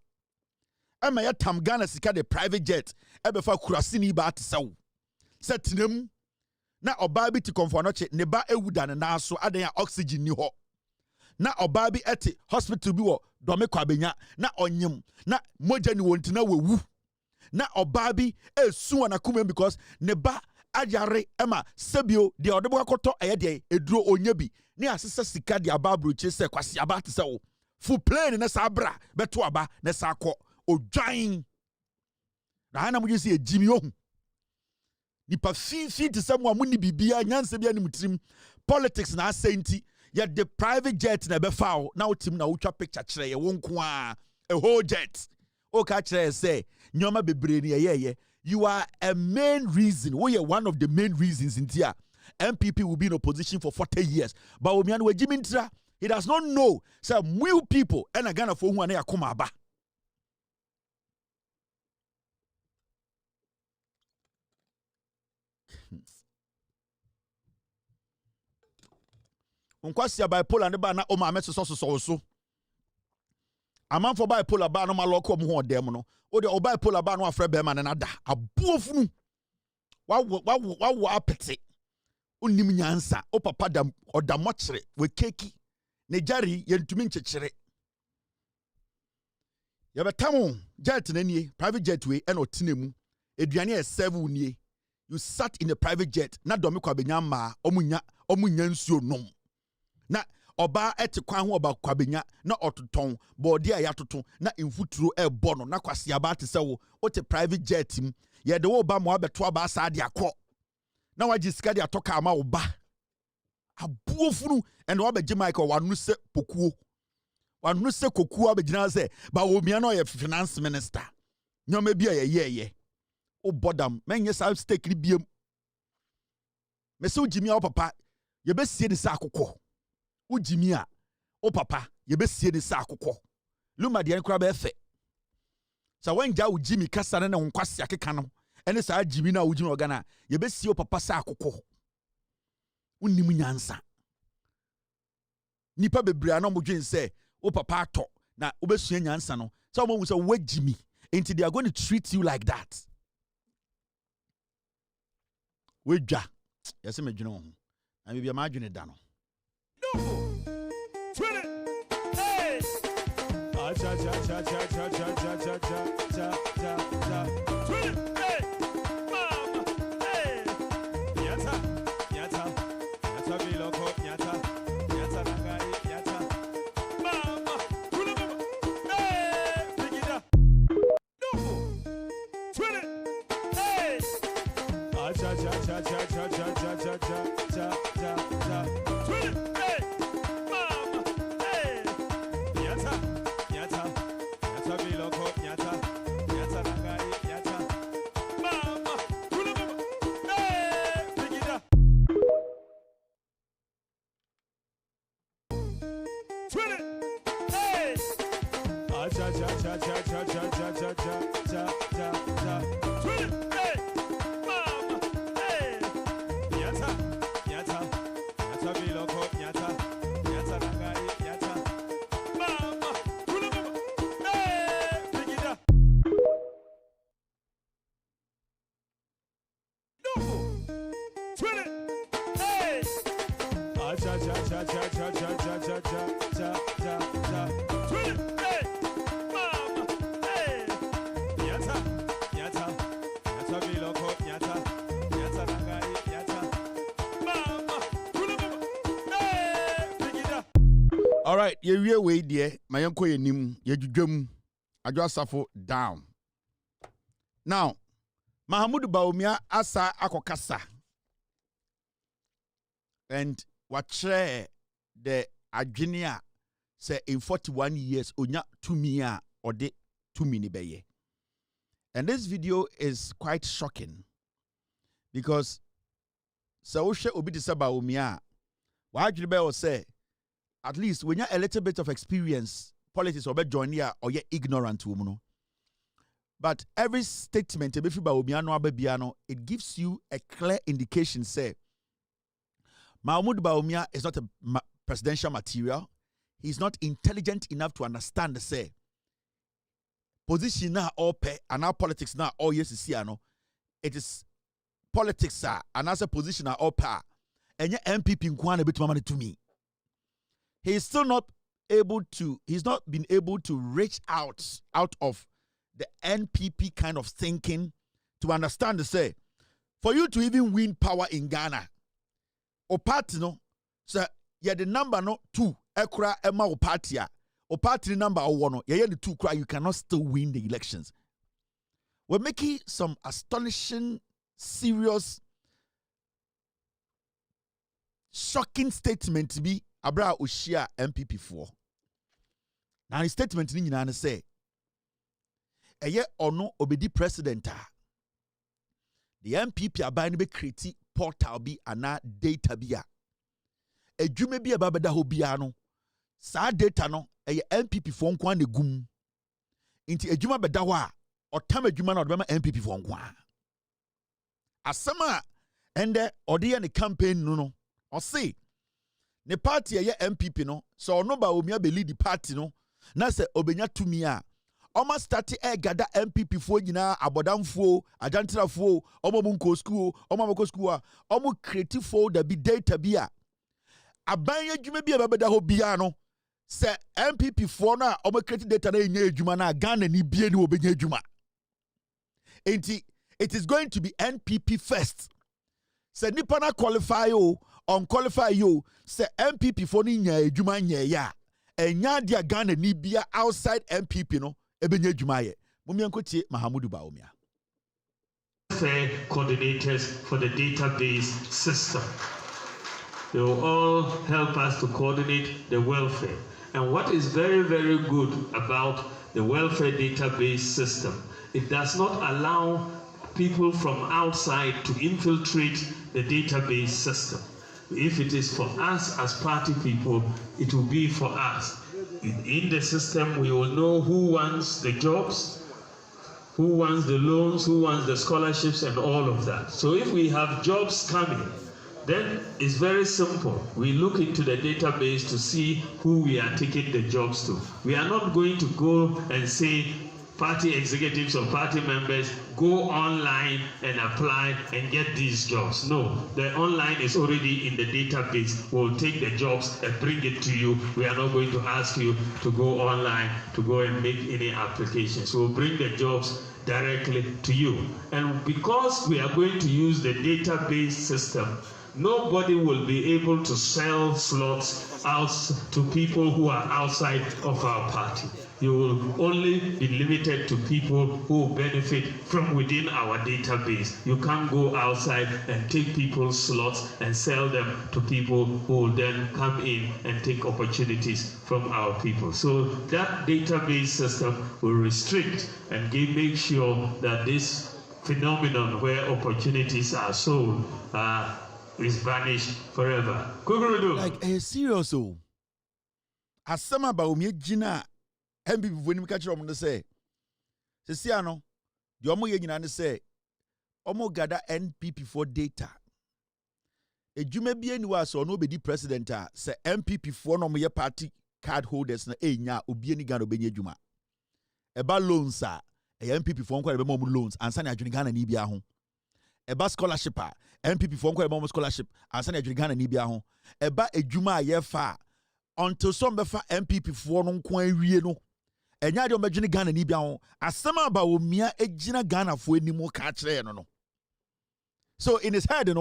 Ema ya tam Ghana sika de private jet ebefa kurasi ni ba atsaw. Setinem na oba bi ti komfonoche ne ba ewuda ne na so adan ya oxygen ni ho. Na oba bi eti hospital bi wo dome kwabenya na onyem na moja ni wontina wewu. Na oba bi esu anakuma because ne ba ajare ema sebio de odebo akoto eye de eduro onyebi ne asesa sika de ababro chese kwase abate se wo fu plane na sabra beto aba na sakọ odwan na hana mu yesi ejimi ohun nipa fifi te se mu amuni bibia nyanse bia nim trim politics na asenti ya the private jet na be foul na utim na utwa picture kire ye wonko a whole jet o ka kire say nyoma bebre ni ye you are a main reason we are one of the main reasons in here MPP will be in opposition for 40 years but omian we jimintra he does not know some real people and Ghana for who are akoma aba. Unkwasi ya bipolar ne ba na o ma mese so aman for bipolar ba no ma loko mu ho dem no o de o bipolar ba no afre be ma ne na da abuofunu wa apete onim nyansa o papa dam odamo kire we keki ne jari yentumi nkyekire ya betamu jet na nie private jet we and otinemu eduane e serve unie you sat in a private jet na domi kwa benya ma omunya nsuo nom na oba ete kwan ho oba kwa benya na ototon body a yatoto na infuturo e bono na kwase aba te se wo ote private jet im ye de wo ba mo abeto aba sa de akọ na waji sika de atoka ama wo ba abuofunu and wo beji Michael wanu se pokuo wanu se kokuo abegina se ba wo mia na ye finance minister nyoma bia ye o bodam menye sa stake ni biem me se ujimi a papa ye besie de sa akokọ ujimi a o papa ye besie de sa akokọ luma de nkura be fe sa wanja ujimi kasa na nkwase akeka no ene sa ajimi na ujimi ogana ye besie o papa sa akokọ unnim nyansa nipa bebra na modwen se o papa ato na obesua nyansa no sa o mu se wajimi until they are going to treat you like that. Weja yesi medwene ho na bibia ma adwene da no
hey acha cha cha cha cha cha cha cha cha cha cha hey mama hey nyata biloko nyata nagai nyata mama hey bigida hey cha cha cha cha cha cha cha cha cha cha cha hey mama hey nyata biloko nyata nagai nyata mama hey bigida hey cha cha cha cha cha cha cha cha cha cha cha hey mama hey nyata biloko nyata
All right, you wait there. My uncle nim yedwum adwasafo down. Now, Mahamudu Bawumia asa akokasa. And what share the adwenia say in 41 years onya tumia or de tumini beye. And this video is quite shocking because Saoshe obi de Bawumia wa adwene be say at least when you a little bit of experience, politics or join here or you're ignorant to but every statement it gives you a clear indication say Mahmoud Bawumia is not a presidential material. He's not intelligent enough to understand the say position now all pay and our politics now all yes it is politics and as a position all power and your MPP nkwana bit mama to me. He's still not able to, he's not been able to reach out of the NPP kind of thinking to understand the say, for you to even win power in Ghana, or party no, so yeah the number no 2, ekura ema o party or party number 1, yeah the 2 cry, you cannot still win the elections. We're making some astonishing, serious, shocking statement to be Abra Ushia MPP4. Now his statement ni nyina say eye ono obedi president the MPP aban be create portal bi ana data bi a adwuma bi ababeda ho bia no sa data no eye MPP fo nko na gum nti adwuma beda ho a otam adwuma na odema MPP fo nko a asema ende ode ne campaign no o say ne party ye MPP no so no ba omia be lead the party no na se obenya tumi a oma start gada MPP fo nyina abodamfo ajantrafo omo munko school omo mako school a omo creative folder bi data bi a aban adwuma bi ababeda ho bia no se MPP fo no a omo creative data na enya adwuma na Ghana ni bia ni obenya adwuma enti it is going to be NPP first se nipa na qualify o unqualify you say MPP for ni nya adwuma nya ya enya dia Ghana ni bia outside MPP no ebenya adwuma ye mumiankotie Mahamudu Bawumia.
Coordinators for the database system. They will all help us to coordinate the welfare. And what is very, very good about the welfare database system, it does not allow people from outside to infiltrate the database system. If it is for us as party people, it will be for us. In the system, we will know who wants the jobs, who wants the loans, who wants the scholarships, and all of that. So if we have jobs coming, then it's very simple. We look into the database to see who we are taking the jobs to. We are not going to go and say, party executives or party members go online and apply and get these jobs. No, the online is already in the database. We'll take the jobs and bring it to you. We are not going to ask you to go online to go and make any applications. We'll bring the jobs directly to you. And because we are going to use the database system, nobody will be able to sell slots out to people who are outside of our party. You will only be limited to people who benefit from within our database. You can't go outside and take people's slots and sell them to people who will then come in and take opportunities from our people. So that database system will restrict and make sure that this phenomenon where opportunities are sold is vanished forever.
Like a serious so. As some about me Gina MPP when we catch them say Sesiano, the Omo Yegina say Omo gather NPP for data. A Jume be anywhere so nobody president say MPP for no more party card holders na enya obi ani Ghana obenye Juma. Eba loans a MPP for nkwa be more loans ansa na adwene Ghana ni bia ho. Eba scholarship a MPP for nkwa be more scholarship ansa na adwene Ghana ni bia ho. Eba ejuma ye fa until some befa MPP for no nkwa awie no. Enya de omedwene Ghana ni bia ho. Asema ba omia ejina Ghana fo enimu ka kire no. So in his head,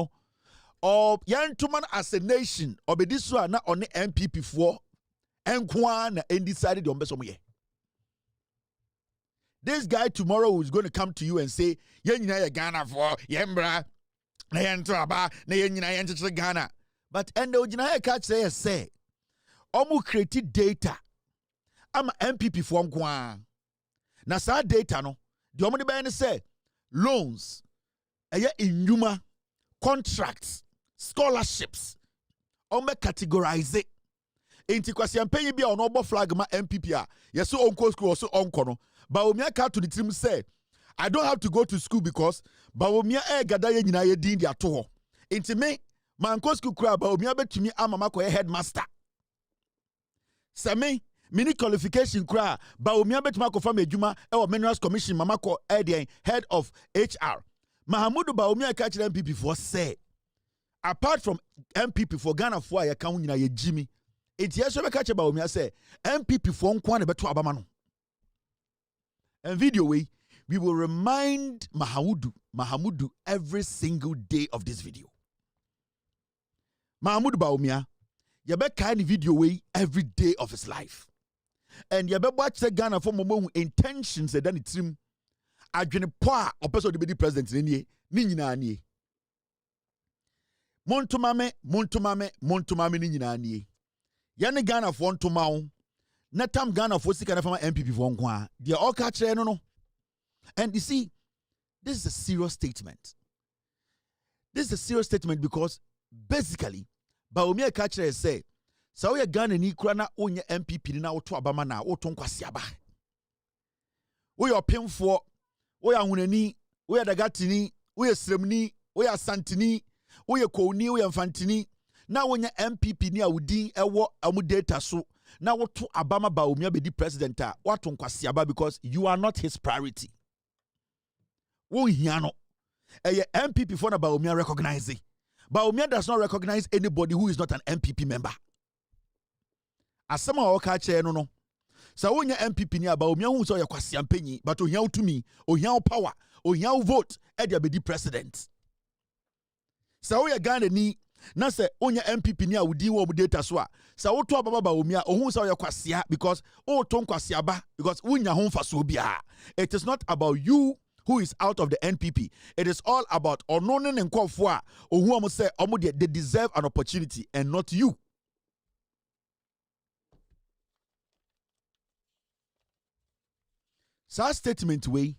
or young man as a nation, or be this one not on the MPP for Enkwana and decided on besomoye. This guy tomorrow is going to come to you and say, "Yenina Ghana for Yembra, Nayantraba, Nayan Ghana." But and the Ojina catch say, Omu created data. I'm MPP for Nkwa. Na sa data no, the Omudi Bayane say loans, inuma, contracts, scholarships. Ome categorize it. Inti kwasi ampenyi bia ono obo flag ma MPP a yeso onko school also onko no. Baomia ka to the team say, I don't have to go to school because Baomia gada ye nyina ye din dia to ho. Inti me manko school kura Baomia betumi amama ko headmaster. Same mini qualification kura Baomia betuma ko fam adwuma e minerals commission mama ko head of HR. Mahamudu Baomia ka kire MPP for say apart from MPP for Ghana for ya kan nyina ye Jimmy. Enti yeso be ka kire Baomia say MPP for nkwa na beto abama no. And video we will remind Mahamudu every single day of this video. Mahamudu Baumia, yabe kind video way every day of his life. And yabe watch the Ghana for momo intentions that done it's him. Adwene poa opeso de be president ni nyina nie. Montumame ni nyina nie. Yane Ghana for ntumao. Netam Ghana for sika na fama MPP for nkwa. They all catch no. And you see, this is a serious statement. This is a serious statement because basically, Baumia catcher say, so we Ghana ni kura na onye MPP na oto abama na oto nkwasi aba. We are paying for, we are hunani, we are dagatini, we are sremni, we are santini, we are kouni, we are fantini. Na onye MPP ni awudi ewo amudeta so. Now what to Obama Baumia be the president what to Kwasiaba because you are not his priority. Wo hiano. MPP for na Baumia recognize it. Baumia does not recognize anybody who is not an MPP member. Asema oka che no. Sa wonya MPP ni Baumia hu so yakwasiampenyi but ohia to me, ohia power, ohia vote e dia be the president. Sa wo ya Ghana ni na se onye MPP ni awudi wo data so a sa woto ababa Baumia ohun sa ye kwasia because o to nkwasia ba because wunya ho mfaso bia. It is not about you who is out of the NPP. It is all about onone ne nkofo a ohu am say omo they deserve an opportunity and not you. So statement way,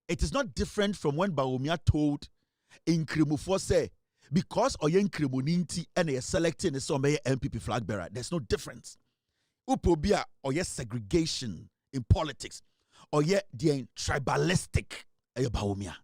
it is not different from when Baumia told Nkremufo say because oyen Nkremoninti and they selecting some MPP flag bearer. There's no difference. Upobia or yes segregation in politics or yet the tribalistic Baumia.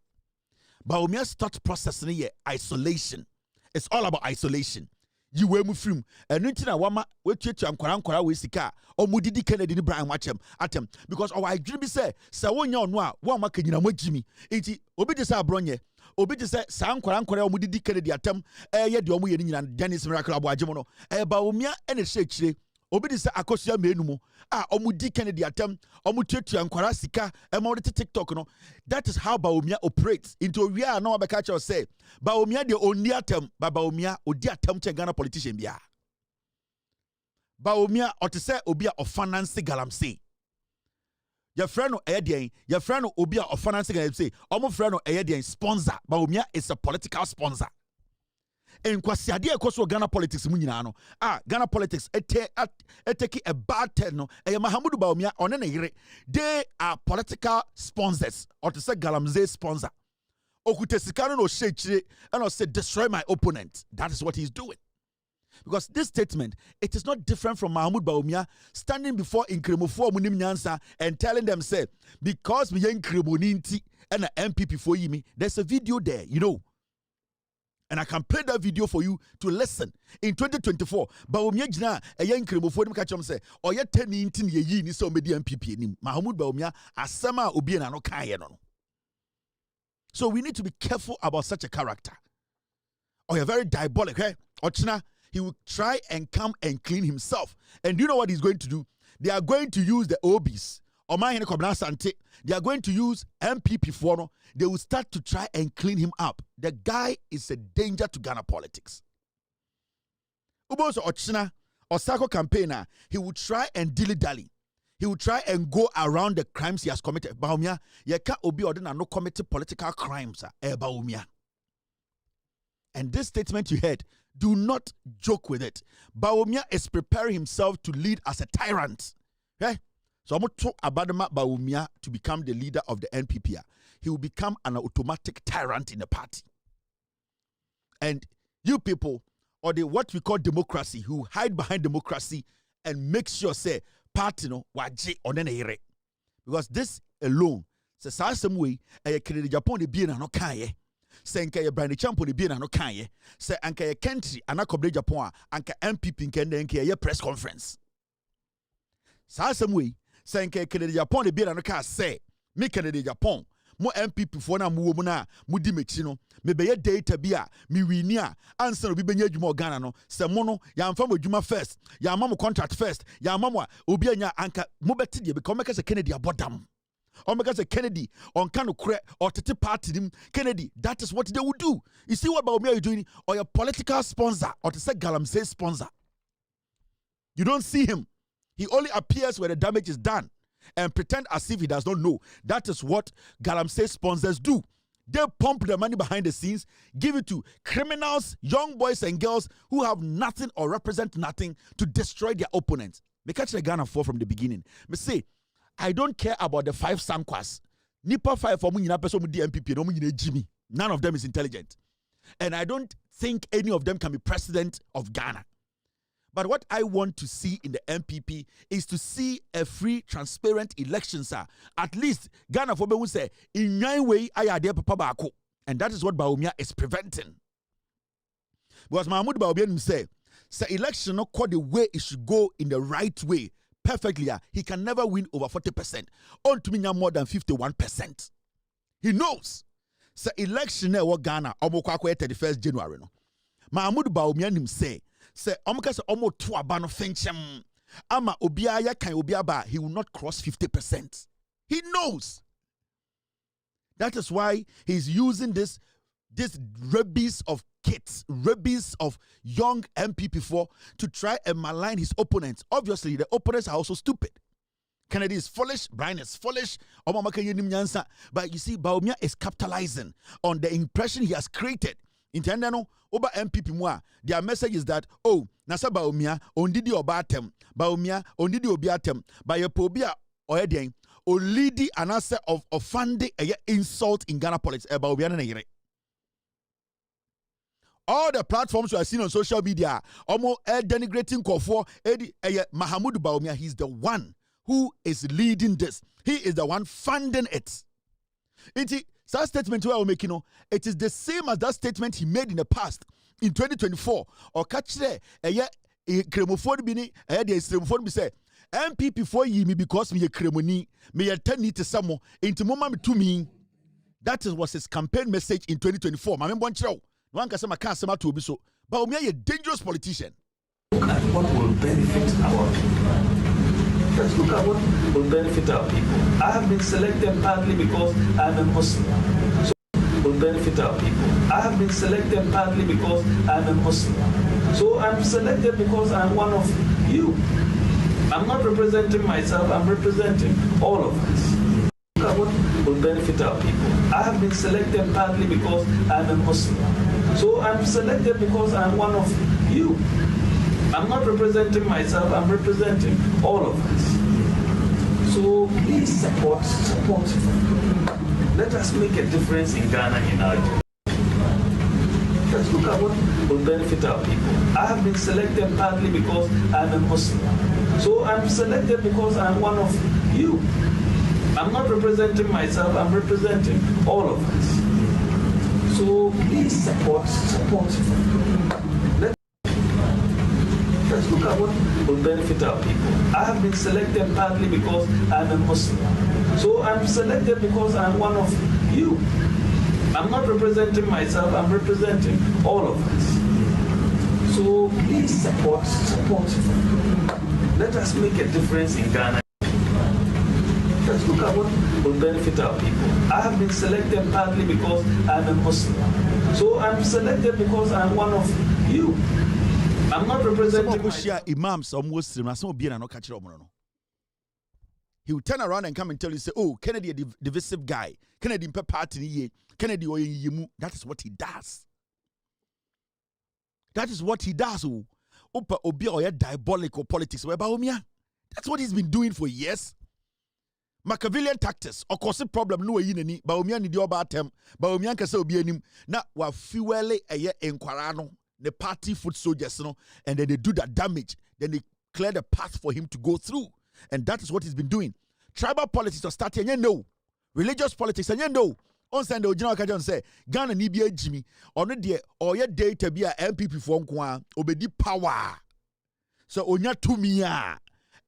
Baumia's thought process in isolation. It's all about isolation. You were mufrim and ntina wama we twetu ankwara we sika o mudidi Kennedy ni Brian Machem atem because I dream be say wonya ono a wo ma kanyina magimi enti obi de say abronye obi de say sa ankwara o mudidi Kennedy atem ye de omo ye ni nyina Dennis Miracle aboagye mo no Baumia ene hye obi de say akosia menumu a omudi Kennedy atem omo twetu ankwara sika e ma de TikTok no. That is how Baumia operates into we are no be catch us say Baumia the only atem ba Baumia odi atem to Ghana politician bia Baumia or to say obi of finance galamsey your friend no edien your friend no obi of finance galamsey omo friend no edien sponsor Baumia is a political sponsor. En kwasi ade ekoso Ghana politics mu nyina no Ghana politics take a bad turn no Mahamudu Baumia one na yire they are political sponsors or to say galamsey sponsor okute sika no shechire and say destroy my opponent. That is what he's doing. Because this statement, it is not different from Mahamudu Baumia standing before Nkremofo munim nyansa and telling them say because we Nkremoninti and an MPP for yimi. There's a video there, you know. And I can play that video for you to listen. In 2024, Baumia jina Nkremofo dem catch them say oye 10 ye yi ni so medi MPP nim. Mahamudu Baumia asema obi na no kan ye no. So we need to be careful about such a character. Or you're very diabolic, eh? Ochina, he will try and come and clean himself. And do you know what he's going to do? They are going to use the OBs. They are going to use MPP for. They will start to try and clean him up. The guy is a danger to Ghana politics. Uboso Ochina, Osako campaigner, he would try and dilly-dally. He would try and go around the crimes he has committed. Baumia, yeka obi odena no committed political crimes. Baumia. And this statement you heard, do not joke with it. Baumia is preparing himself to lead as a tyrant. Okay? So I'm going to talk about Baumia to become the leader of the NPP. He will become an automatic tyrant in the party. And you people, or the what we call democracy, who hide behind democracy and make sure say party no waje onene. Because this alone, say some way a Kennedy Japan de bien no kanye. Say nka ye brand champion de bien no kanye. Say anka ye country anakobre Japan anka MPP nkende nka ye press conference. Some way say nka Kennedy Japan de bien no ka say me Kennedy Japan mo MPP for na mo na mo di mechi no me be ye data bia me wini a answer obi benya adwuma Ghana no se mo no ya mfa mo adwuma first ya ma mo contract first ya ma mo obi anya anka mo beti de because make say Kennedy abodam or make say Kennedy on can kre or tete party dim Kennedy. That is what they would do. You see what Baumia is doing, or your political sponsor or to say Galamsey sponsor. You don't see him. He only appears where the damage is done and pretend as if he does not know. That is what Galamsey sponsors do. They pump the money behind the scenes, give it to criminals, young boys and girls who have nothing or represent nothing to destroy their opponents. Me catch the Ghana for from the beginning. Me say, I don't care about the 5 Sankwas. Nipa 5 for me person with the MPP, no me Jimmy. None of them is intelligent. And I don't think any of them can be president of Ghana. But what I want to see in the MPP is to see a free, transparent election, sir. At least Ghana for will say, in my way, I are there, Papa Bako. And that is what Baumia is preventing. Because Mahmoud Baumia say election not quite the way it should go in the right way, perfectly. He can never win over 40%. On to me more than 51%. He knows. Say election what Ghana, almost 31st January. No. Mahmoud Baumia say, omka se omo to abano fenchem ama obia ya kan obia ba, he will not cross 50%. He knows. That is why he's using this rabies of kids, rabies of young MPP4 to try and malign his opponents. Obviously, the opponents are also stupid. Kennedy is foolish, Brian is foolish, but you see, Baumia is capitalizing on the impression he has created. Intendano over MPP moi. Their message is that nasa Baumia ondidi obatem Baumia ondidi obiatem by a pobia or edin or leadi an answer of funding a insult in Ghana politics Baumia na. All the platforms you are seeing on social media, almost denigrating Kofo, Mahmoud Baumia, he's the one who is leading this. He is the one funding it. That statement we are making, it is the same as that statement he made in the past in 2024. Or catch there, cremophone bini, the cremophone be say, MPP for ye me because me a cremoni, me a turn it to someone into moment to me. That was his campaign message in 2024. My member one can say my can't say to be so, but me a dangerous politician.
Look at what will benefit our people. Let's look at what will benefit our people. I have been selected partly because I'm a Muslim. So will benefit our people. I have been selected partly because I'm a Muslim. So I'm selected because I'm one of you. I'm not representing myself, I'm representing all of us. Look at what will benefit our people. I have been selected partly because I'm a Muslim. So I'm selected because I'm one of you. I'm not representing myself, I'm representing all of us. So please support. Let us make a difference in Ghana in our journey. Let's look at what will benefit our people. I have been selected partly because I'm a Muslim. So I'm selected because I'm one of you. I'm not representing myself, I'm representing all of us. So please support. Let's look at what will benefit our people. I have been selected partly because I'm a Muslim. So I'm selected because I'm one of you. I'm not representing myself, I'm representing all of us. So please support. Let us make a difference in Ghana. Let's look at what will benefit our people. I have been selected partly because I'm a Muslim. So I'm selected because I'm one of you. I'm not representing
imams almost no. He will turn around and come and tell you, say, oh, Kennedy a divisive guy. Kennedy mpe party Kennedy oyimu. That is what he does. That is what he does. Opa obi or diabolical politics. That's what he's been doing for years. Machiavellian tactics. Of course, the problem no yineni. Baumia ni dio batem. Baumia kase obi enim. Na wa fuele eye enquarano. The party foot soldiers, and then they do that damage. Then they clear the path for him to go through. And that is what he's been doing. Tribal politics are starting, and you know. Religious politics, and you know. On Sunday, General Kajan say, Ghana ni biya Jimmy, or no dear, or your day to be a MPP for Nkwa, obedi power. So, onya to me, a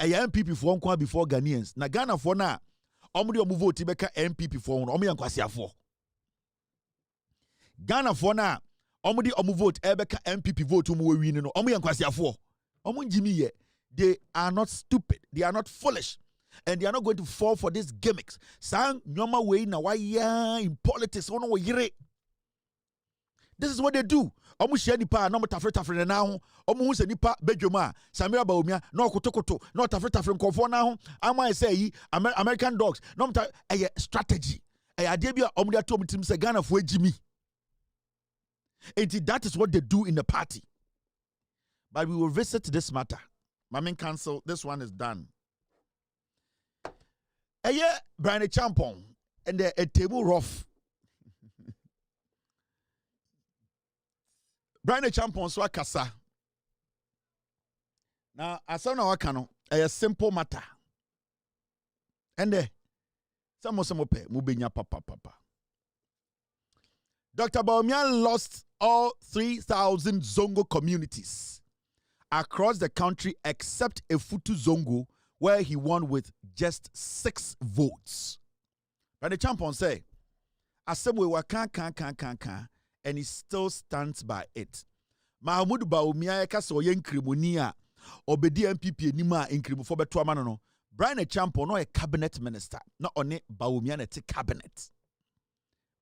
MPP for Nkwa before Ghanaians. Na Ghana for na, omudi omu vote beka MPP for Omi Yankwasi for. Ghana for na, omudi omu vote ebeka MPP vote umu win no Omi Yankwasi for. Omu Jimmy ye. They are not stupid. They are not foolish. And they are not going to fall for these gimmicks. Sang nyoma way na why in politics. This is what they do. Omu share nipa no tafre na ho. Omu hu se nipa bedwoma Samira Baumia no kotokoto no tafre nkofo na ho. Ama say American dogs. No a strategy. Ade bia omu de atom tim se Ghana fo agimi. And that is what they do in the party. But we will visit this matter. Mamin Council, this one is done. Brian Champon and a table rough. Brian Champon so kasa. Now, asana wakano a simple matter. And some mubenya papa. Dr. Bawumia lost all 3,000 Zongo communities across the country except Efutu Zongo, where he won with just 6 votes. But the champion say, Asemwe wa kan, and he still stands by it. Mahamudu Bawumia eka so yen krimonia obedi MPP enima enkrimo for beto amano no. Brian Champon no a cabinet minister, not only Bawumia na cabinet.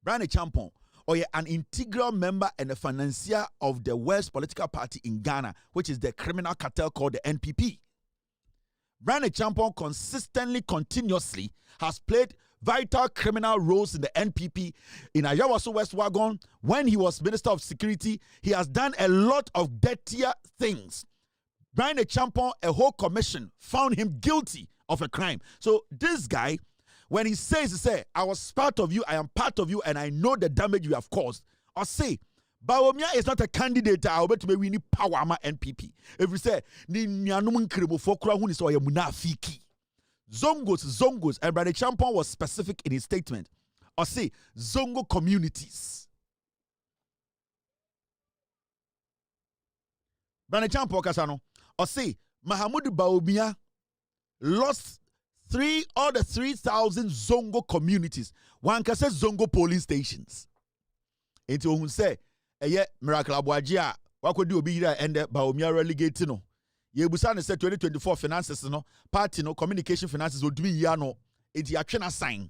Brian Champon or an integral member and a financier of the worst political party in Ghana, which is the criminal cartel called the NPP. Brian Champon continuously has played vital criminal roles in the NPP. In Ayawaso West Wagon, when he was Minister of Security, he has done a lot of dirtier things. Brian Champon, a whole commission, found him guilty of a crime. So this guy, when he says, I was part of you, I am part of you, and I know the damage you have caused, or say, Bawumia is not a candidate. I bet me we need power ama NPP. If you say ni nyanum nkremo fokura hu ni so munafiki. Zongos, and Brother Champon was specific in his statement. Or say Zongo communities. Brother Champon kasano. Or say Mahamudu Bawumia lost all the 3,000 Zongo communities. One can say Zongo polling stations. Into who say miracle abuajia wako di obi ira ende Bawumia relegate no ye busa ne say 2024 finances no party no communication finances odumi ya no enti atwe na sign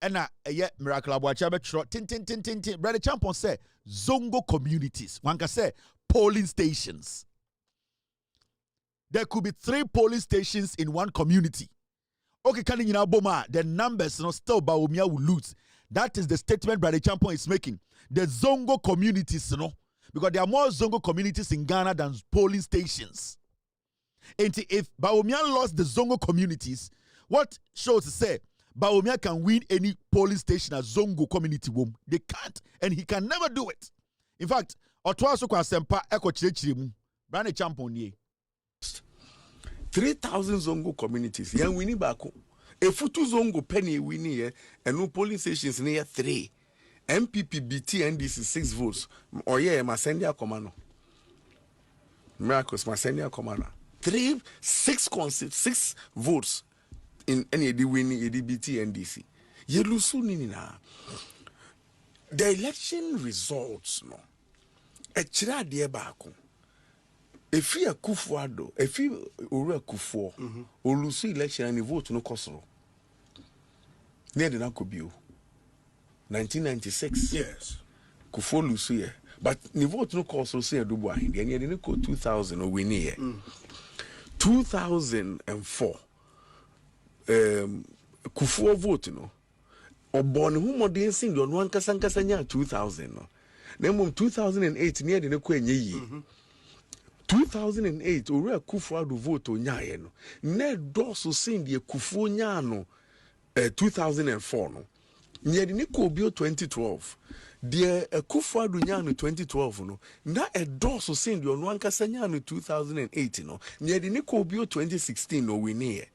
ena miracle abuajia be tro tin Brother Champon say Zongo communities one can say polling stations. There could be 3 polling stations in one community. Okay, can you know the numbers no still Bawumia will lose. That is the statement Brother Champon is making. The Zongo communities, because there are more Zongo communities in Ghana than polling stations. And if Bawumia lost the Zongo communities, what shows to say Bawumia can win any polling station as Zongo community womb? They can't, and he can never do it. In fact, Otwaso kwa sempa eko chirechirimu. Brother Champon ye.
3,000 Zongo communities. Yan wini bako. Efutu Zongo penny wini ye, and no polling stations near 3. MPP BT NDC 6 votes. Oye Masendia Komano. Miracles Masendia Komano. 6 votes in any winning BT NDC. Yelusu nina. The election results no. Echira die bako. Efi Akufuado, efi Ore Akufo, Olusu election and vote no kosoro. Near the Nakobio. 1996. Yes. Kufo Lusu ye. But the vote no call so say Adubu Ahinde. And you go 2000 or we near 2004. Kufuor vote no. Or born who more than sing on one Kasankasanya 2000 no. Then 2008 near the Kwenye. 2008 ore Kufuor vote on Nyaye no. Ne doso sing the Kufuor Nyano 2004 no. Near the Nikobio 2012. The Kufuor Nyano 2012 no. Na a doso sing the on Kasanya no 2008 no. Near the Nikobio 2016 no we near.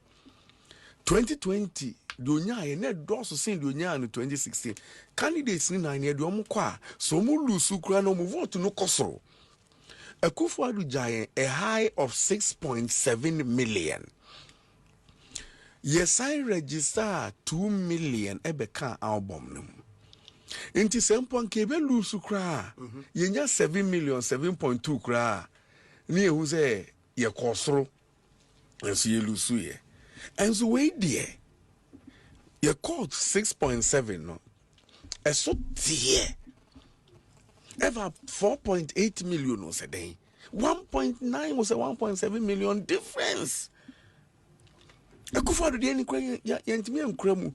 2020 Donya ne doso sin donya no 2016 candidates ni na ne de omo kwa so mu lusu kura no mu vote no kosoro Akufo-Addo giant a high of 6.7 million. Yes, I register 2 million ebeka album no. Inti sempon kebe lusu kura yenya 7 million 7.2 kura ni ehu se ye kosoro enso ye lusu ye. And so wait there. You called 6.7 no. A so dear. Ever 4.8 million was a day. 1.9 was a 1.7 million difference. Akufo-Addo dey ni ya yentimi enkremu.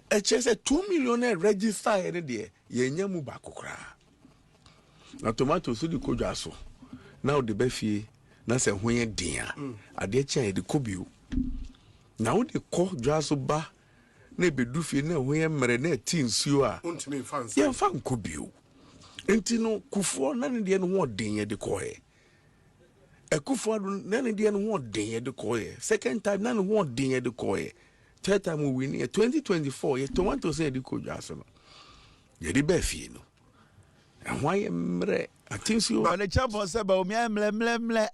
A chese 2 million register any there. Yenya mu bakokra. Na tomato so di kodwa so. Now the befie na se hwen dia. Ade chen de kobio. Now the call just ba na bedu fie na ho yemre na tin suo a
untimi fans
ye fa nkobio enti no Kufuor na ne de no ho den ye de koe Akufo-Addo na ne de no ho den ye de koe second time na ne ho den ye de koe third time we win 2024 ye tomato say de kodwa so no ye de ba fie no and why yemre atin suo
ba ne champion say ba o mi mle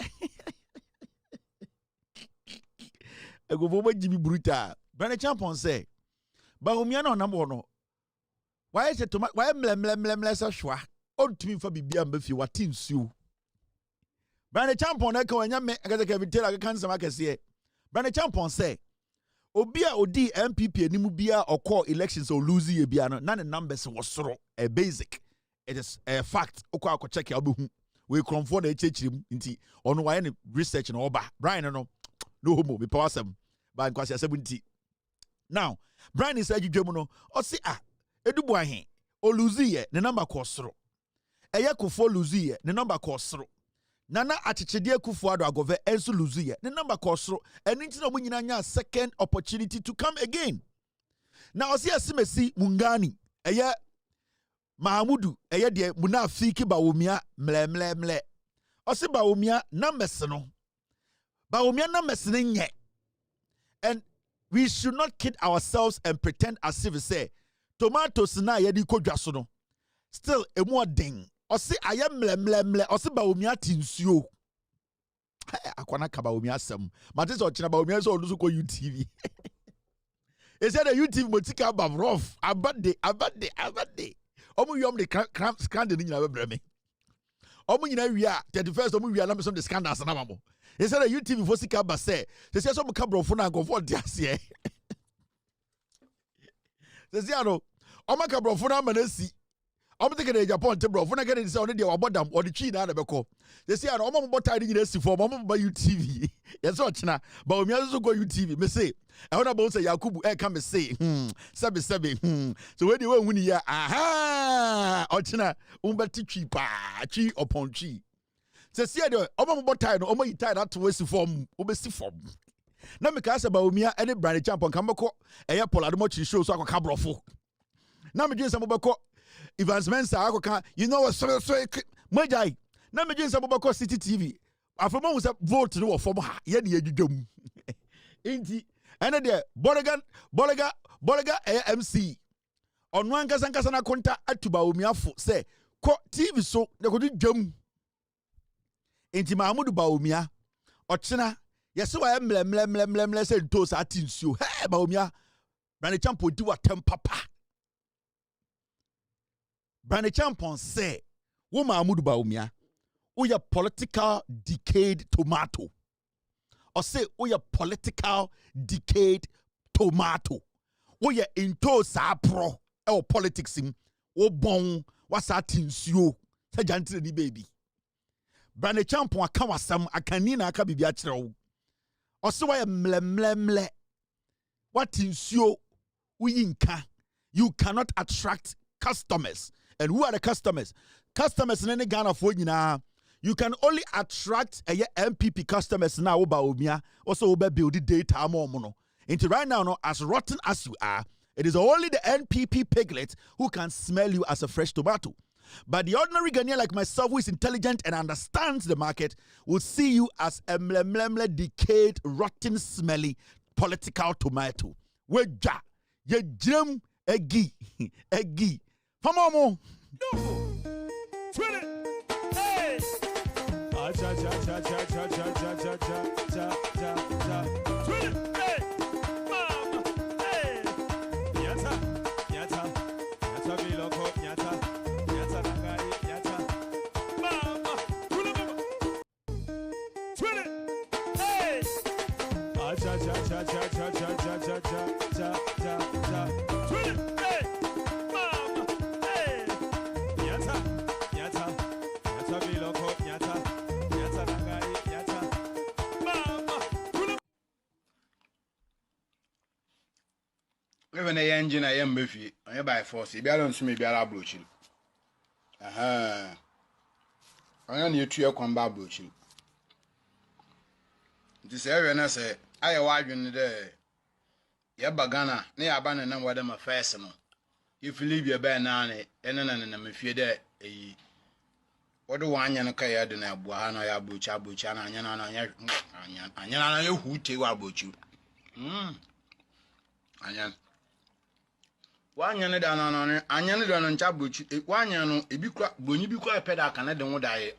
Ego bo jibi bruta. Brand champion say, ba umia no number no. Why is it to why mle sa hwa? Ontumi fa bibia mbafi wati nsuo. Brand champion na ka wanya me akase ka vitela ka kansa makase. Brand champion say, obi a odi MPP animu bia okọ elections or lose ye bia no na ne numbers was soro a basic. It is a fact. Okọ akọ check ya obehu. We cromfo na echechirim nti ono why ne research na oba. Brian no no homo me power sem ba nkwasi asebunti now Brian is adwudwam no o se Edubu Ahen o lose ye ne number ko soro eye Kufuor lose ye ne number ko soro nana achechede Akufo-Addo agove enso lose ye ne number ko soro eni nti na mo nyina nya second opportunity to come again now o se asimesi mungani eye Mahamudu eye de munafiki Bawumia mle o se Bawumia na meseno Bawumia na mesene nye. And we should not kid ourselves and pretend as if we say tomatoes na yedi kodwa so no. Still emu odin. Osi aye mle. Osi Bawumia tinsuo. Akwana ka Bawumia asem. Matese ochina Bawumia so olusu ko UTV. He said the UTV motika abam rough. Abade. Omu yom de scandal ni nyina bebreme. Omu nyina wia 31st omu wia na me some the scandals na mamo. He said the UTV for sika ba say say some cabro for na go for diase. Say ano oma cabro for na manasi. Omo take the Japan te bro for na get say on dey wabodam or the chi na beko. Say ano omo mo tie nyina si for omo ba UTV. Yes o china ba omi aso go UTV me say e wona bo say Yakubu e ka me say sebe so when you win ya aha o china umbeti twi pa twi upon twi. Se de omo botai no omo yitai that wesi form obesi form na me ka se Bawumia ene brand champion kan beko eye polado mo chi show so akoka brofo na me dwen se mo beko Evans Mensa akoka you know what so mojai na me dwen se mo beko City TV afemo hu se vote no form ha ye ne yedwum enti ene de Bolaga AMC onu ankasa na konta atu Bawumia fo se ko TV so ne ko dwum Enti Mahamudu Bawumia ochina yesi wa mle se to sa tinsuo he Bawumia brand champion di watem papa brand champion say wo Mahamudu Bawumia wo ya political decayed tomato or say wo ya political decayed tomato wo ya into sa pro e politics im wo bon wa sa tinsuo Sajantre ni baby. Brane champo aka wasam akani na aka bibi akyerɛ wo. Ɔse wa mlemlemle. What insuo uyinka. You cannot attract customers. And who are the customers? Customers in any Ghana for nyina. You can only attract a MPP customers now oba omia. Also oba build data more. Into right now, as rotten as you are, it is only the NPP piglet who can smell you as a fresh tomato. But the ordinary Ghanaian like myself, who is intelligent and understands the market, will see you as a mlemlemle, decayed, rotten, smelly political tomato. Weja, ye jim, egi, egi. Famomo.
Hey. Cha cha cha cha cha cha cha cha cha cha cha. Hey. Mama. Hey. Nyata. Nyata. Nyata biloko. Nyata. Nyata nakari. Nyata. Mama. Kula mama. Hey. Cha cha cha cha cha cha cha cha cha cha cha cha. Hey. Mama. Hey. Nyata. Nyata. Nyata biloko. Nyata. Nyata nakari. Nyata. Mama. Kula.
Even a engine I am with you. I by force. If I don't see me, be a blue. Aha. I need to come back blue. This area, and I say, I watch in there. Yabagana, near abandon them with them a fastenal. If you leave your banana, and then I'm if you're there, what do one yan kaya than a buana ya butcha butchana, and yana who take about you. Anyan. One yan down on it, and yan down on chabuch, one yan, if you be quite pedak and I don't die,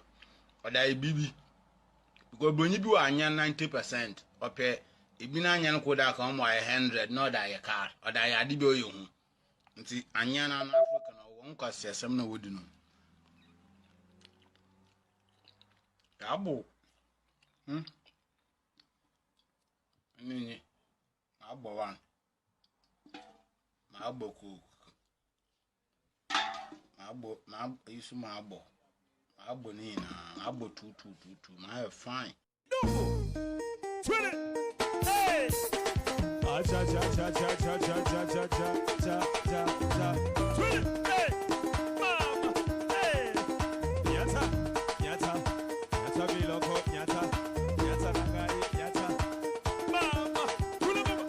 or die baby. Because when you do 90%, or pay, if you not could have come 100, not die a car, or die a debo you. See, Anyan and African or one cost some no wouldn't know. Abo. Abo one. Abo cook. Abo, you see my abo. Abo nina, abo 2. My fine.
Hey. Cha cha cha cha cha cha cha cha cha cha cha cha. Hey. Mama. Hey. Nyata. Nyata. Nyata biloko. Nyata. Nyata nakari. Nyata. Mama. Kula mama.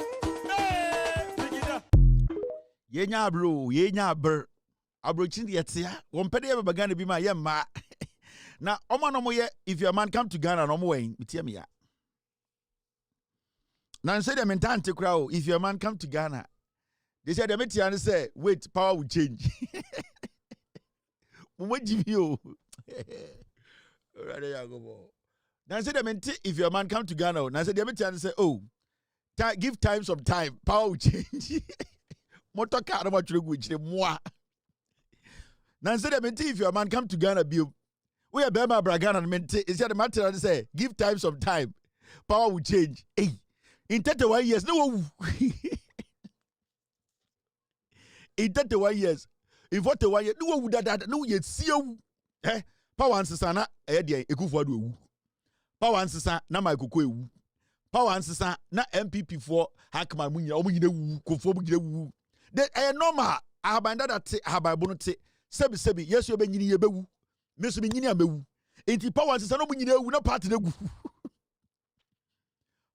Hey. Pigida.
Yenya bro, yenya br. Abroching the yatia. Wompede ya bagana be my yema. Now, Oma no moye, if your man come to Ghana, no more, tell me ya. Now, say the mentality crowd, if your man come to Ghana, they said the metia say, wait, power will change. What give you? Now, say the mentality, if your man come to Ghana, now say the metia say, oh, give time some time, power will change. Motor car, no much which moi. Now, say the mentality, if your man come to Ghana, be we are Bema Bragan and Mente. Is that the matter? I say, give time some time. Power will change. Hey, in 31 years, no. In 31 years, in 41 years, no would that no yet see you. Eh, power answer, na Eddie, a good for you. Power answer, na my cuckoo. Power answer, na MPP for Hackman Munya, or Munya, Kufu. Then I normal. I have that I have a bonnet. Sebi, yes, you're being in your bewu. Miss Minia Mewu. Enti power answer no munyina wu na party na gu.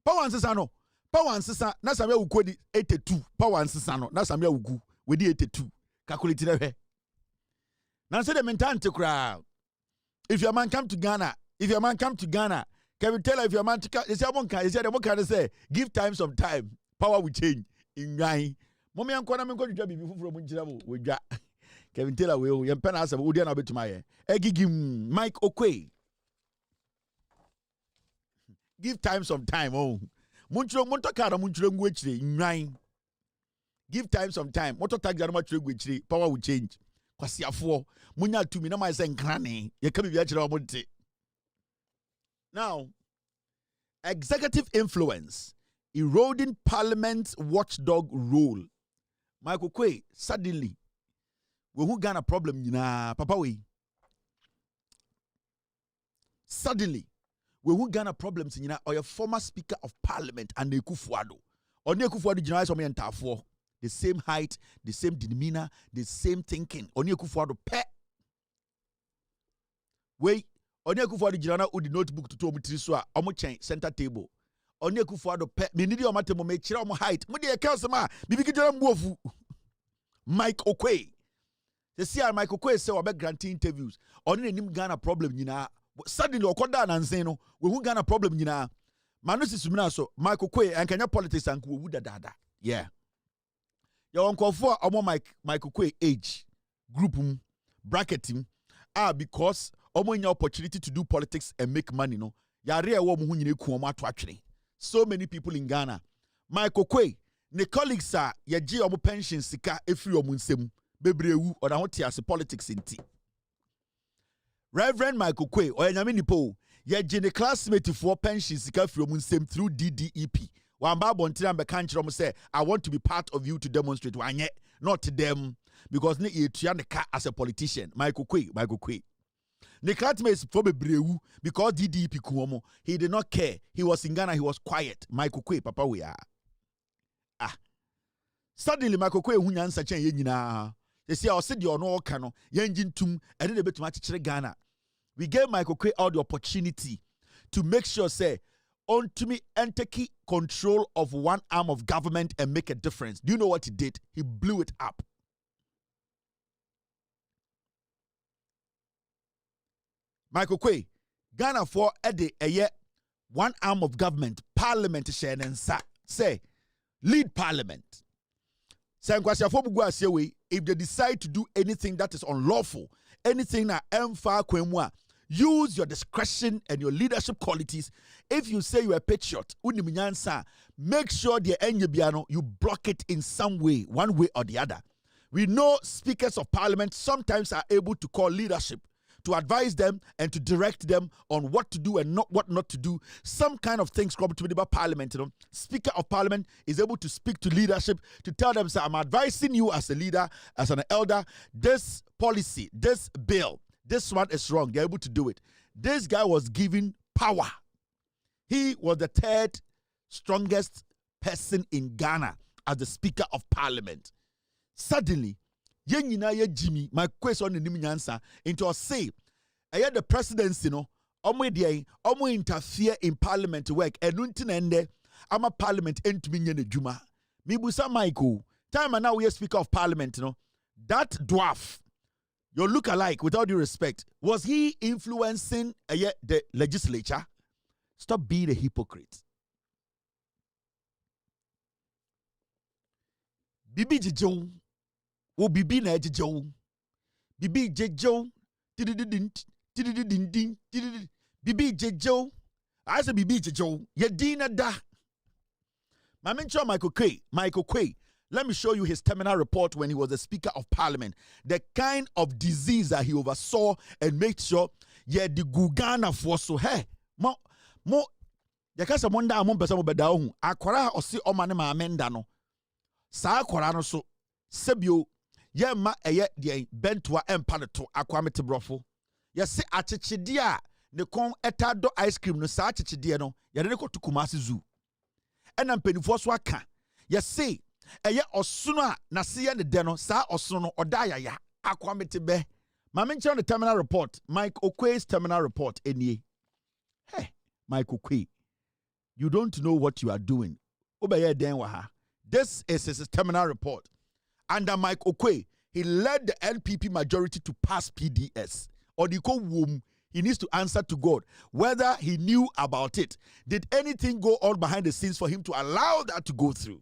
Power answer no. Power answer na samia wu kodi 82. Power answer no na samia wu gu we di 82. Calculate na hwe. Na say the mentality kra. If your man come to Ghana, can you tell her if your man to is the one say give time some time. Power will change in nine. Mommy anko na me ko dwa bibi fufuro mu ngira mo we dwa. Kevin Taylor will you pen answer would not be to my Egigim Mike Okwe. Give time some time. Oh, Muncho Montakara Muncho which nine. Give time some time. Motor tag that much which power will change. Kwasia for Munya to me, no my saying cranny. You can be actually about it. Now, executive influence, eroding parliament's watchdog role. Michael Kwe, suddenly. We who got a problem, papa we. Suddenly, we won't Ghana problems in or a former speaker of parliament and Ekufuado. Or Ekufuado generalize on me and Tafo. The same height, the same demeanor, the same thinking. Oni Ekufuado pet. Wait, Oni Ekufuado general with the notebook to Tomu Triswa, Omo chain, center table. Oni Ekufuado pet, me need your matemo me chira omo height. Mudi e kelsema, bibi kijana mwofu. Mike Okwe. The see Mike Okwe say about granting interviews. Oni nim Ghana problem nyina. Suddenly okoda na nzen we hu Ghana problem nyina. Manu sisumina so Mike Okwe and Kenya politics and ku wuda dada. Yeah. Your uncle for Mike Okwe age group bracket him because omo nya opportunity to do politics and make money no. Yare wo mu hu nyina ku omo ato atwene. So many people in Ghana. Mike Okwe ne colleagues are ye omo pension sika efiri omo nsem bebrewu or na ho tiase politics inti. Reverend Michael Kwe or nyame nipo ye ne classmate for pension sika efiri omo nsem through DDEP. Wamba bontira be kan kire say I want to be part of you to demonstrate wanye not to them because ne etua ne ka as a politician. Michael Kwe ne classmates for bebrewu because DDEP kuomo he did not care. He was in Ghana, he was quiet. Michael Kwe papa we are. Suddenly Michael Kwe hu nyansa chen ye nyina. They say I said you no ka no ye njintum e de betuma kire Ghana. We gave Michael Kwe all the opportunity to make sure say on to me enter key control of one arm of government and make a difference. Do you know what he did? He blew it up. Michael Kwe, Ghana for a year, one arm of government, parliament say lead parliament. If they decide to do anything that is unlawful, anything that use your discretion and your leadership qualities. If you say you're a patriot, make sure you block it in some way, one way or the other. We know speakers of parliament sometimes are able to call leadership to advise them and to direct them on what to do and what not to do. Some kind of things come to the parliament. Speaker of parliament is able to speak to leadership to tell them, "Sir, I'm advising you as a leader, as an elder, this policy, this bill, this one is wrong." They're able to do it. This guy was given power. He was the third strongest person in Ghana as the Speaker of Parliament. Suddenly, Jimmy, my question into a say, I had the presidency, interfere in Parliament work, and untinende, I'm a Parliament into me in the Juma. Mibusa Michael, time and now we are Speaker of Parliament, that dwarf. Your look-alike, with all due respect, was he influencing the legislature? Stop being a hypocrite. Bibi Jijo, wo Bibi na Jijo, Bibi Jijo, Bibi Jijo, I said Bibi Jijo, Yedina da. Mamencho Michael Kwe. Let me show you his terminal report when he was the Speaker of Parliament. The kind of disease that he oversaw and made sure, the Gugana for so hey, mo, yakasa monda amon pesa mo bedawo hu. Akwara osi omane ma amenda no. Sa akwara no so sebio ye ma eye de bentoa empa ne to akwame tebrofo. Ye se achichide a ne kon etado ice cream no sa achichide no ye de ko tukumase zoo. Ena mpenifo so aka. Ye se eye osono a nase ne de no sa osono no odayaya akwamete be ma mention the terminal report. Mike Okwe's terminal report enie. Hey, Mike Okwe, you don't know what you are doing. Obeye den wa ha. This is his terminal report. Under Mike Okwe, he led the NPP majority to pass PDS. Or the womb, he needs to answer to God whether he knew about it. Did anything go on behind the scenes for him to allow that to go through?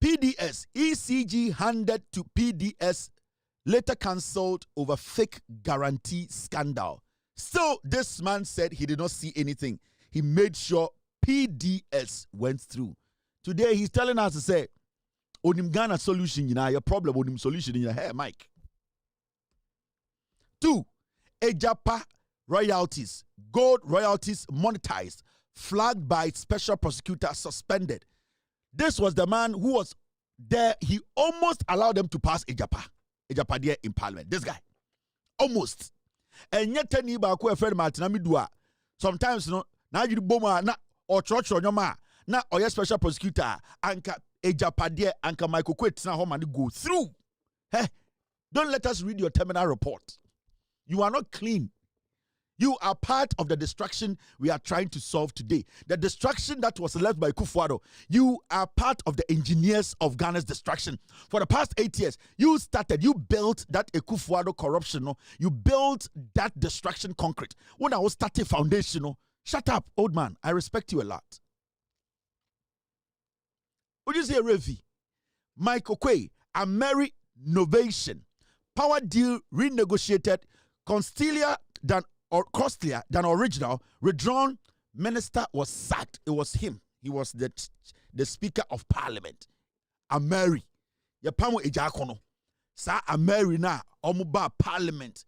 PDS, ECG handed to PDS, later cancelled over fake guarantee scandal. Still, this man said he did not see anything. He made sure PDS went through. Today, he's telling us to say, Onim Ghana solution, your problem, Onim solution in your hair, Mike. 2, Ejapa royalties, gold royalties monetized, flagged by special prosecutor, suspended. This was the man who was there. He almost allowed them to pass Ejapa there in Parliament. This guy. Almost. And yet, tell me about a friend Martinamidua. Sometimes, no, now you boma na or church or yama na or your special prosecutor anka ejapadie anka Michael Quet na home and go through. Hey, don't let us read your terminal report. You are not clean. You are part of the destruction we are trying to solve today. The destruction that was left by Kufuor. You are part of the engineers of Ghana's destruction. For the past 8 years, you built that Kufuor corruption. No? You built that destruction concrete. When I was starting foundation, no? Shut up, old man. I respect you a lot. Would you say Revi? Mike Okwe, Ameri Novation, power deal renegotiated, costlier than original, withdrawn, minister was sacked. It was him. He was the Speaker of Parliament. Ameri. Yapamo ejakono. Sa Ameri na omuba Parliament.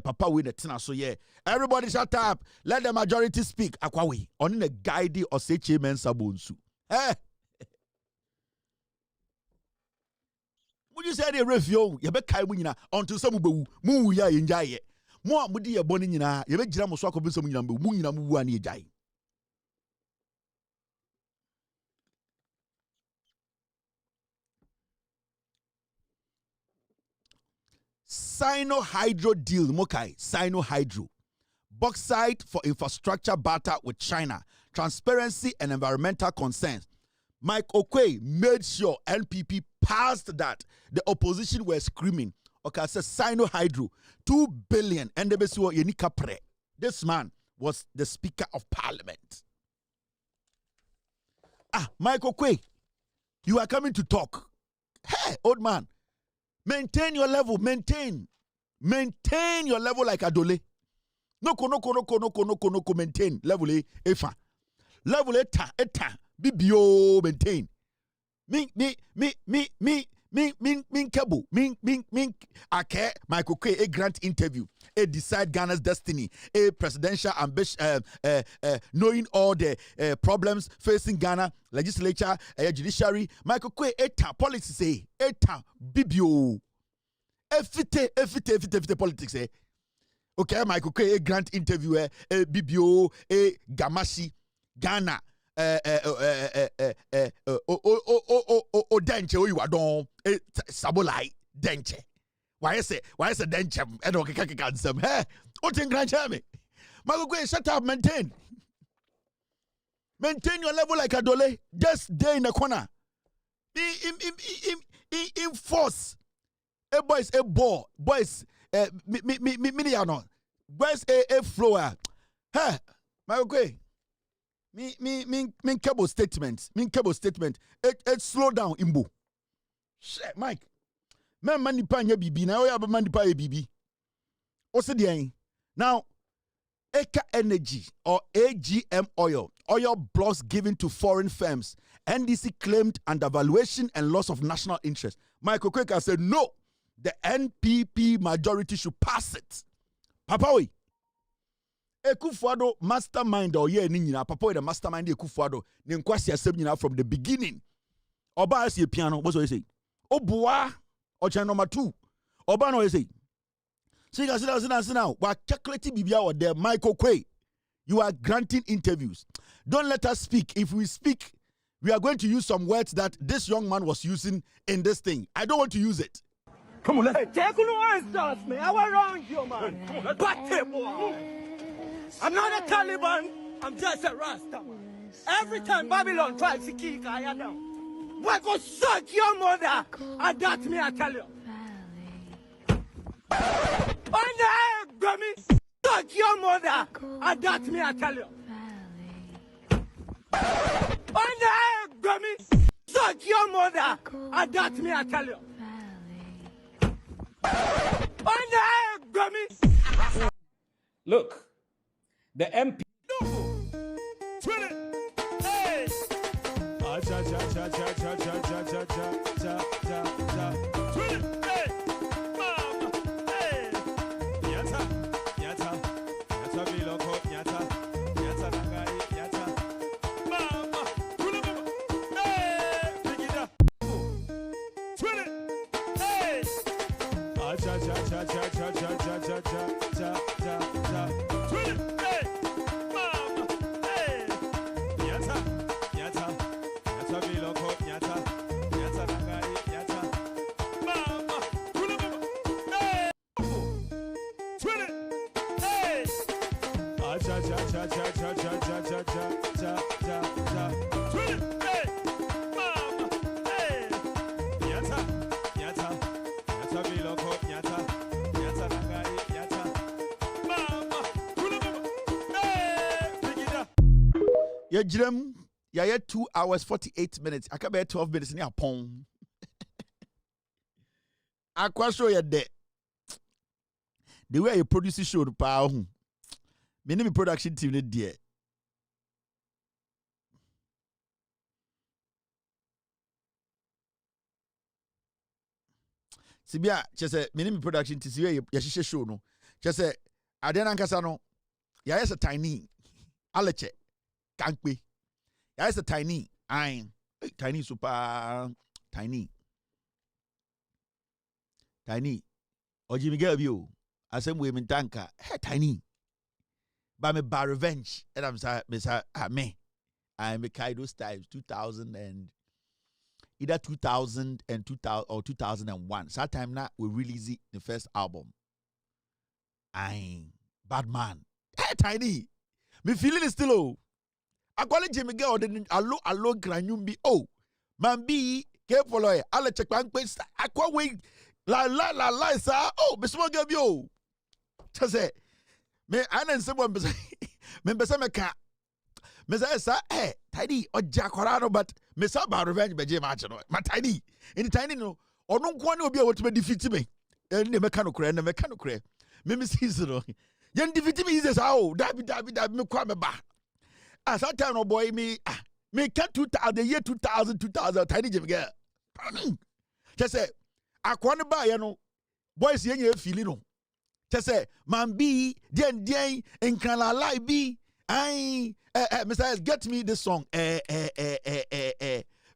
Papa with the tina. So yeah. Everybody shut up. Let the majority speak. Akwawi. Oni ne guide or say chairman sabonsu. Eh? Would you say the review? You be kai munyina until some mu ya enjoy. Mo mudi ye boni nyina ye be gira mo so akobe so nyina mu nyina mu wu ani ejai. Sino Hydro deal mokai Sino Hydro. Bauxite for infrastructure barter with China. Transparency and environmental concerns. Mike Okwe made sure NPP passed that. The opposition were screaming. Okay, I said Sino Hydro, 2 billion. And the this man was the Speaker of Parliament. Mike Okwe, you are coming to talk. Hey, old man, maintain your level. Maintain your level like Adole. No, maintain level efa. Level eta. BBO maintain. Min kebo. Min ake Michael K. A grant interview. A decide Ghana's destiny. A presidential ambition. Knowing all the problems facing Ghana legislature, judiciary. Michael K. Eta politics say. Eta BBO. Efite politics say. Okay, Michael K. A grant interview. A BBO. A Gamashi. Ghana. Denche you are don sabolai denche. Why say denche and okay cancel. Hey, what in grand me? Mago shut up, maintain your level like Adole. Just day in the corner. In force. A boys a ball. Boys me boys a flower. Hey, Mago Min cable statement. It slow down imbo. Shit, Mike. Man manipa nya bibi na oya ba manipa e bibi. Ose dey. Now, Eka Energy or AGM oil blocks given to foreign firms. NDC claimed undervaluation and loss of national interest. Michael Kweka said no. The NPP majority should pass it. Papa we. Kufuor mastermind or ye ni nyina papa the mastermind Kufuor ne nkwasi asem nyina from the beginning. Oba asi piano what you say? Oboa oche number 2. Oba no say. Sit now. Wa calculate bibia or there Michael Quay. You are granting interviews. Don't let us speak. If we speak, we are going to use some words that this young man was using in this thing. I don't want to use it.
Come on, let's take no answers, man. I was wrong here, man. I'm not a Taliban, I'm just a Rasta. Every time Babylon tries to kick I down. Why go suck your mother? And that me I tell you. Oh no, Grammy, suck your mother. And that me I tell you. Oh no, Grammy, suck your mother. And that me I tell you. Oh no, Grammy.
Look. The MP.
Hey. Cha cha cha.
Yeah, Jim, yeah, 2 hours 48 minutes. I can be 12 minutes in your pong. I quite sure you're dead. The way you produce the show, the power. My name production team, dear. Sibia, just say, my name production team, see you show no. Just say, I didn't answer no. Yeah, it's a tiny. I'll check. Can't be. Yeah, it's a tiny. Tiny super tiny. Tiny. Or Jimmy gave you. I said, women tanker. Hey, tiny. But me bar revenge. And I'm sorry, me. I'm a Kaido times 2000 and either 2000 and 2000 or 2001. So that time now we release the first album. Bad man. Hey, tiny. Me feeling it still low. I call it Jimmy Girl, then allo granyumbi. Oh, man be careful. I'll check my place. I call wait. La, sir. Oh, Miss Morgan, yo. Just say, me, I didn't say one, me, say, me can't. Me say, sir, tidy, or Jackorano, but me, sir, about revenge, by Jim Archino. My tiny, in tiny, no, or no one will be able to defeat me. And the mechanical, and the mechanical. Me, season. Yen defeat me, he says, oh, that me, come back. As that time, oh boy, me can't 2000, the year 2000, tiny Jim girl. Just say, I can't buy, you know, boys, you feeling, no. Just say, man, be, den, and can I lie be? Mr. get me this song.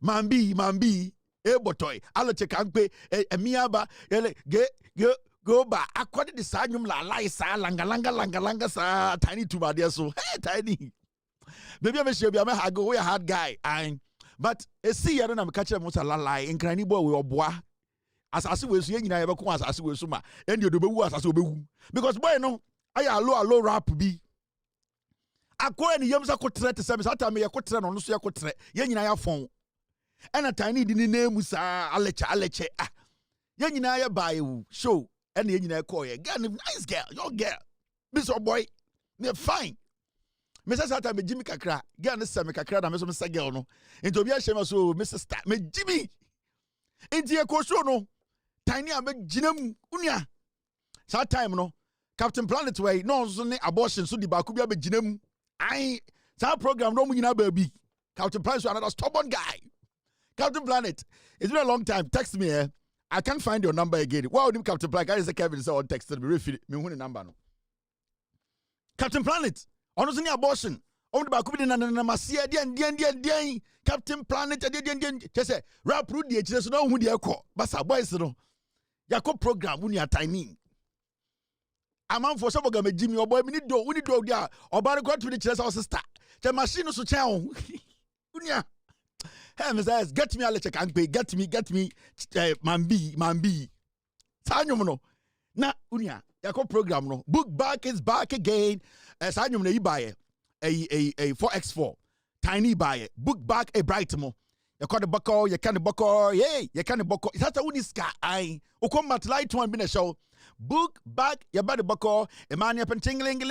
Man, be, boy, I'll check and pay, miaba, go back. I call it the sanyum la langa, sa, tiny to my dear, so, hey, tiny. Maybe I'm a hard guy. But see, I don't know, catch a most lie in cranny boy or bois. As I see, we're seeing I ever come as I see, suma, and you do as I be. Because boy, no, I allow rap be. I go and yams I could threat to some time, I could threat on the could threat, yen I phone. And a tiny didn't name was Aleche. Yen I buy show, and yen I call you. Nice girl, your girl. This boy, they're fine. Mr. Sata me Jimmy Kakra, Gan is Sammy Kakra, and Mr. Sagelno. Into be a shame so, Mr. Stat, me Jimmy. Into a course, tiny, I make Jinam Unia. That time, no, Captain Planet way, no, only abortion, so the Bakubia be Jinam. That program, no, we baby. Captain Planet, another stubborn guy. Captain Planet, it's been a long time. Text me, I can't find your number again. Wow, Captain Planet, I is a Kevin, so texted me, refill me, number. No. Captain Planet. Honestly, abortion. On the back of the Namasia, the Captain Planet, just say, rap Rudy, just know who they are called. Bassa boys, no. Yako program, when you are tiny. A man for some of them, Jimmy, or boy, we need to there, or by the to the chest or sister. The machine is so chow. Unia. Hey, Mr. Get me a letter and pay, get me, man B. Sanyomono. Na, Unia. Yako program no book back is back again. As I know you buy a 4x4 tiny buy book back a bright mo. You call the buckle, you can the buckle, yay, you can the buckle. It's a winning sky. I come light one bin a show. Book back your body buckle, a man up and tingling,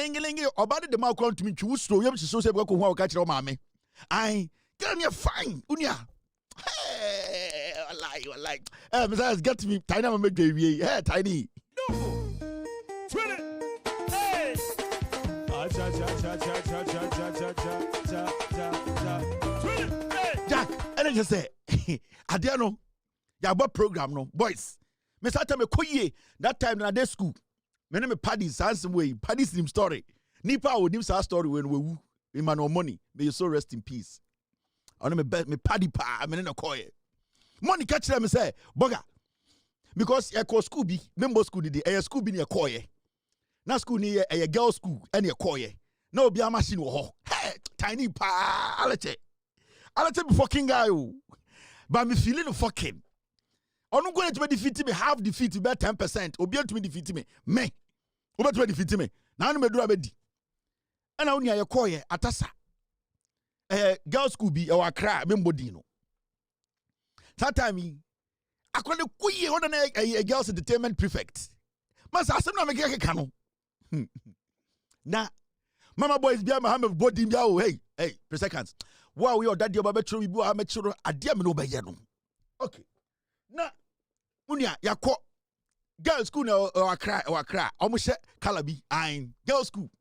or body the mouth to me choose to you so say go who catch your mammy. I get me a fine, Unia. Hey, I like. Besides, get me tiny make the hey, tiny. Jack, and I just say, Adiano, ya about program no boys. Me start me koye that time na day school. Me name Paddy's handsome way. Paddy's him story. Nipa would him sa story when we in man no money. May you so rest in peace. I know me Paddy pa. I mean no koye. Money catch them say, boga. because I call school be member school di a school be near koye. Na school ni a girl school and a koye. No be a machine wo. Hey, tiny pa alete. Alete be fucking guy. But me feeling fucking. Onu go to defeat me, half defeat me 10%. Obi to me defeat me. Me. Obi to defeat me. Na no me do abedi. And only a koye atasa. Girl school be our cry member dino. That time I call the kuye on a girls entertainment prefect. Masa asem na make kano. Na mama boys bia ma have body bia o hey per seconds. Wow we daddy oba betro bi o metro ade am no be ye no. Okay. Na unia yakọ girls school na o cry omo hye color bi ein girls school.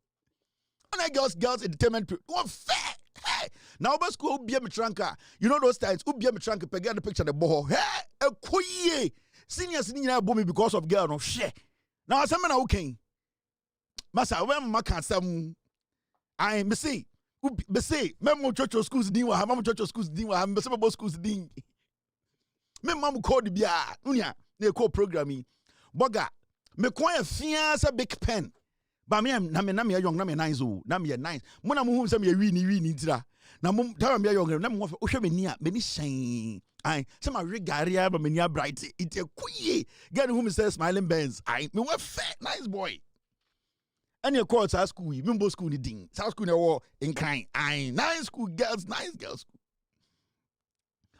And girls entertainment one fair. Hey, now over school be a metranka. You know those times who be a metranka peg the picture the boho. Hey, a koye seniors in boom because of girl no share. Now some man okay. Masa when maka some I me say memo church schools din wa mamo church schools din wa me some schools din. Me mamu code bia unya na call programming. Boga me kwa fia sa big pen. Ba me na me young na me nice o na me nice mo na mo hu se me wi ni tira na mo ta me young na mo wo hwe me ni a me ni shen ai se ma regaria ba me ni bright it e kuye get who me say smiling bands ai me wa fat nice boy any call sa school we member school ni din sa school na wo in kind ai nice school girls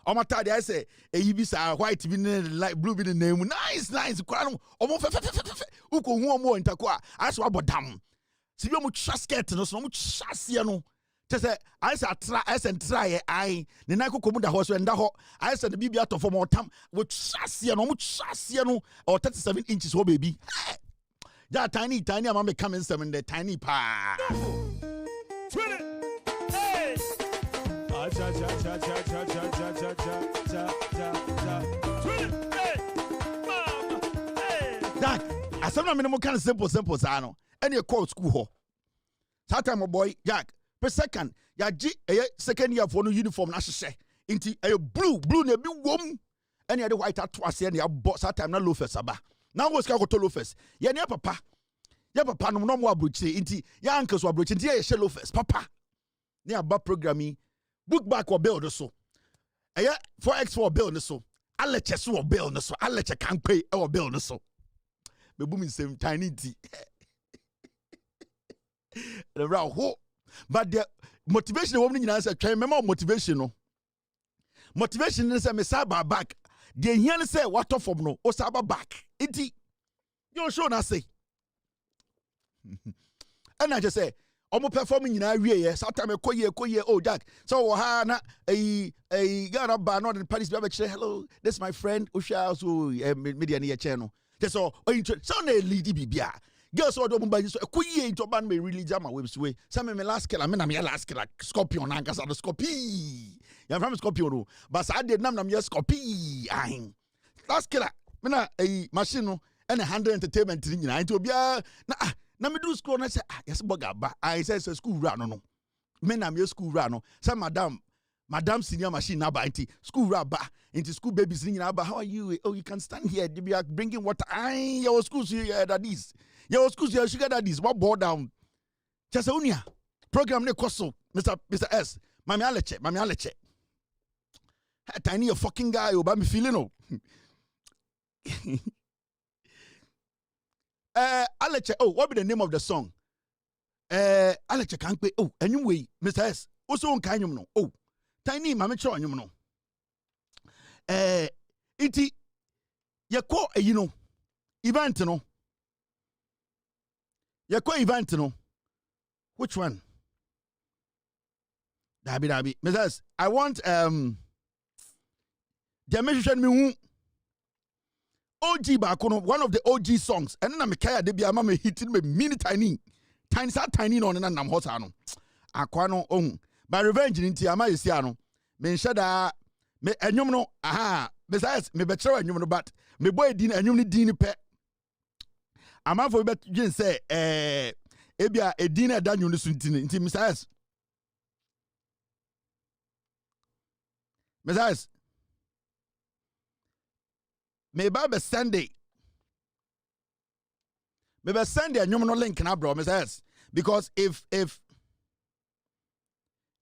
on my tadi I say e yibi sa white bi like blue bi the name nice kwa no omo fe uko hu omo ntakwa aso abodam si bi omo twa skirt no so omo twa se no te say I say atra I say try ai ne na kokomu da ho so nda ho I say the bibi atofo mo tam wo twa se no omo twa se no or 37 inches ho baby that tiny am me coming 7 the tiny pa That as some minimum kind of simple sano. Any call school ho. That time boy Jack per second ya G second year for no uniform na she inti a blue na bi wom any other white atwas ya boss that time na loafers aba. Now was ka go to loafers. Ya ne papa no mo abrochi inti ya uncle so abrochi inti ya she loafers papa. Ne aba programming book back or build so. 4x4 build so. I'll let you so build so. I'll let you can't pay or build so. The boom is same tiny tea. The round ho. But the motivation woman in answer try remember motivation. Motivation is a mesaba back. The here say what off from no or saba back. Iti. You show na say. And I just say omo performing in area sometime koye oh Jack so ha na Ghana ba no the Paris be hello this is my friend Usha so media near channel just so na lead bibia girls so do mba so koye to ban me really jam webs way some me last kill me last kill scorpion anka sa scorpion ya from scorpion no but sa dey nam me scorpion ai last kill me na machine no and handle entertainment ni nyina nti obia na me do school na say yes boga ba I say school run no me na me school run no say madam senior machine na ba inti school run ba inti school babies ni na ba how are you oh you can stand here they be bringing water your school here that is your school here sugar that is what board down just unia program ne koso Mr S mami aleche tiny your fucking guy o ba me feeling no Aleche, oh, what be the name of the song? Aleche can't pay. Oh, anyway, Mr. S. Also on Kanyum no. Oh, tiny mamma cho anyum no. Iti ya ko you know event no. Ya ko event no. Which one? Dabi. Mr. S. I want the mention me OG bakono one of the OG songs and na me kaya de bia ma me hitting me mini tiny no na nam hosa no akwa no ohun by revenge nti ama yesi ano me nhada me enwom no aha besides me bekyerɛ enwom no but me boy din enwom ni din pe amafo be gin say ebia edin na da nwom no so nti Messias maybe Sunday. Maybe Sunday and you no link na bro, says because if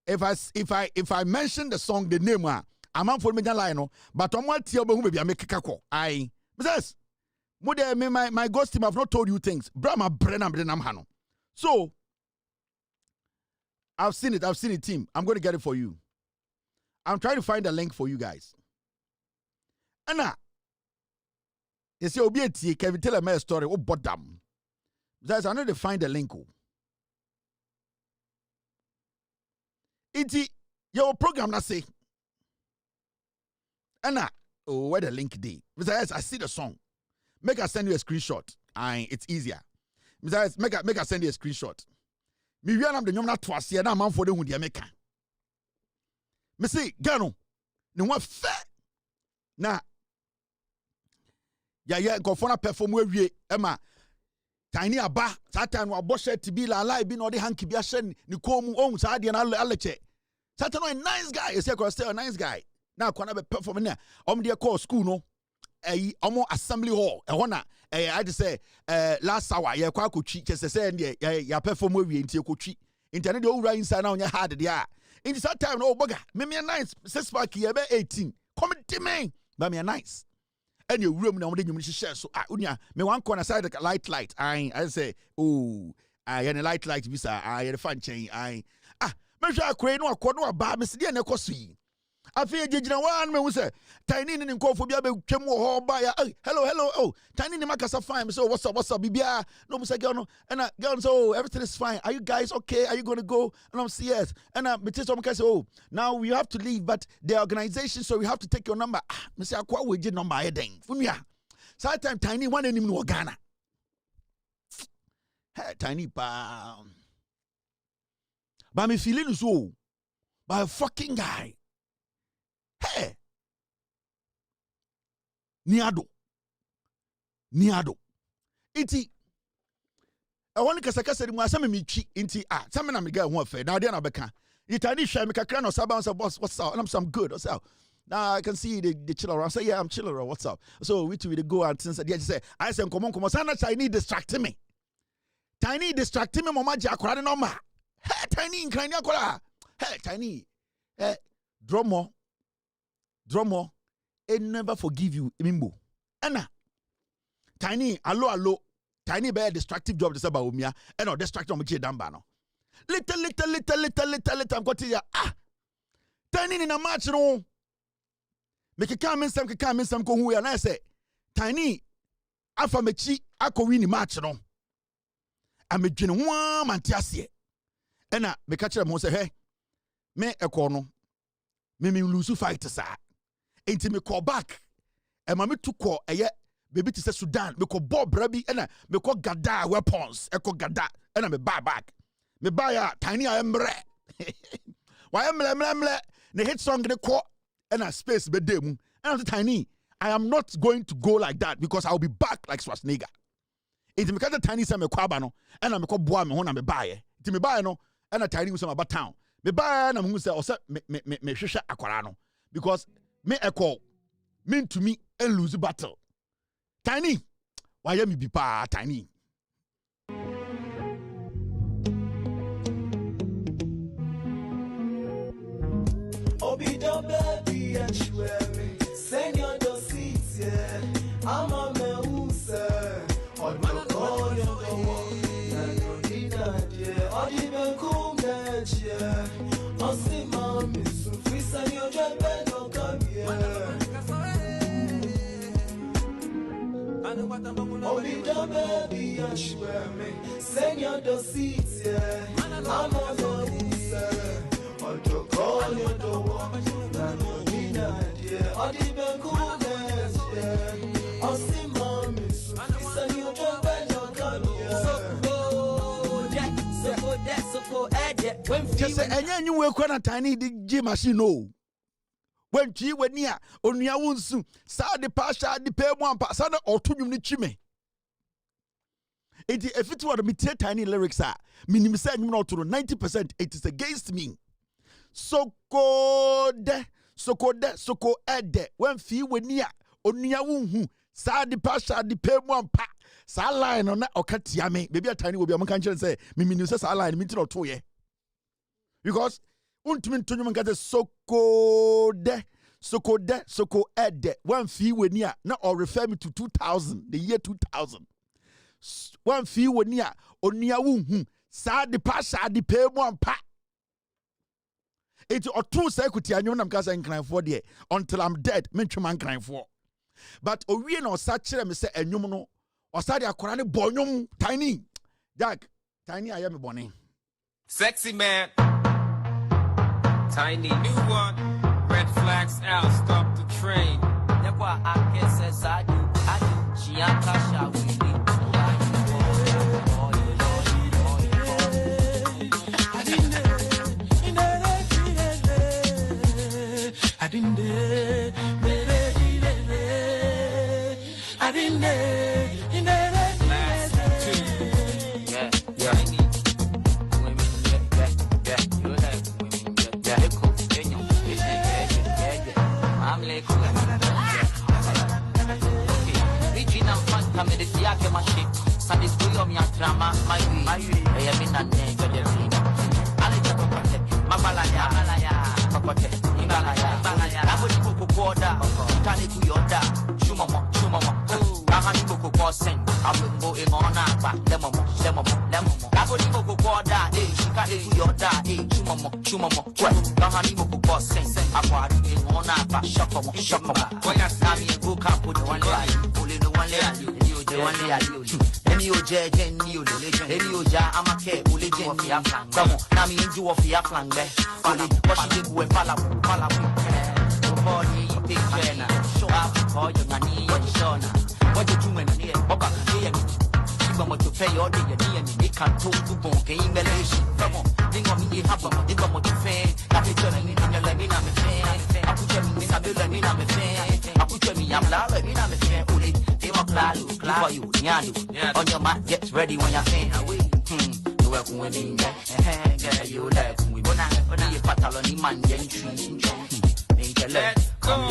I mention the song the name I'm on for me line no, but on what tier be be make kako. I says my ghost team have not told you things. Brahma Brenham Hano. So I've seen it, team. I'm going to get it for you. I'm trying to find a link for you guys. Anna, you see, Obieti, Kevin tell me a story. Oh, bottom. Guys, I know to find the link. It's your program. I say, Anna, oh, where the link day? Besides, I see the song. Make I send you a screenshot. It's easier. Besides, make I send you a screenshot. Me we am the nyom na toase na man for the hu de meka. Me say gano ne ho fa na ya nkofo na perform awie ema tiny aba satan wa boshe tibi la live bi no de hanki bi ahye ne komu ohun sa de na aleche satan no a nice guy you say a nice guy na akwana be perform na de call school no omo assembly hall ehona I just say last hour ye kwa akotwi kese say ya perform awie ntie kotwi internet de owura inside na onya hard de a in that time no boga me nice 6 pack ye be 18 come to me ba me nice and your room na nyum share so unia me wan corner side the light I say oh and light visa the fan chain me sha akure no akodo aba me se de na ekoso afi ejigina wan me hu say tiny ni nkofo bia be twem wo ho ba ya hello oh tiny ni makasa fine so what's up bibia no me say girl no and girl so everything is fine, are you guys okay, are you going to go? And I'm say yes, and me tell some say oh now we have to leave but the organization so we have to take your number. Me say akwa we number e den funia that time tiny one enim no Ghana. Hey tiny pa but me feeling so by a fucking guy. Hey, Niado. Iti. I want to say mo asem me twi inti some na me get ho afa. Now dey na beka. Itani hwe me kakra no saba say boss what's up? And I'm some good. What's up? Now I can see the chill around. Say yeah, I'm chill around. What's up? So we two go and since they say I say come sana Chinese distracting me. Tiny distracting me mama ja akora no ma. Hey tiny nkran akora. Hey tiny. Drummer, it never forgive you, Mimbo. Anna, tiny, allo, tiny bear destructive job. This about me, and no destructive on Dambano. Little, I'm got to tiny in a match, no. Make a come in some who and I say, tiny, Alpha Mechi, I go win the match, no. I'm a genuine mantiasie. Anna, me catch them, say, hey, me a corner. Me lose fight sa enti me call back e ma me to call baby to say Sudan me call Bob Rabi and me call Gada weapons e call Gada and me buy back me buy ya tiny emre why emle ne hit song the call and a space be dem and tiny I am not going to go like that because I'll be back like Schwarzenegger. Enti me catch tiny say me call ba no and me call boy me ho na me buy enti me buy no and a tiny so about town. Me buy na mu say o say me hwehwe akwara no because me echo mean to me and lose battle. Tiny why me be pa tiny.
Obi do baby and me send your do seats yeah I'm a me sir on my call your go and no did yeah or even come yeah Obi do baby and me send your do seats yeah I'm on the sir on to call your door and no denied yeah or even cool yeah or see mommy so send your job and your come
just say enya nyu we kwa na tiny di G machine no when chi weni a onua wonsu sa de pasha de pe mu ampa sa na otunwum ni chime enti if it were me tiny lyrics a minim say nyum na otoro 90% it is against me soko ede when fi weni a onua wonhu Sadi pasha di pay one pa. Sa line on okatia me. Maybe a tiny will be a man can say, Mimi sa line, minute or 2 years. Because untumin to you get soko ede. One fee when near now or refer me to 2000, the year 2000. One fee when near or near womb. Sadi pasha di pay one pa. It's or 2 security and you because I'm crying for there until I'm dead. Mention man crying for. But we no such me say enyum no or study akorane bonyum tiny. Jack, tiny I am a bonny.
Sexy man. Tiny new one. Red flags out, stop the train. That's why I guess I do. Gianca we
I didn't
on your mind, get ready when you're saying away. You work winning that. You like we wanna you patal on the man, then tree. Let's go.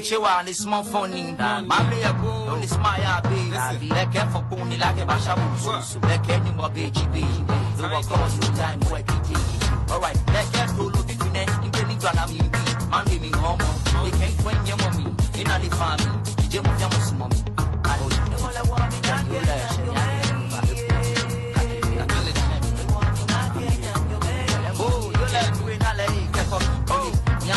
Chewa ni small phone in Mamle ago only smile be like for pony like a bashabu like any more BGB do what cause you time work it all right like to look between in the gonna me man give me home they can't when your mommy in a family je mo jamo mommy I don't know what I want me to do oh you like doing a like oh ya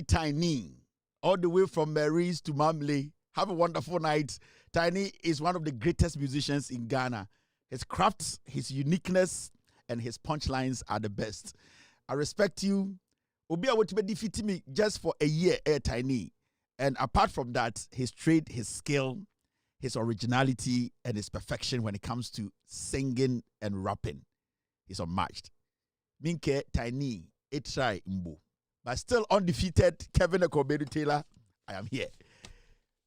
Tiny. All the way from Mary's to Mamle. Have a wonderful night. Tiny is one of the greatest musicians in Ghana. His crafts, his uniqueness, and his punchlines are the best. I respect you. Obi would be defeating me just for a year, Tiny. And apart from that, his trade, his skill, his originality, and his perfection when it comes to singing and rapping is unmatched. Minke Tiny, Etrai Mbo. But still undefeated, Kpandai Rerun Taylor, I am here.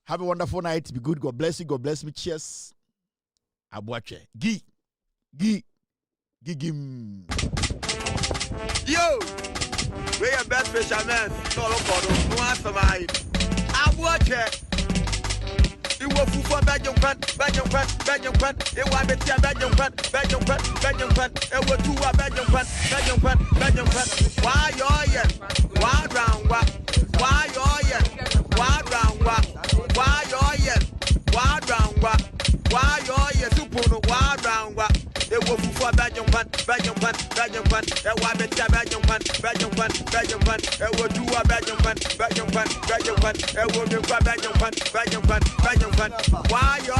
Have a wonderful night. Be good. God bless you. God bless me. Cheers. Abuache. Gim.
Yo! We're your best fishermen. No answer mine. Abuache. You will for Belgium fan, Belgium fan, Belgium fan. It was better Belgium fan, Belgium fan, Belgium fan. It was two Belgium fan, Belgium fan, Belgium fan. Why you why round what? Why you why round what? Why you why round what? Why you super why round what? It was for Belgium fan, Belgium fan, Belgium fan. It was better Belgium fan, Belgium fan, Belgium fan. It was two Belgium fan, Belgium fan, Belgium fan. It was the Belgium fan, Belgium fan, Belgium fan. Why you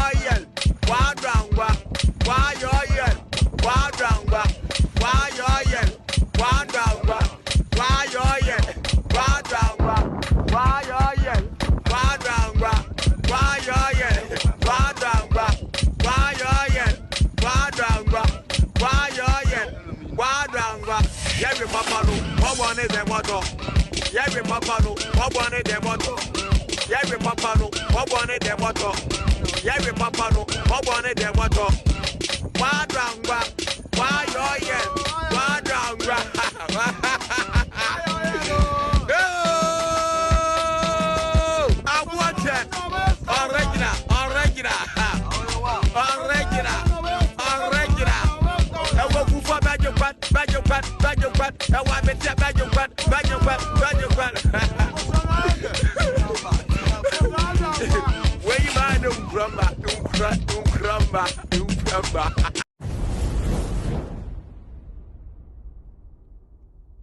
why round what? Why you why round what? Why you why round what? Why you why round what? Why you why round what? Why you why round what? Why you why round what? Why you why round what? Yeah, we papa no, what one is the motto? Yeah, we papa no, what one is the motto? Yeah, we papa no, what one is the motto? Yeah, we papa no, what one is the motto? Why round what? Why you why round what? I want it. Original. I will go for Belgium fan. I want me to Belgium fan. Where you mind? Don't crumba.